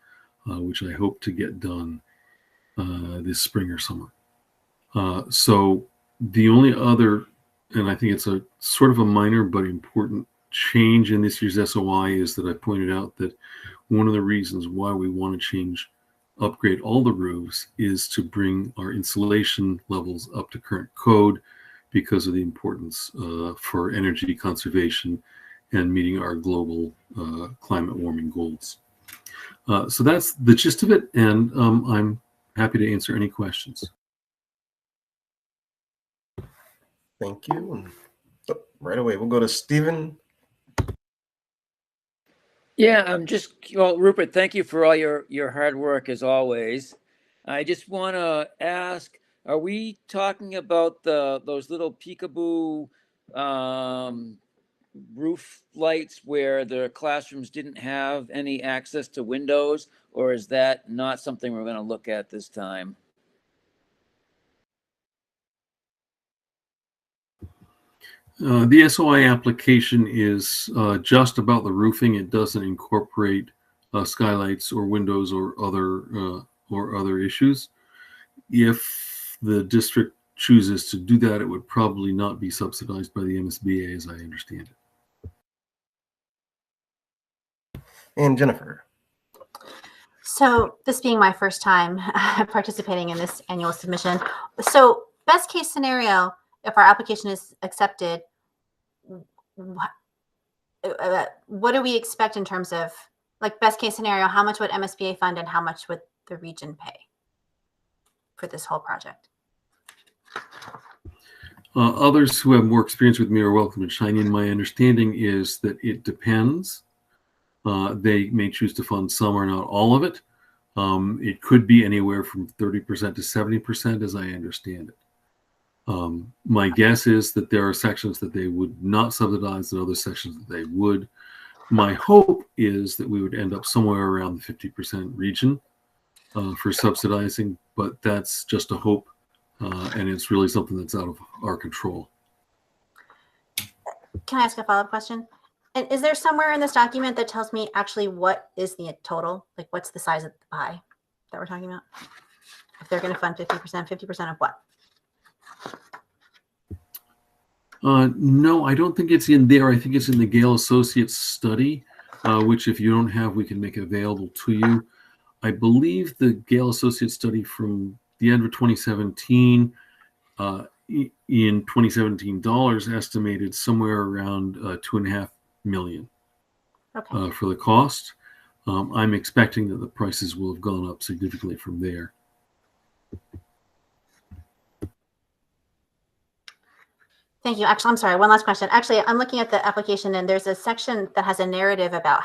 which I hope to get done this spring or summer. So the only other, and I think it's a sort of a minor but important change in this year's SOI, is that I pointed out that one of the reasons why we want to upgrade all the roofs is to bring our insulation levels up to current code, because of the importance for energy conservation and meeting our global climate warming goals. So that's the gist of it, and I'm happy to answer any questions. Thank you. Oh, right away, we'll go to Stephen. Yeah, well, Rupert, thank you for all your hard work as always. I just want to ask, are we talking about those little peekaboo roof lights where the classrooms didn't have any access to windows, or is that not something we're going to look at this time? The SOI application is just about the roofing. It doesn't incorporate skylights or windows or other issues. If the district chooses to do that, it would probably not be subsidized by the MSBA, as I understand it. And Jennifer. So this being my first time participating in this annual submission, so best case scenario, if our application is accepted, what do we expect in terms of, like, best case scenario, how much would MSBA fund and how much would the region pay for this whole project? Others who have more experience with me are welcome to chime in. My understanding is that it depends. They may choose to fund some or not all of it. It could be anywhere from 30% to 70%, as I understand it. My guess is that there are sections that they would not subsidize and other sections that they would. My hope is that we would end up somewhere around the 50% region for subsidizing, but that's just a hope, and it's really something that's out of our control. Can I ask a follow-up question? And is there somewhere in this document that tells me actually what is the total? Like, what's the size of the pie that we're talking about? If they're going to fund 50%, 50% of what? No, I don't think it's in there. I think it's in the Gale Associates study. which if you don't have, we can make available to you. I believe the Gale Associates study from the end of 2017, in 2017 dollars, estimated somewhere around $2.5 million for the cost. I'm expecting that the prices will have gone up significantly from there. Thank you. Actually, I'm sorry. One last question. Actually, I'm looking at the application, and there's a section that has a narrative about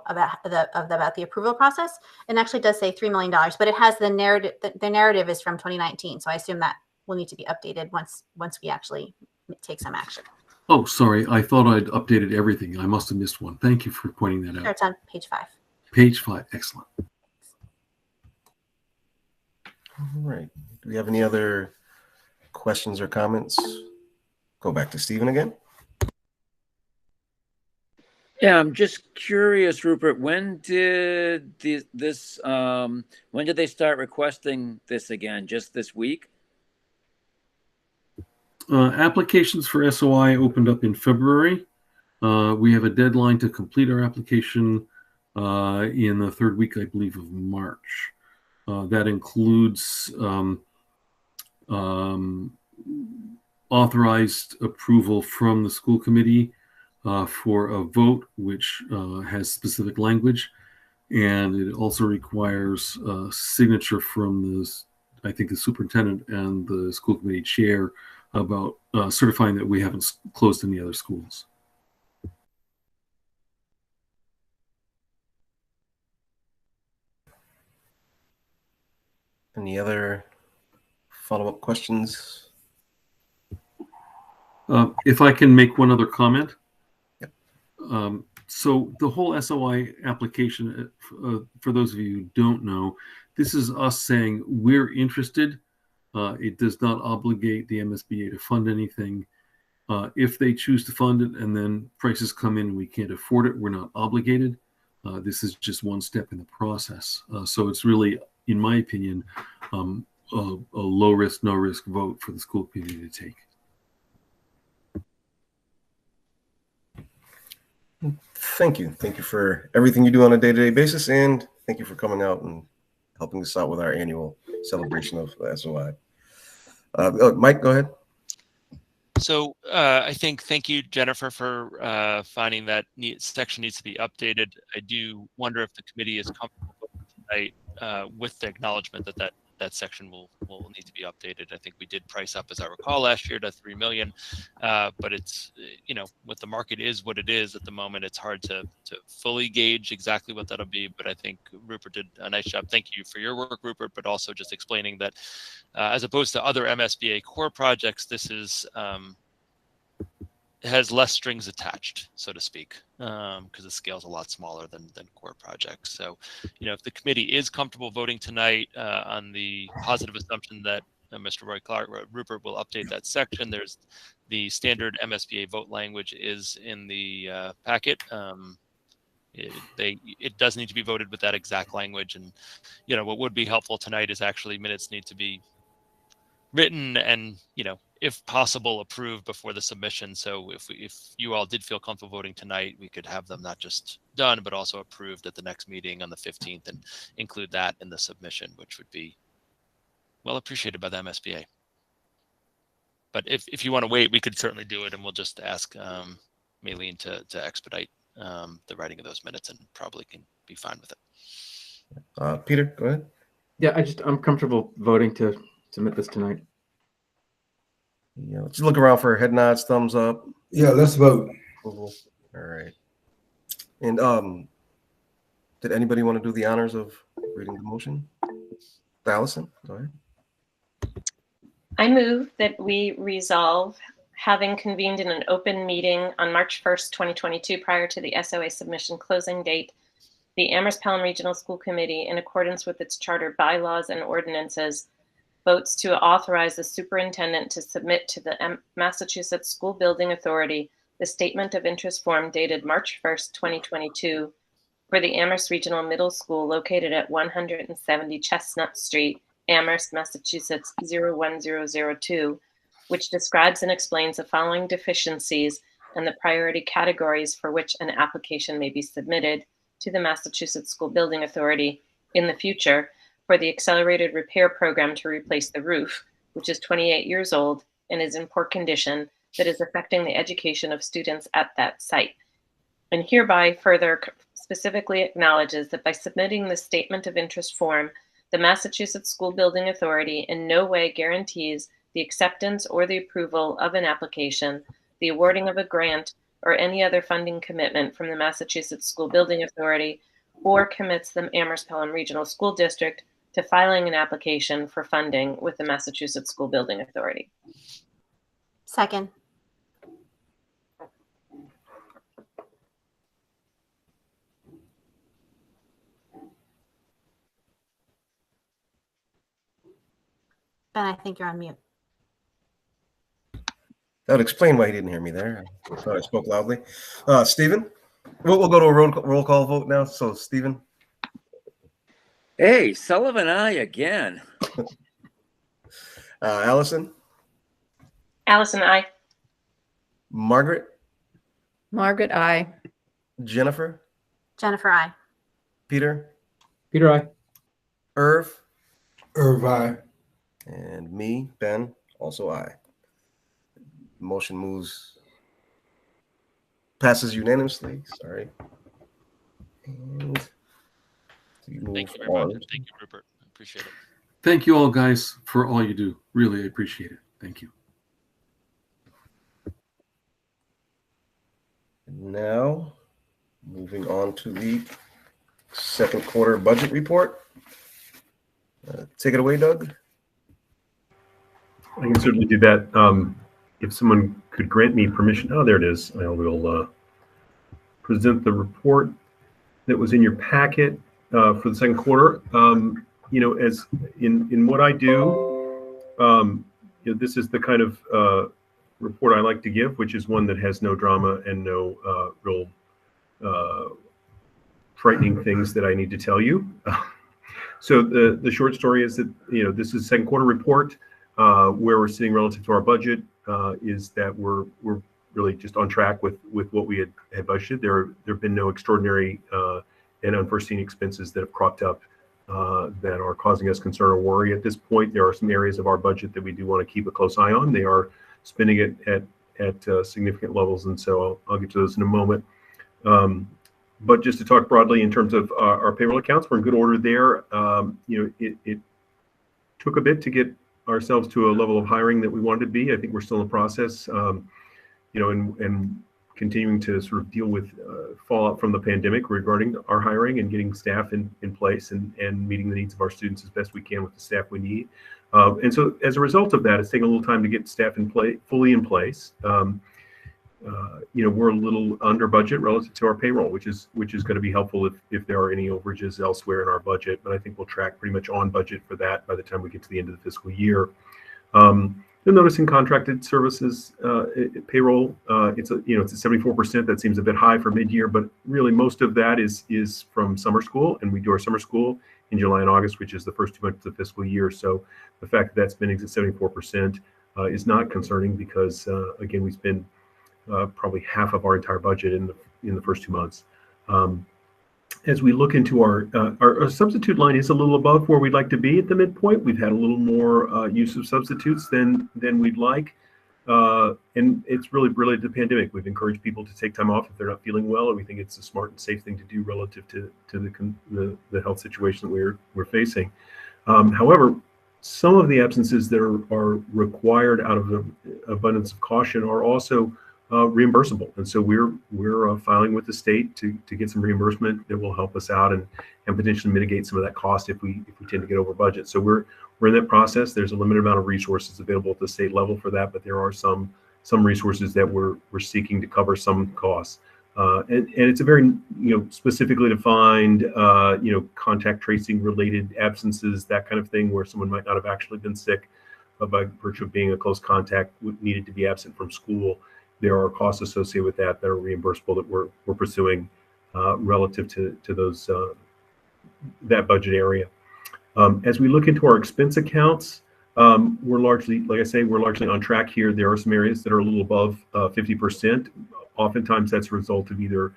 about the approval process, and actually does say $3 million, but it has the narrative. The narrative is from 2019, so I assume that will need to be updated once we actually take some action. Oh, sorry. I thought I'd updated everything. I must have missed one. Thank you for pointing that out. Sure, it's on page 5. Page 5. Excellent. All right. Do we have any other questions or comments? Go back to Stephen again. Yeah, I'm just curious, Rupert. When did when did they start requesting this again? Just this week? Applications for SOI opened up in February. We have a deadline to complete our application in the third week, I believe, of March. That includes authorized approval from the school committee for a vote, which has specific language, and it also requires a signature from I think the superintendent and the school committee chair about certifying that we haven't closed any other schools. Any other follow-up questions? If I can make one other comment. Yep. So the whole SOI application, for those of you who don't know, this is us saying we're interested. It does not obligate the MSBA to fund anything. If they choose to fund it and then prices come in and we can't afford it, we're not obligated. This is just one step in the process. So it's really, in my opinion, a low risk, no risk vote for the school committee to take. Thank you. Thank you for everything you do on a day-to-day basis, and thank you for coming out and helping us out with our annual celebration of the SOI. Mike, go ahead. So I think thank you, Jennifer, for finding that section needs to be updated. I do wonder if the committee is comfortable tonight with the acknowledgement that that section will need to be updated. I think we did price up, as I recall, last year to $3 million, but it's, you know, what the market is what it is at the moment. It's hard to fully gauge exactly what that'll be, but I think Rupert did a nice job. Thank you for your work, Rupert, but also just explaining that as opposed to other MSBA core projects, this is it has less strings attached, so to speak, because the scale's a lot smaller than core projects. So, you know, if the committee is comfortable voting tonight on the positive assumption that Mr. Roy Clark, Rupert will update that section, there's the standard MSBA vote language is in the packet. It does need to be voted with that exact language. And, you know, what would be helpful tonight is actually minutes need to be written and, you know, if possible, approved before the submission. So if you all did feel comfortable voting tonight, we could have them not just done, but also approved at the next meeting on the 15th and include that in the submission, which would be well appreciated by the MSBA. But if you want to wait, we could certainly do it, and we'll just ask Maylene to expedite the writing of those minutes, and probably can be fine with it. Peter, go ahead. Yeah, I'm comfortable voting to submit this tonight. Yeah, let's look around for head nods, thumbs up. Yeah, let's vote. All right. And did anybody want to do the honors of reading the motion? Allison, go ahead. I move that we resolve, having convened in an open meeting on March 1st, 2022, prior to the SOA submission closing date, the Amherst Pelham Regional School Committee, in accordance with its charter, bylaws, and ordinances, votes to authorize the superintendent to submit to the Massachusetts School Building Authority the Statement of Interest form dated March 1st, 2022, for the Amherst Regional Middle School located at 170 Chestnut Street, Amherst, Massachusetts 01002, which describes and explains the following deficiencies and the priority categories for which an application may be submitted to the Massachusetts School Building Authority in the future for the accelerated repair program to replace the roof, which is 28 years old and is in poor condition, that is affecting the education of students at that site. And hereby further specifically acknowledges that by submitting the statement of interest form, the Massachusetts School Building Authority in no way guarantees the acceptance or the approval of an application, the awarding of a grant, or any other funding commitment from the Massachusetts School Building Authority, or commits the Amherst Pelham Regional School District to filing an application for funding with the Massachusetts School Building Authority. Second. Ben, I think you're on mute. That would explain why he didn't hear me there. I thought I spoke loudly. Stephen? We'll go to a roll call vote now. So, Stephen? Hey, Sullivan, I again. Allison? Allison, aye. Margaret? Margaret, aye. Jennifer? Jennifer, I. Peter? Peter, I. Irv? Irv, aye. And me, Ben, also aye. Motion passes unanimously. Sorry. And thank you very much. Thank you, Rupert. I appreciate it. Thank you all, guys, for all you do. Really appreciate it. Thank you. Now, moving on to the second quarter budget report. Take it away, Doug. I can certainly do that. If someone could grant me permission, oh, there it is. I will present the report that was in your packet for the second quarter. As in what I do, this is the kind of report I like to give, which is one that has no drama and no real frightening things that I need to tell you. So the short story is that this is a second quarter report where we're sitting relative to our budget. Is that we're really just on track with what we had budgeted. There have been no extraordinary and unforeseen expenses that have cropped up that are causing us concern or worry at this point. There are some areas of our budget that we do want to keep a close eye on. They are spending it at significant levels, and so I'll get to those in a moment. But just to talk broadly in terms of our payroll accounts, we're in good order there. It took a bit to get ourselves to a level of hiring that we wanted to be. I think we're still in the process, and continuing to sort of deal with fallout from the pandemic regarding our hiring and getting staff in place and meeting the needs of our students as best we can with the staff we need. And so as a result of that, it's taking a little time to get staff fully in place. We're a little under budget relative to our payroll, which is going to be helpful if there are any overages elsewhere in our budget. But I think we'll track pretty much on budget for that by the time we get to the end of the fiscal year. You'll notice in contracted services payroll, it's at 74%. That seems a bit high for mid-year, but really most of that is from summer school, and we do our summer school in July and August, which is the first 2 months of the fiscal year. So the fact that spending at 74% is not concerning because again, we spend probably half of our entire budget in the first 2 months. As we look into our substitute line is a little above where we'd like to be at the midpoint. We've had a little more use of substitutes than we'd like. And it's really related to the pandemic. We've encouraged people to take time off if they're not feeling well, and we think it's a smart and safe thing to do relative to the health situation that we're facing. However, some of the absences that are required out of the abundance of caution are also reimbursable, and so we're filing with the state to get some reimbursement that will help us out and potentially mitigate some of that cost if we tend to get over budget. So we're in that process. There's a limited amount of resources available at the state level for that, but there are some resources that we're seeking to cover some costs. And it's a very specifically defined contact tracing related absences, that kind of thing, where someone might not have actually been sick, but by virtue of being a close contact needed to be absent from school. There are costs associated with that are reimbursable that we're pursuing relative to those that budget area. As we look into our expense accounts, We're largely, like I say, we're largely on track here. There are some areas that are a little above 50%. Oftentimes that's a result of either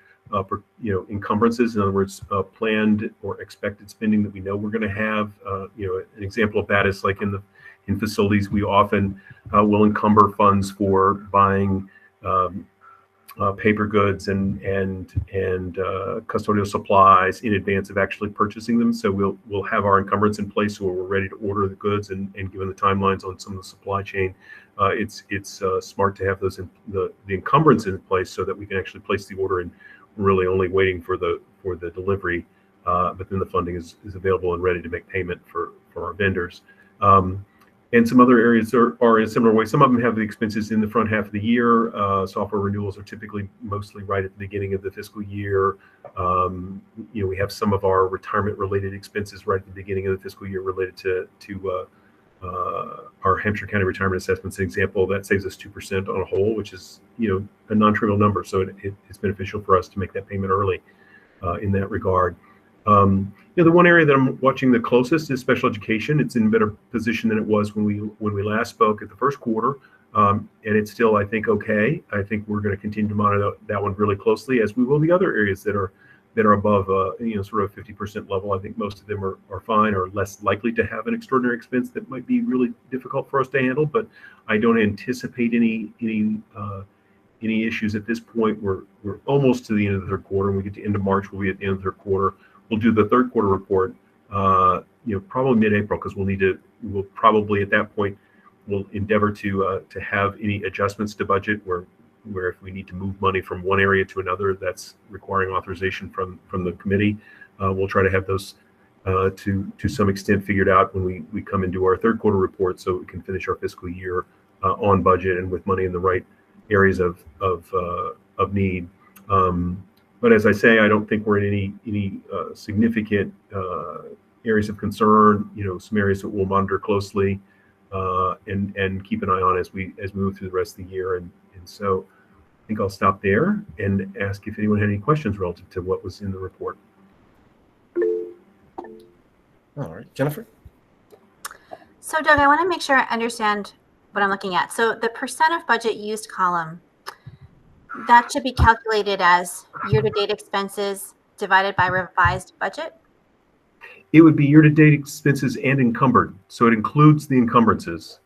encumbrances, in other words, planned or expected spending that we know we're going to have. An example of that is like in facilities, we often will encumber funds for buying paper goods and custodial supplies in advance of actually purchasing them. So we'll have our encumbrance in place so we're ready to order the goods, and given the timelines on some of the supply chain, it's smart to have the encumbrance in place so that we can actually place the order and really only waiting for the delivery. But then the funding is available and ready to make payment for our vendors. And some other areas are in a similar way. Some of them have the expenses in the front half of the year. Software renewals are typically mostly right at the beginning of the fiscal year. We have some of our retirement-related expenses right at the beginning of the fiscal year related to our Hampshire County Retirement Assessments. An example that saves us 2% on a whole, which is a non-trivial number. So it's beneficial for us to make that payment early in that regard. The one area that I'm watching the closest is special education. It's in a better position than it was when we last spoke at the first quarter, and it's still, I think, okay. I think we're going to continue to monitor that one really closely, as we will the other areas that are above sort of 50% level. I think most of them are fine, or less likely to have an extraordinary expense that might be really difficult for us to handle. But I don't anticipate any issues at this point. We're almost to the end of the third quarter. When we get to the end of March, we'll be at the end of the third quarter. We'll do the third quarter report, probably mid-April, because we'll probably at that point we'll endeavor to have any adjustments to budget where if we need to move money from one area to another that's requiring authorization from the committee, we'll try to have those to some extent figured out when we come into our third quarter report, so we can finish our fiscal year on budget and with money in the right areas of need. But as I say, I don't think we're in any significant areas of concern. Some areas that we'll monitor closely and keep an eye on as we move through the rest of the year. And so I think I'll stop there and ask if anyone had any questions relative to what was in the report. All right, Jennifer. So Doug, I want to make sure I understand what I'm looking at. So the percent of budget used column, that should be calculated as year-to-date expenses divided by revised budget? It would be year-to-date expenses and encumbered, so it includes the encumbrances.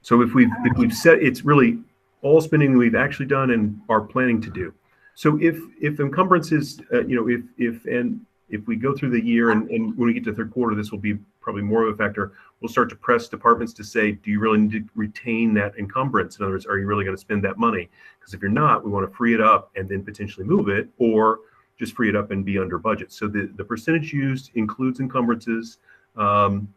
So if we've set, it's really all spending we've actually done and are planning to do. So if encumbrances, if we go through the year and when we get to the third quarter, this will be probably more of a factor. We'll start to press departments to say, do you really need to retain that encumbrance? In other words, are you really going to spend that money? Because if you're not, we want to free it up and then potentially move it, or just free it up and be under budget. So the percentage used includes encumbrances. And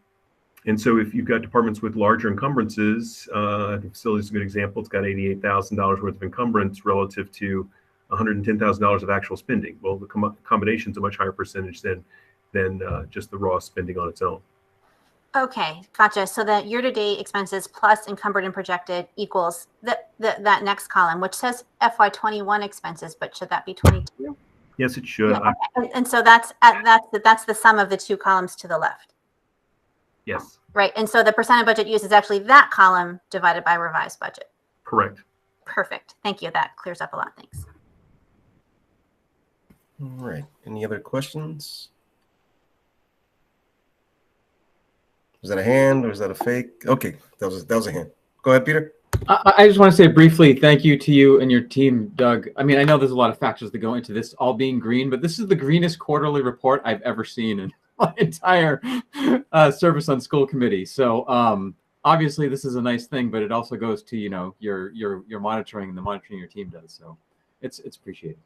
so if you've got departments with larger encumbrances, I think facilities is a good example. It's got $88,000 worth of encumbrance relative to $110,000 of actual spending. Well, the combination is a much higher percentage than just the raw spending on its own. Okay, gotcha. So the year-to-date expenses plus encumbered and projected equals that next column, which says FY21 expenses, but should that be 22? Yes, it should. Yeah. And so that's the sum of the two columns to the left. Yes. Right. And so the percent of budget used is actually that column divided by revised budget. Correct. Perfect. Thank you. That clears up a lot. Thanks. All right. Any other questions? Was that a hand or is that a fake? Okay, that was a hand. Go ahead, Peter. I just want to say briefly thank you to you and your team, Doug. I mean, I know there's a lot of factors that go into this all being green, but this is the greenest quarterly report I've ever seen in my entire service on school committee. So obviously this is a nice thing, but it also goes to your monitoring and the monitoring your team does. So it's appreciated.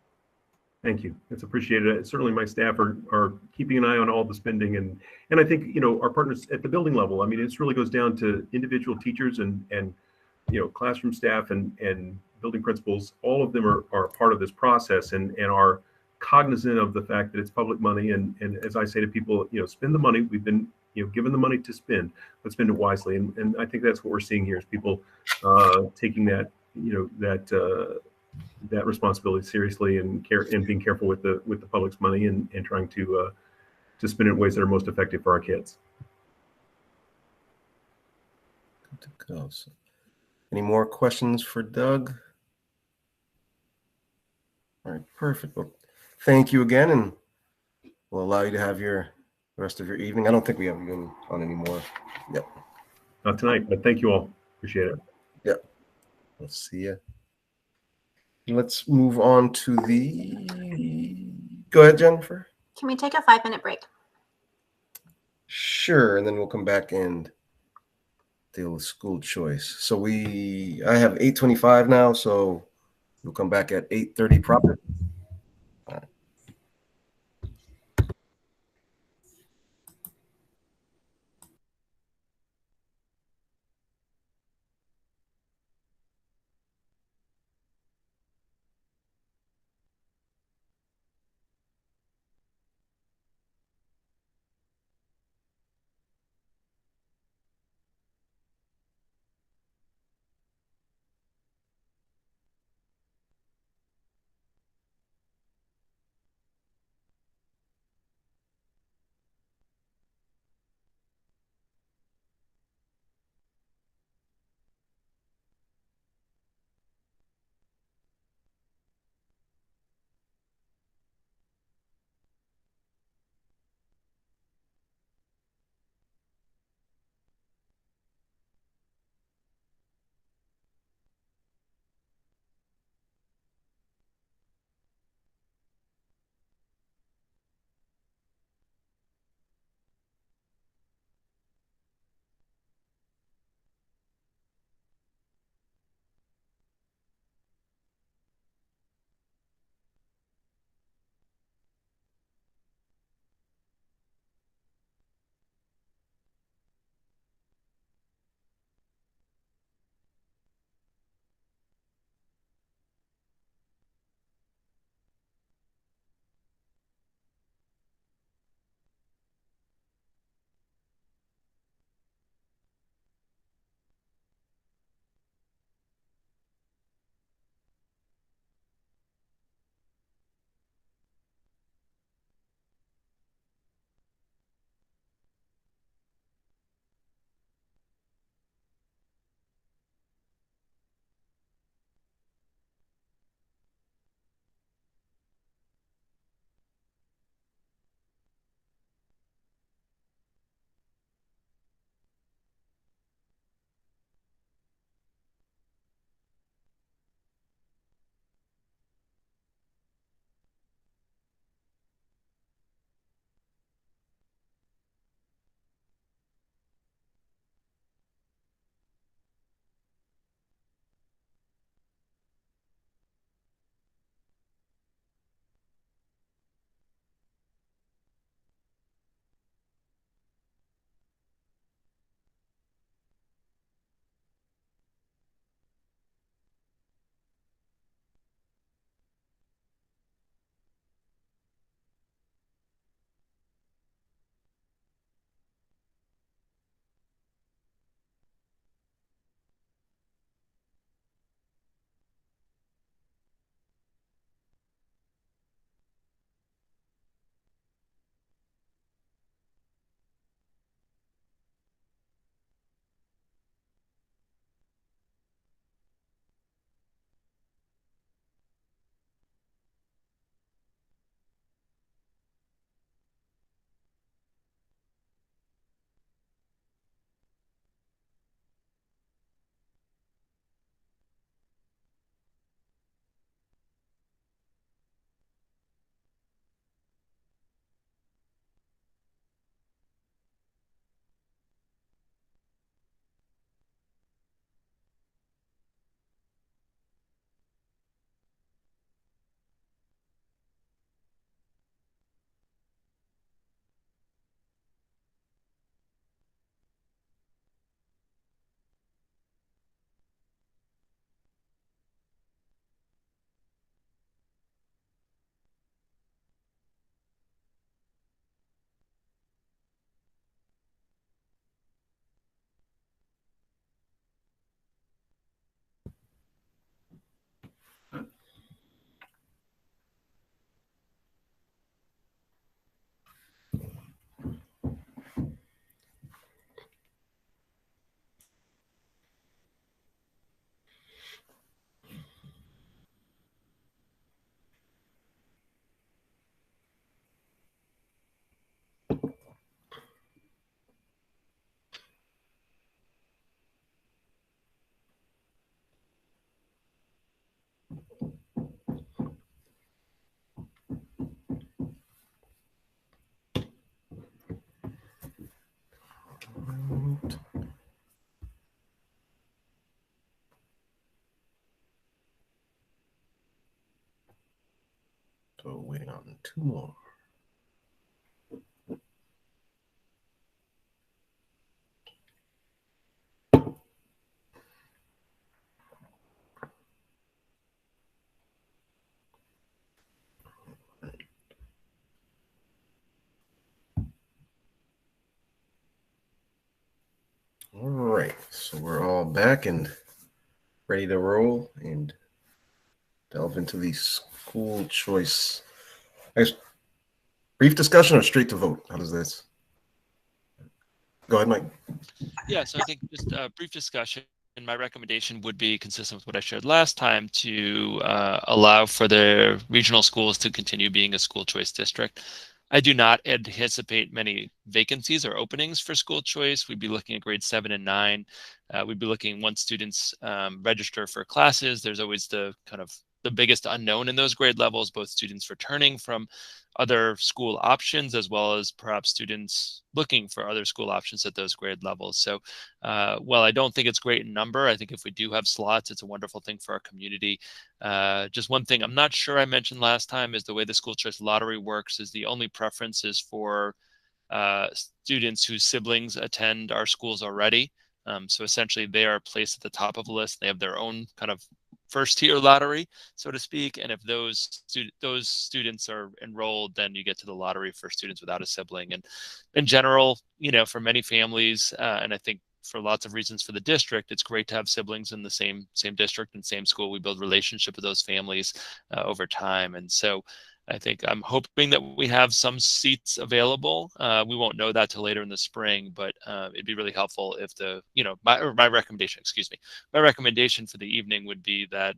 Thank you. It's appreciated. Certainly my staff are keeping an eye on all the spending, and I think our partners at the building level. I mean, it really goes down to individual teachers and classroom staff and building principals. All of them are part of this process and are cognizant of the fact that it's public money. And as I say to people, spend the money. We've been given the money to spend, but spend it wisely. And I think that's what we're seeing here is people taking that that responsibility seriously and being careful with the public's money and trying to spend it in ways that are most effective for our kids. good to go. So, any more questions for Doug? All right, perfect. Well, thank you again, and we'll allow you to have the rest of your evening. I don't think we have you on anymore. Yep. Not tonight, but thank you all. Appreciate it. Yep. We'll see you. Let's move on to the. Go ahead, Jennifer. Can we take a 5-minute break? Sure, and then we'll come back and deal with school choice. So I have 8:25 now, so we'll come back at 8:30 proper. All right. So waiting on 2 more. All right, so we're all back and ready to roll and delve into the school choice. Brief discussion or straight to vote? How does this? Go ahead, Mike. Yeah, so I think just a brief discussion. And my recommendation would be consistent with what I shared last time to allow for the regional schools to continue being a school choice district. I do not anticipate many vacancies or openings for school choice. We'd be looking at grades 7 and 9. We'd be looking once students register for classes. There's always the kind of the biggest unknown in those grade levels, both students returning from other school options as well as perhaps students looking for other school options at those grade levels. So while I don't think it's great in number, I think if we do have slots, it's a wonderful thing for our community. Just one thing I'm not sure I mentioned last time is the way the school choice lottery works is the only preference is for students whose siblings attend our schools already. So essentially they are placed at the top of the list. They have their own kind of first tier lottery, so to speak. And if those students are enrolled, then you get to the lottery for students without a sibling. And in general, you know, for many families, and I think for lots of reasons for the district, it's great to have siblings in the same district and same school. We build relationship with those families over time. And so I think I'm hoping that we have some seats available. We won't know that till later in the spring, but it'd be really helpful if my recommendation for the evening would be that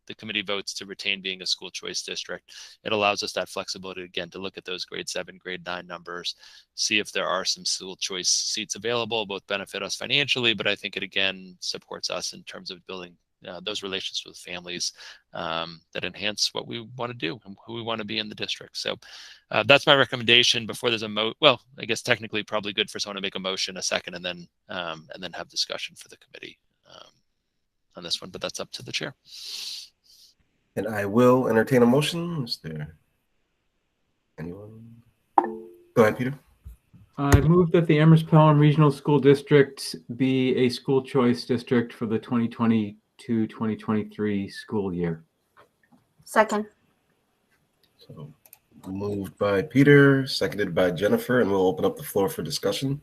the committee votes to retain being a school choice district. It allows us that flexibility again to look at those grade 7, grade 9 numbers, see if there are some school choice seats available, both benefit us financially, but I think it again supports us in terms of building those relationships with families that enhance what we want to do and who we want to be in the district. So that's my recommendation. Before there's I guess technically probably good for someone to make a motion, a second, and then have discussion for the committee on this one. But that's up to the chair. And I will entertain a motion. Is there anyone? Go ahead, Peter. I move that the Amherst Pelham Regional School District be a school choice district for the 2022-2023 school year. Second. So moved by Peter, seconded by Jennifer, and we'll open up the floor for discussion.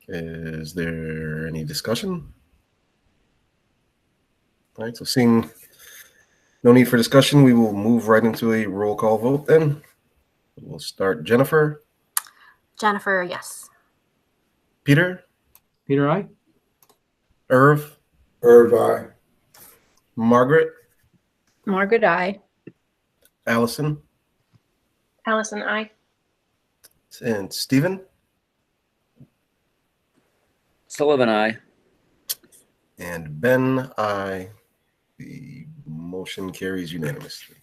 Is there any discussion? All right, so seeing no need for discussion, we will move right into a roll call vote then. We'll start Jennifer. Jennifer, yes. Peter? Peter, aye. Irv? Irv, aye. Margaret? Margaret, aye. Allison? Allison, aye. And Stephen? Sullivan, aye. And Ben, aye. The motion carries unanimously.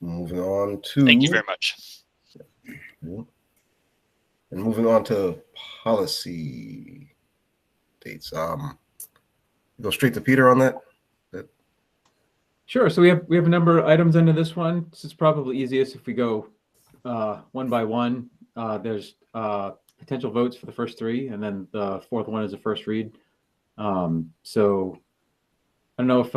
Moving on to... Thank you very much. And moving on to policy dates. Go straight to Peter on that. Sure. So we have a number of items under this one. This is probably easiest if we go one by one. There's potential votes for the first three, and then the fourth one is a first read. So I don't know if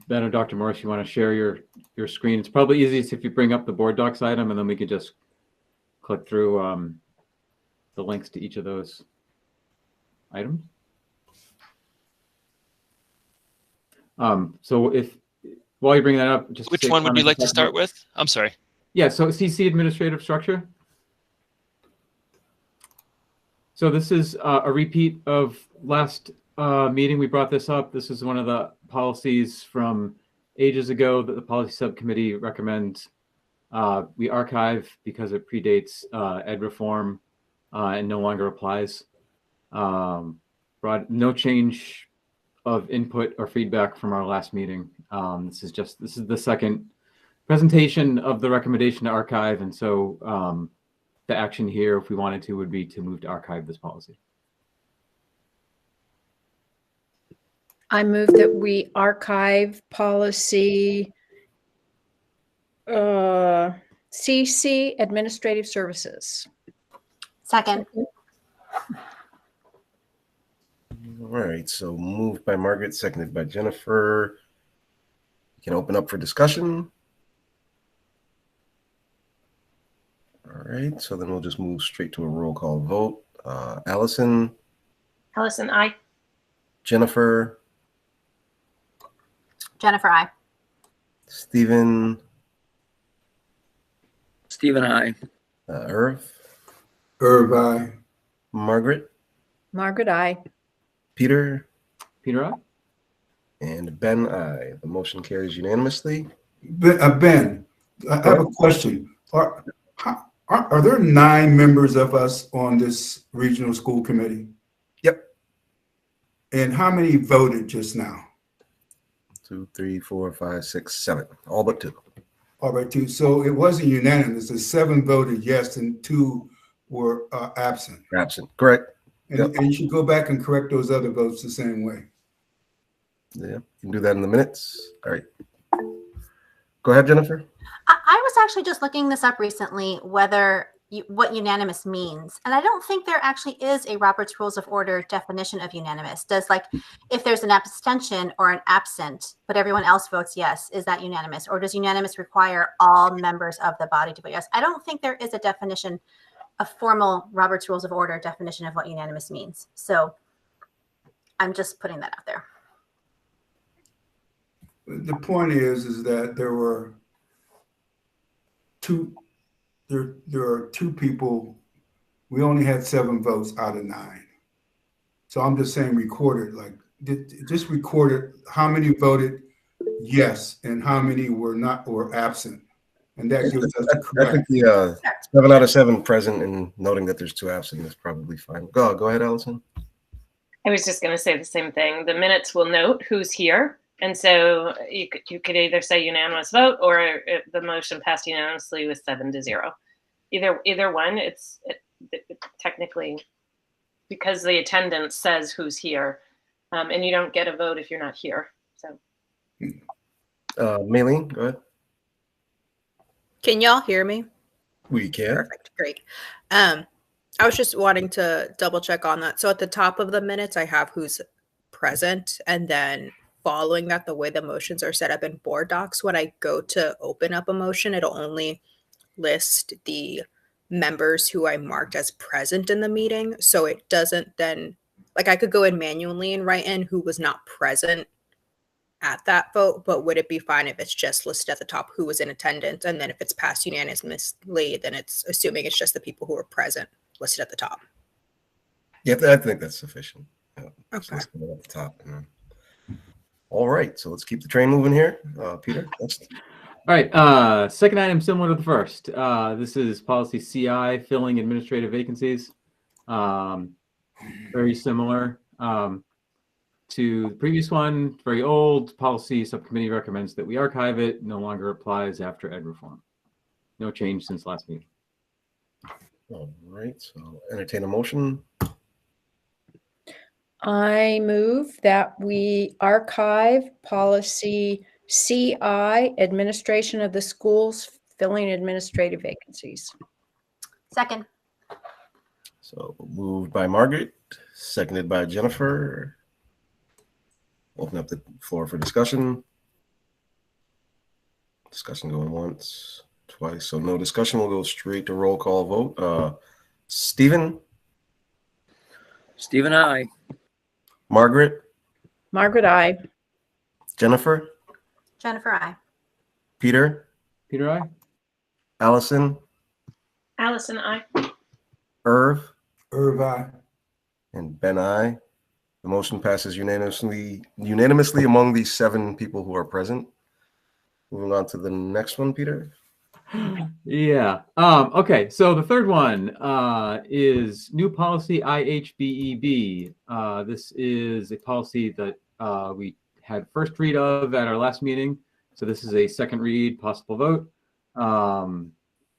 Ben or Dr. Morris, you want to share your screen. It's probably easiest if you bring up the board docs item, and then we could just click through the links to each of those items. So while you bring that up, just which one would you like to start with? I'm sorry. Yeah, so CC administrative structure. So this is a repeat of last meeting. We brought this up. This is one of the policies from ages ago that the policy subcommittee recommends we archive because it predates ed reform and no longer applies. Brought no change of input or feedback from our last meeting. This is the second presentation of the recommendation to archive, and so the action here, if we wanted to, would be to move to archive this policy. I move that we archive policy CC, Administrative Services. Second. All right, so moved by Margaret, seconded by Jennifer. You can open up for discussion. All right, so then we'll just move straight to a roll call vote. Allison? Allison, aye. Jennifer? Jennifer, aye. Stephen? Stephen, aye. Irv? Irv, aye. Margaret? Margaret, aye. Peter? Peter, aye. And Ben, aye. The motion carries unanimously. Ben, I have a question. Are there 9 members of us on this regional school committee? Yep. And how many voted just now? 2, 3, 4, 5, 6, 7. All but 2. All right, 2. So it wasn't unanimous. The 7 voted yes and 2 were absent. Absent, correct. And, Yep. and you should go back and correct those other votes the same way. Yeah, you can do that in the minutes. All right. Go ahead, Jennifer. I was actually just looking this up recently, what unanimous means. And I don't think there actually is a Robert's Rules of Order definition of unanimous. If there's an abstention or an absent, but everyone else votes yes, is that unanimous? Or does unanimous require all members of the body to vote yes? I don't think there is a definition, a formal Robert's Rules of Order definition of what unanimous means. So I'm just putting that out there. The point is that there were there are 2 people. We only had 7 votes out of 9. So I'm just saying recorded, just recorded how many voted yes and how many were absent. And that gives us the correct. I think the 7 out of 7 present and noting that there's 2 absent is probably fine. Go ahead, Allison. I was just going to say the same thing. The minutes will note who's here. And so you could either say unanimous vote or the motion passed unanimously with 7-0. Either one, it technically, because the attendance says who's here, and you don't get a vote if you're not here. So, Maylene, go ahead. Can y'all hear me? We can. Perfect, great. I was just wanting to double check on that. So at the top of the minutes, I have who's present, and then following that, the way the motions are set up in board docs, when I go to open up a motion, it'll only list the members who I marked as present in the meeting. So it doesn't then, I could go in manually and write in who was not present at that vote, but would it be fine if it's just listed at the top who was in attendance? And then if it's passed unanimously, then it's assuming it's just the people who were present listed at the top. Yeah, I think that's sufficient. Okay. At the top. All right, so let's keep the train moving here. Peter, next. All right, second item similar to the first. This is policy CI, filling administrative vacancies. Very similar to the previous one, very old. Policy subcommittee recommends that we archive it. No longer applies after ed reform. No change since last meeting. All right, so entertain a motion. I move that we archive policy CI, administration of the schools, filling administrative vacancies. Second. So moved by Margaret, seconded by Jennifer. Open up the floor for discussion. Discussion going once, twice. So no discussion. We'll go straight to roll call vote. Stephen? Stephen, aye. Margaret? Margaret, aye. Jennifer? Jennifer, aye. Peter? Peter, aye. Allison? Allison, aye. Irv? Irv, aye. And Ben, aye. The motion passes unanimously among the 7 people who are present. Moving on to the next one, Peter. Yeah. Okay. So the third one is new policy IHBEB. This is a policy that we had first read of at our last meeting. So this is a second read, possible vote.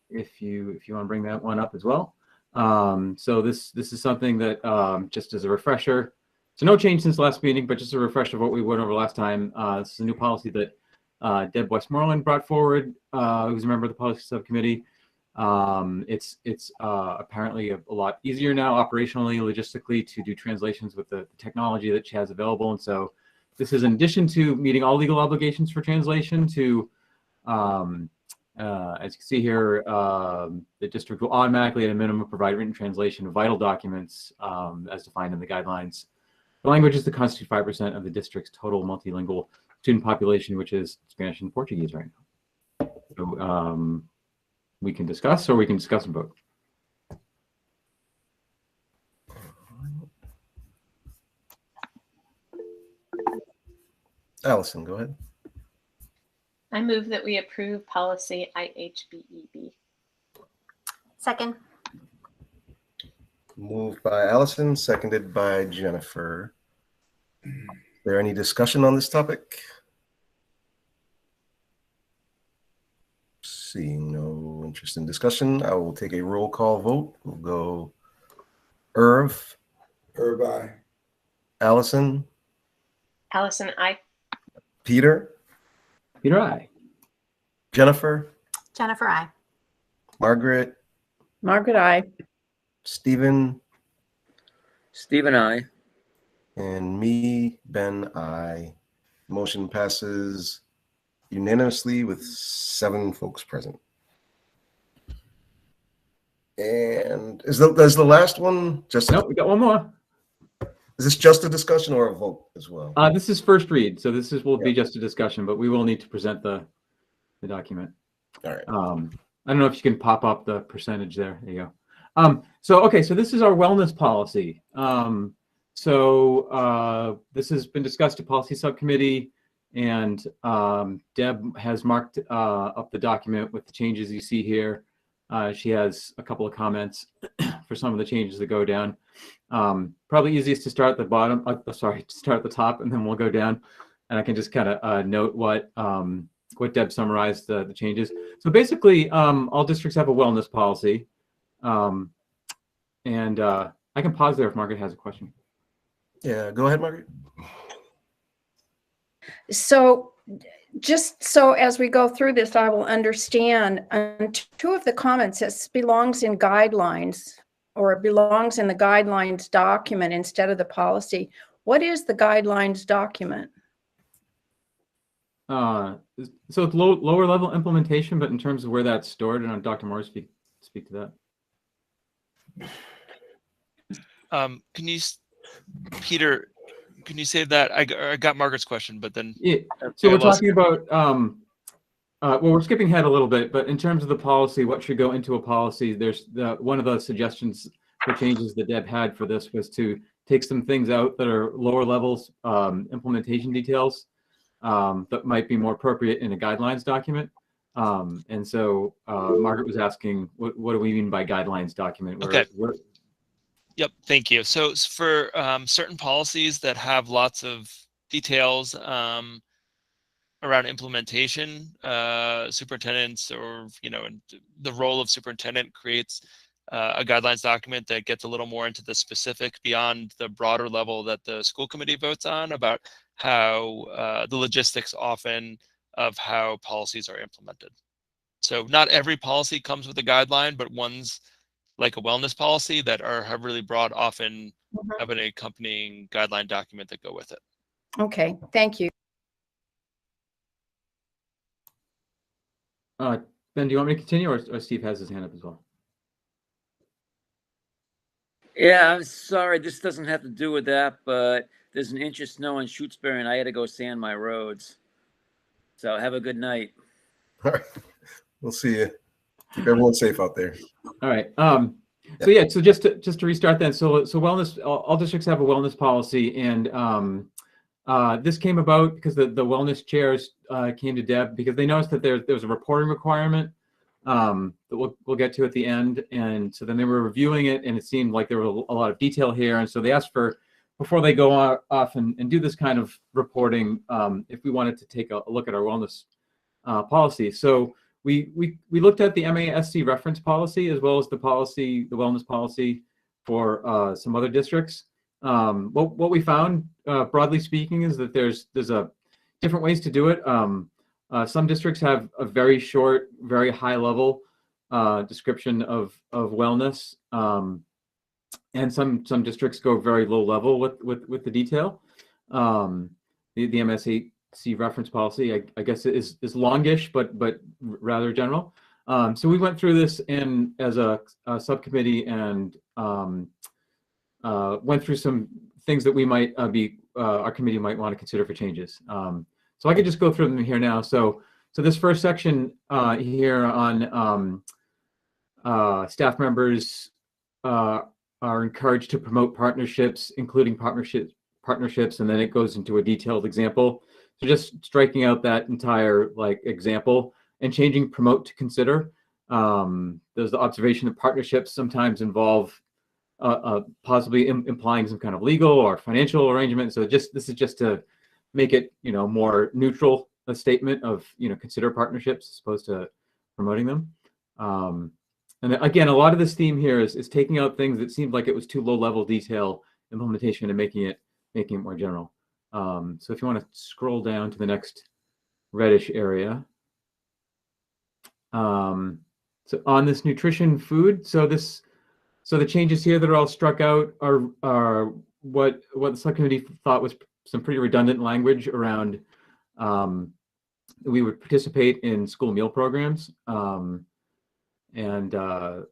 If you want to bring that one up as well. So this is something that just as a refresher. So no change since last meeting, but just a refresher of what we went over last time. This is a new policy that Deb Westmoreland brought forward, who's a member of the policy subcommittee. It's apparently a lot easier now operationally, logistically, to do translations with the technology that she has available. And so this is in addition to meeting all legal obligations for translation to, as you can see here, the district will automatically at a minimum provide written translation of vital documents as defined in the guidelines. The languages that constitute 5% of the district's total multilingual student population, which is Spanish and Portuguese right now. So we can discuss, or we can discuss and vote. Allison, go ahead. I move that we approve policy IHBEB. Second. Moved by Allison, seconded by Jennifer. Is there any discussion on this topic? Seeing no interest in discussion, I will take a roll call vote. We'll go Irv. Irv, aye. Allison. Allison, aye. Peter. Peter, aye. Jennifer. Jennifer, aye. Margaret. Margaret, aye. Stephen. Stephen, aye. And me, Ben, aye. Motion passes unanimously with 7 folks present. And is the last one just? Nope, we got one more. Is this just a discussion or a vote as well? This is first read, so this will be just a discussion, but we will need to present the document. All right. I don't know if you can pop up the percentage there. There you go. So this is our wellness policy. This has been discussed at policy subcommittee, and Deb has marked up the document with the changes you see here. She has a couple of comments for some of the changes that go down. Probably easiest to start at the bottom. Start at the top, and then we'll go down, and I can just kind of note what Deb summarized the changes. So basically, all districts have a wellness policy, and I can pause there if Margaret has a question. Yeah, go ahead, Margaret. So just so as we go through this, I will understand. 2 of the comments, it belongs in guidelines, or it belongs in the guidelines document instead of the policy. What is the guidelines document? So it's lower level implementation, but in terms of where that's stored, and Dr. Morris speak to that. Peter, can you say that? I got Margaret's question, but then So we're talking about well, we're skipping ahead a little bit, but in terms of the policy, what should go into a policy? There's one of the suggestions for changes that Deb had for this was to take some things out that are lower levels implementation details that might be more appropriate in a guidelines document. And so Margaret was asking, what do we mean by guidelines document? Okay. Yep, thank you. So for certain policies that have lots of details around implementation, superintendents or, the role of superintendent creates a guidelines document that gets a little more into the specific beyond the broader level that the school committee votes on about how the logistics often of how policies are implemented. So not every policy comes with a guideline, but ones like a wellness policy that have really broad often have an accompanying guideline document that go with it. Okay, thank you. Ben, do you want me to continue, or Steve has his hand up as well? Yeah, I'm sorry. This doesn't have to do with that, but there's an inch of snow in Shutesbury, and I had to go sand my roads. So have a good night. All right. We'll see you. Keep everyone safe out there. All right. So just to restart then. So wellness, all districts have a wellness policy, and this came about because the wellness chairs came to Deb because they noticed that there was a reporting requirement that we'll get to at the end. And so then they were reviewing it, and it seemed like there was a lot of detail here. And so they asked for, before they go off and do this kind of reporting, if we wanted to take a look at our wellness policy. So we looked at the MASC reference policy as well as the wellness policy for some other districts. What we found, broadly speaking, is that there's different ways to do it. Some districts have a very short, very high level description of wellness, and some districts go very low level with the detail. The MSC reference policy, I guess, is longish, but rather general. So we went through this as a subcommittee and went through some things that we might our committee might want to consider for changes. So I could just go through them here now. So this first section here on staff members are encouraged to promote partnerships, including partnerships, and then it goes into a detailed example. So just striking out that entire example and changing promote to consider. There's the observation that partnerships sometimes involve possibly implying some kind of legal or financial arrangement. So this is just to make it more neutral, a statement of consider partnerships as opposed to promoting them. And again, a lot of this theme here is taking out things that seemed like it was too low level detail implementation and making it more general. So if you want to scroll down to the next reddish area. So on this nutrition food, so the changes here that are all struck out are what the subcommittee thought was some pretty redundant language around we would participate in school meal programs. And so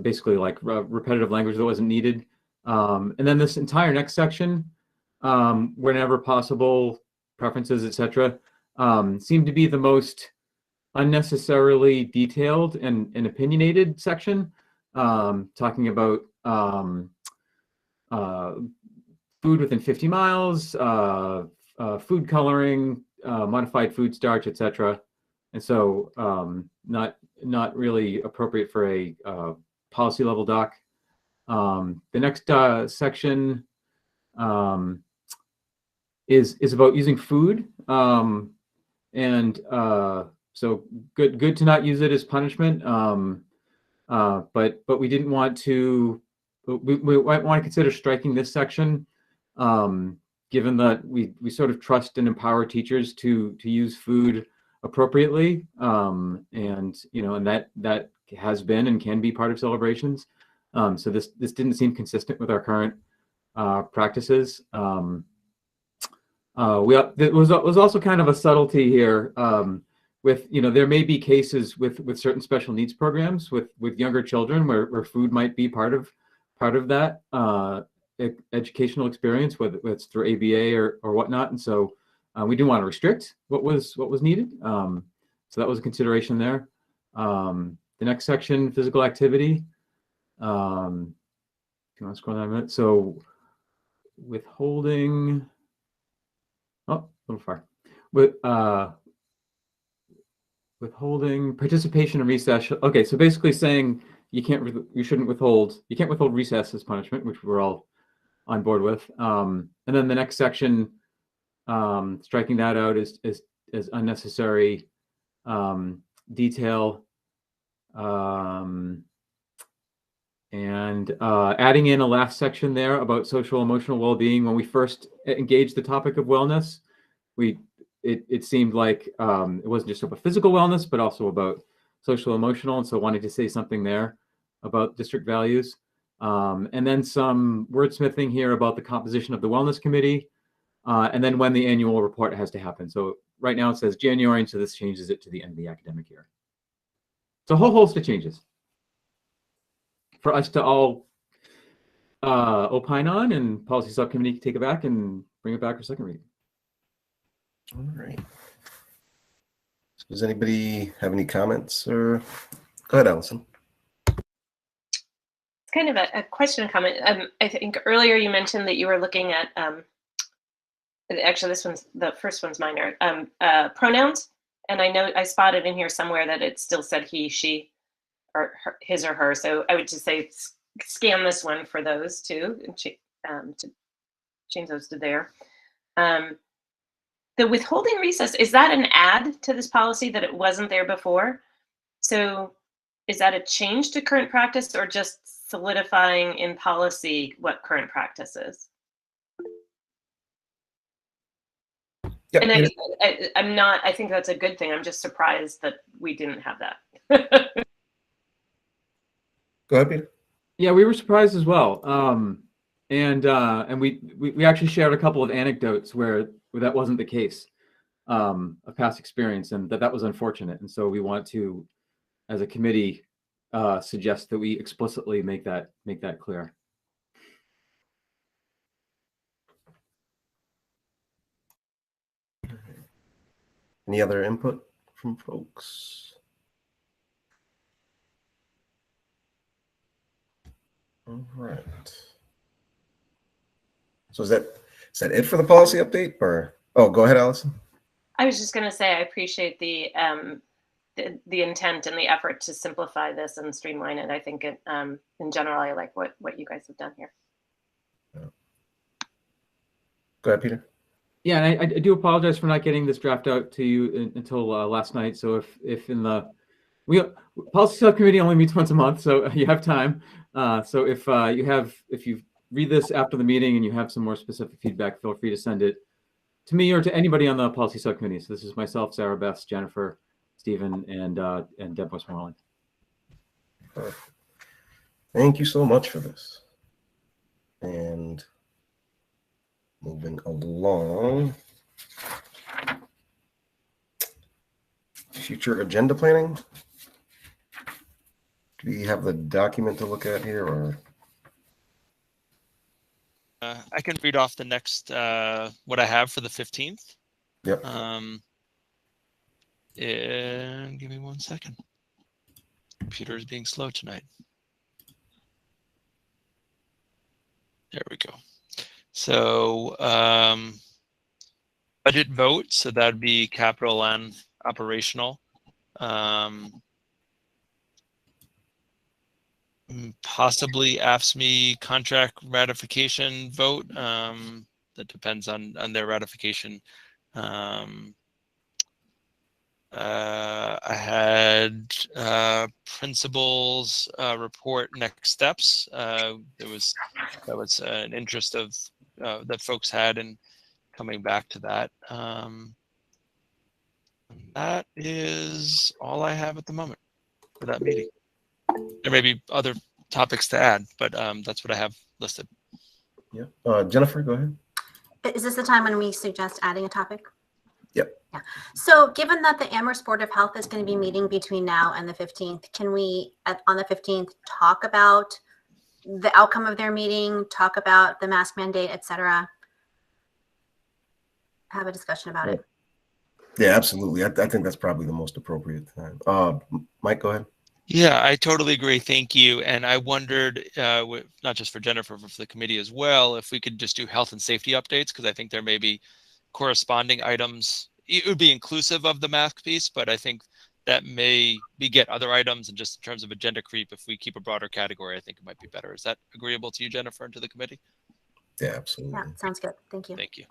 basically repetitive language that wasn't needed. And then this entire next section, whenever possible, preferences, etc., seem to be the most unnecessarily detailed and opinionated section, talking about food within 50 miles, food coloring, modified food starch, etc. And so not really appropriate for a policy level doc. The next section is about using food, and so good to not use it as punishment. But we didn't want to. We might want to consider striking this section, given that we sort of trust and empower teachers to use food appropriately, and that has been and can be part of celebrations. So this didn't seem consistent with our current practices. There was also kind of a subtlety here with there may be cases with certain special needs programs with younger children where food might be part of that educational experience, whether it's through ABA or whatnot, and so we didn't want to restrict what was needed. So that was a consideration there. The next section, physical activity. If you want to scroll down a minute. So withholding. Oh, a little far. Withholding participation in recess. Okay, so basically saying you can't withhold recess as punishment, which we're all on board with. And then the next section, striking that out as unnecessary detail, and adding in a last section there about social emotional well-being. When we first engaged the topic of wellness, it seemed like it wasn't just about physical wellness, but also about social emotional, and so wanted to say something there about district values. And then some wordsmithing here about the composition of the wellness committee, and then when the annual report has to happen. So right now it says January, and so this changes it to the end of the academic year. So a whole host of changes for us to all opine on, and policy subcommittee can take it back and bring it back for second reading. All right. So does anybody have any comments? Or go ahead, Allison. It's kind of a question and comment. I think earlier you mentioned that you were looking at actually the first one's minor, pronouns, and I know I spotted in here somewhere that it still said he, she, or her, his or her. So I would just say scan this one for those two and to change those to there. the withholding recess, is that an add to this policy that it wasn't there before? So is that a change to current practice or just solidifying in policy what current practice is? Yep, And Peter. I'm not, I think that's a good thing. I'm just surprised that we didn't have that. Go ahead, Peter. Yeah, we were surprised as well. And we actually shared a couple of anecdotes where that wasn't the case, of past experience, and that was unfortunate. And so we want to, as a committee, suggest that we explicitly make that clear. Any other input from folks? All right. So is that it for the policy update, or go ahead, Allison? I was just going to say I appreciate the intent and the effort to simplify this and streamline it. I think it, in general, I like what you guys have done here. Go ahead, Peter. Yeah, and I do apologize for not getting this draft out to you until last night. So if in the policy subcommittee only meets once a month, so you have time. So if you read this after the meeting and you have some more specific feedback, feel free to send it to me or to anybody on the policy subcommittee. So this is myself, Sarah, Beth, Jennifer, Stephen, and Deb Westmoreland. Perfect. Thank you so much for this. And moving along, future agenda planning. Do we have the document to look at here, or? I can read off the next what I have for the 15th. Yep. And give me 1 second. Computer is being slow tonight. There we go. So budget vote, so that'd be capital and operational. Possibly AFSCME contract ratification vote. That depends on their ratification. I had principals report next steps. That was an interest of that folks had in coming back to that. That is all I have at the moment for that meeting. There may be other topics to add, but that's what I have listed. Yeah. Jennifer, go ahead. Is this the time when we suggest adding a topic? Yep. Yeah. So given that the Amherst Board of Health is going to be meeting between now and the 15th, can we, on the 15th, talk about the outcome of their meeting, talk about the mask mandate, et cetera? Have a discussion about it. Yeah, absolutely. I think that's probably the most appropriate time. Mike, go ahead. Yeah, I totally agree. Thank you. And I wondered, not just for Jennifer, but for the committee as well, if we could just do health and safety updates, because I think there may be corresponding items. It would be inclusive of the mask piece, but I think that may beget other items. And just in terms of agenda creep, if we keep a broader category, I think it might be better. Is that agreeable to you, Jennifer, and to the committee? Yeah, absolutely. Yeah, sounds good. Thank you. Thank you.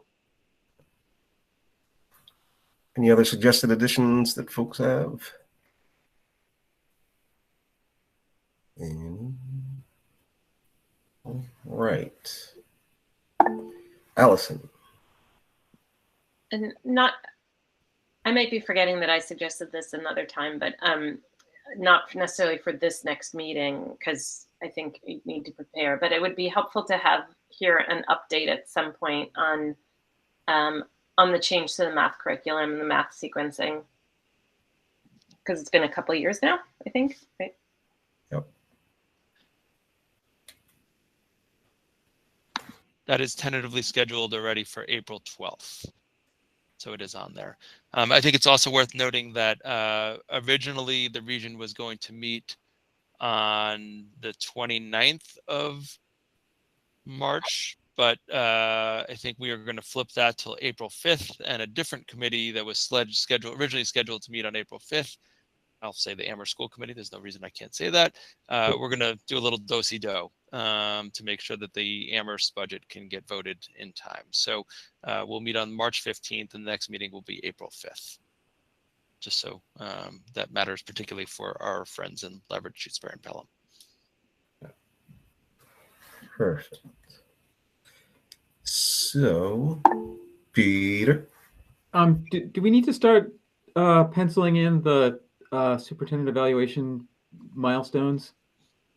Any other suggested additions that folks have? All right. Allison. And I might be forgetting that I suggested this another time, but not necessarily for this next meeting, because I think you need to prepare, but it would be helpful to have here an update at some point on the change to the math curriculum and the math sequencing, because it's been a couple of years now, I think, right? Yep. That is tentatively scheduled already for April 12th. So it is on there. I think it's also worth noting that originally the region was going to meet on the 29th of March, but I think we are going to flip that till April 5th, and a different committee that was originally scheduled to meet on April 5th. I'll say the Amherst School Committee. There's no reason I can't say that. We're going to do a little do-si-do to make sure that the Amherst budget can get voted in time. So we'll meet on March 15th, and the next meeting will be April 5th. Just so that matters particularly for our friends in Leverage, Shutesbury, and Pelham. Perfect. So, Peter. Do we need to start penciling in the superintendent evaluation milestones?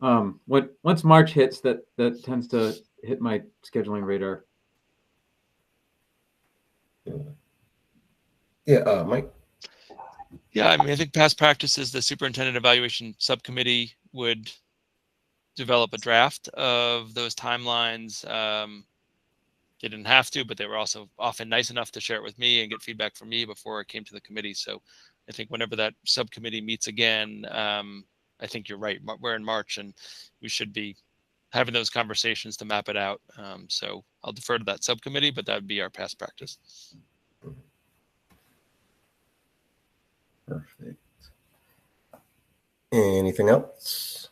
Once March hits, that tends to hit my scheduling radar. Yeah, Mike. Yeah, I mean, I think past practice is the superintendent evaluation subcommittee would develop a draft of those timelines. They didn't have to, but they were also often nice enough to share it with me and get feedback from me before it came to the committee. So I think whenever that subcommittee meets again, I think you're right. We're in March and we should be having those conversations to map it out. So I'll defer to that subcommittee, but that would be our past practice. Perfect. Anything else?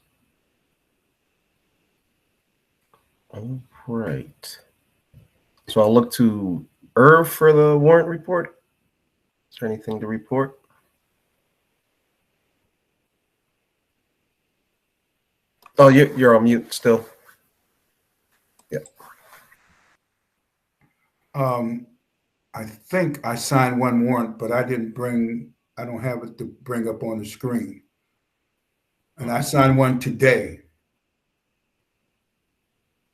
All right. So I'll look to Irv for the warrant report. Is there anything to report? Oh, you're on mute still. Yeah. I think I signed one warrant, but I don't have it to bring up on the screen. And I signed one today.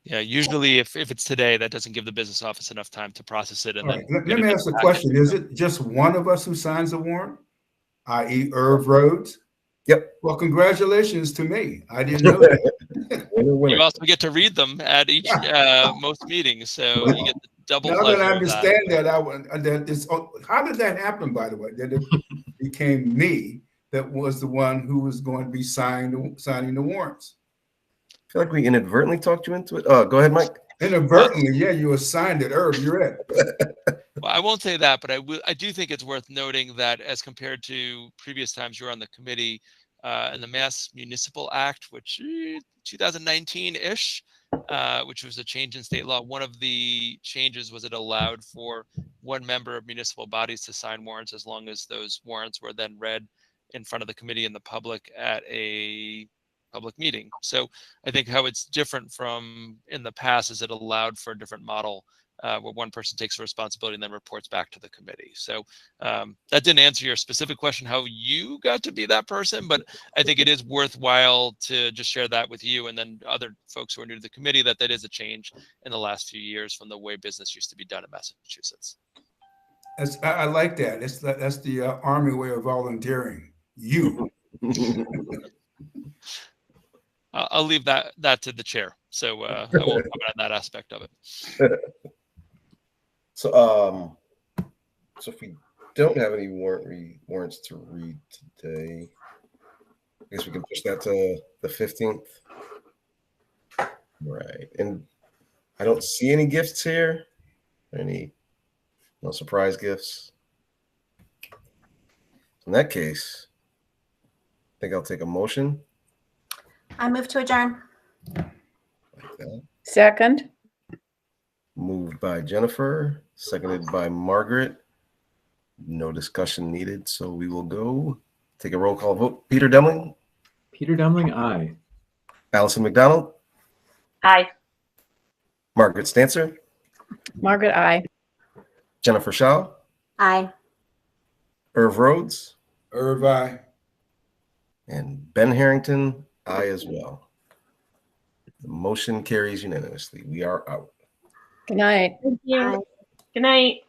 Yeah, usually if it's today, that doesn't give the business office enough time to process it. And All then right. Let me ask the question. Is it just one of us who signs a warrant, i.e. Irv Rhodes? Yep. Well, congratulations to me. I didn't know that. You also get to read them at each most meetings, so you get the double now pleasure that I understand of that, how did that happen, by the way? That it became me that was the one who was going to be signing the warrants. I feel like we inadvertently talked you into it. Go ahead, Mike. Inadvertently, yeah, you assigned it. Irv, you're it. Well, I won't say that, but I do think it's worth noting that as compared to previous times you were on the committee, in the Mass Municipal Act, which 2019-ish, which was a change in state law, one of the changes was it allowed for one member of municipal bodies to sign warrants as long as those warrants were then read in front of the committee and the public at a public meeting. So I think how it's different from in the past is it allowed for a different model where one person takes responsibility and then reports back to the committee. So that didn't answer your specific question, how you got to be that person, but I think it is worthwhile to just share that with you and then other folks who are new to the committee that is a change in the last few years from the way business used to be done in Massachusetts. I like that. That's the Army way of volunteering. You. I'll leave that to the chair. So I won't comment on that aspect of it. So if we don't have any warrants to read today, I guess we can push that to the 15th. Right. And I don't see any gifts here. No surprise gifts. In that case, I think I'll take a motion. I move to adjourn. Like that. Second. Moved by Jennifer, seconded by Margaret. No discussion needed, so we will go take a roll call vote. Peter Demling? Peter Demling, aye. Allison McDonald? Aye. Margaret Stancer? Margaret, aye. Jennifer Shaw? Aye. Irv Rhodes? Irv, aye. And Ben Harrington, aye as well. The motion carries unanimously. We are out. Good night. Thank you. Good night.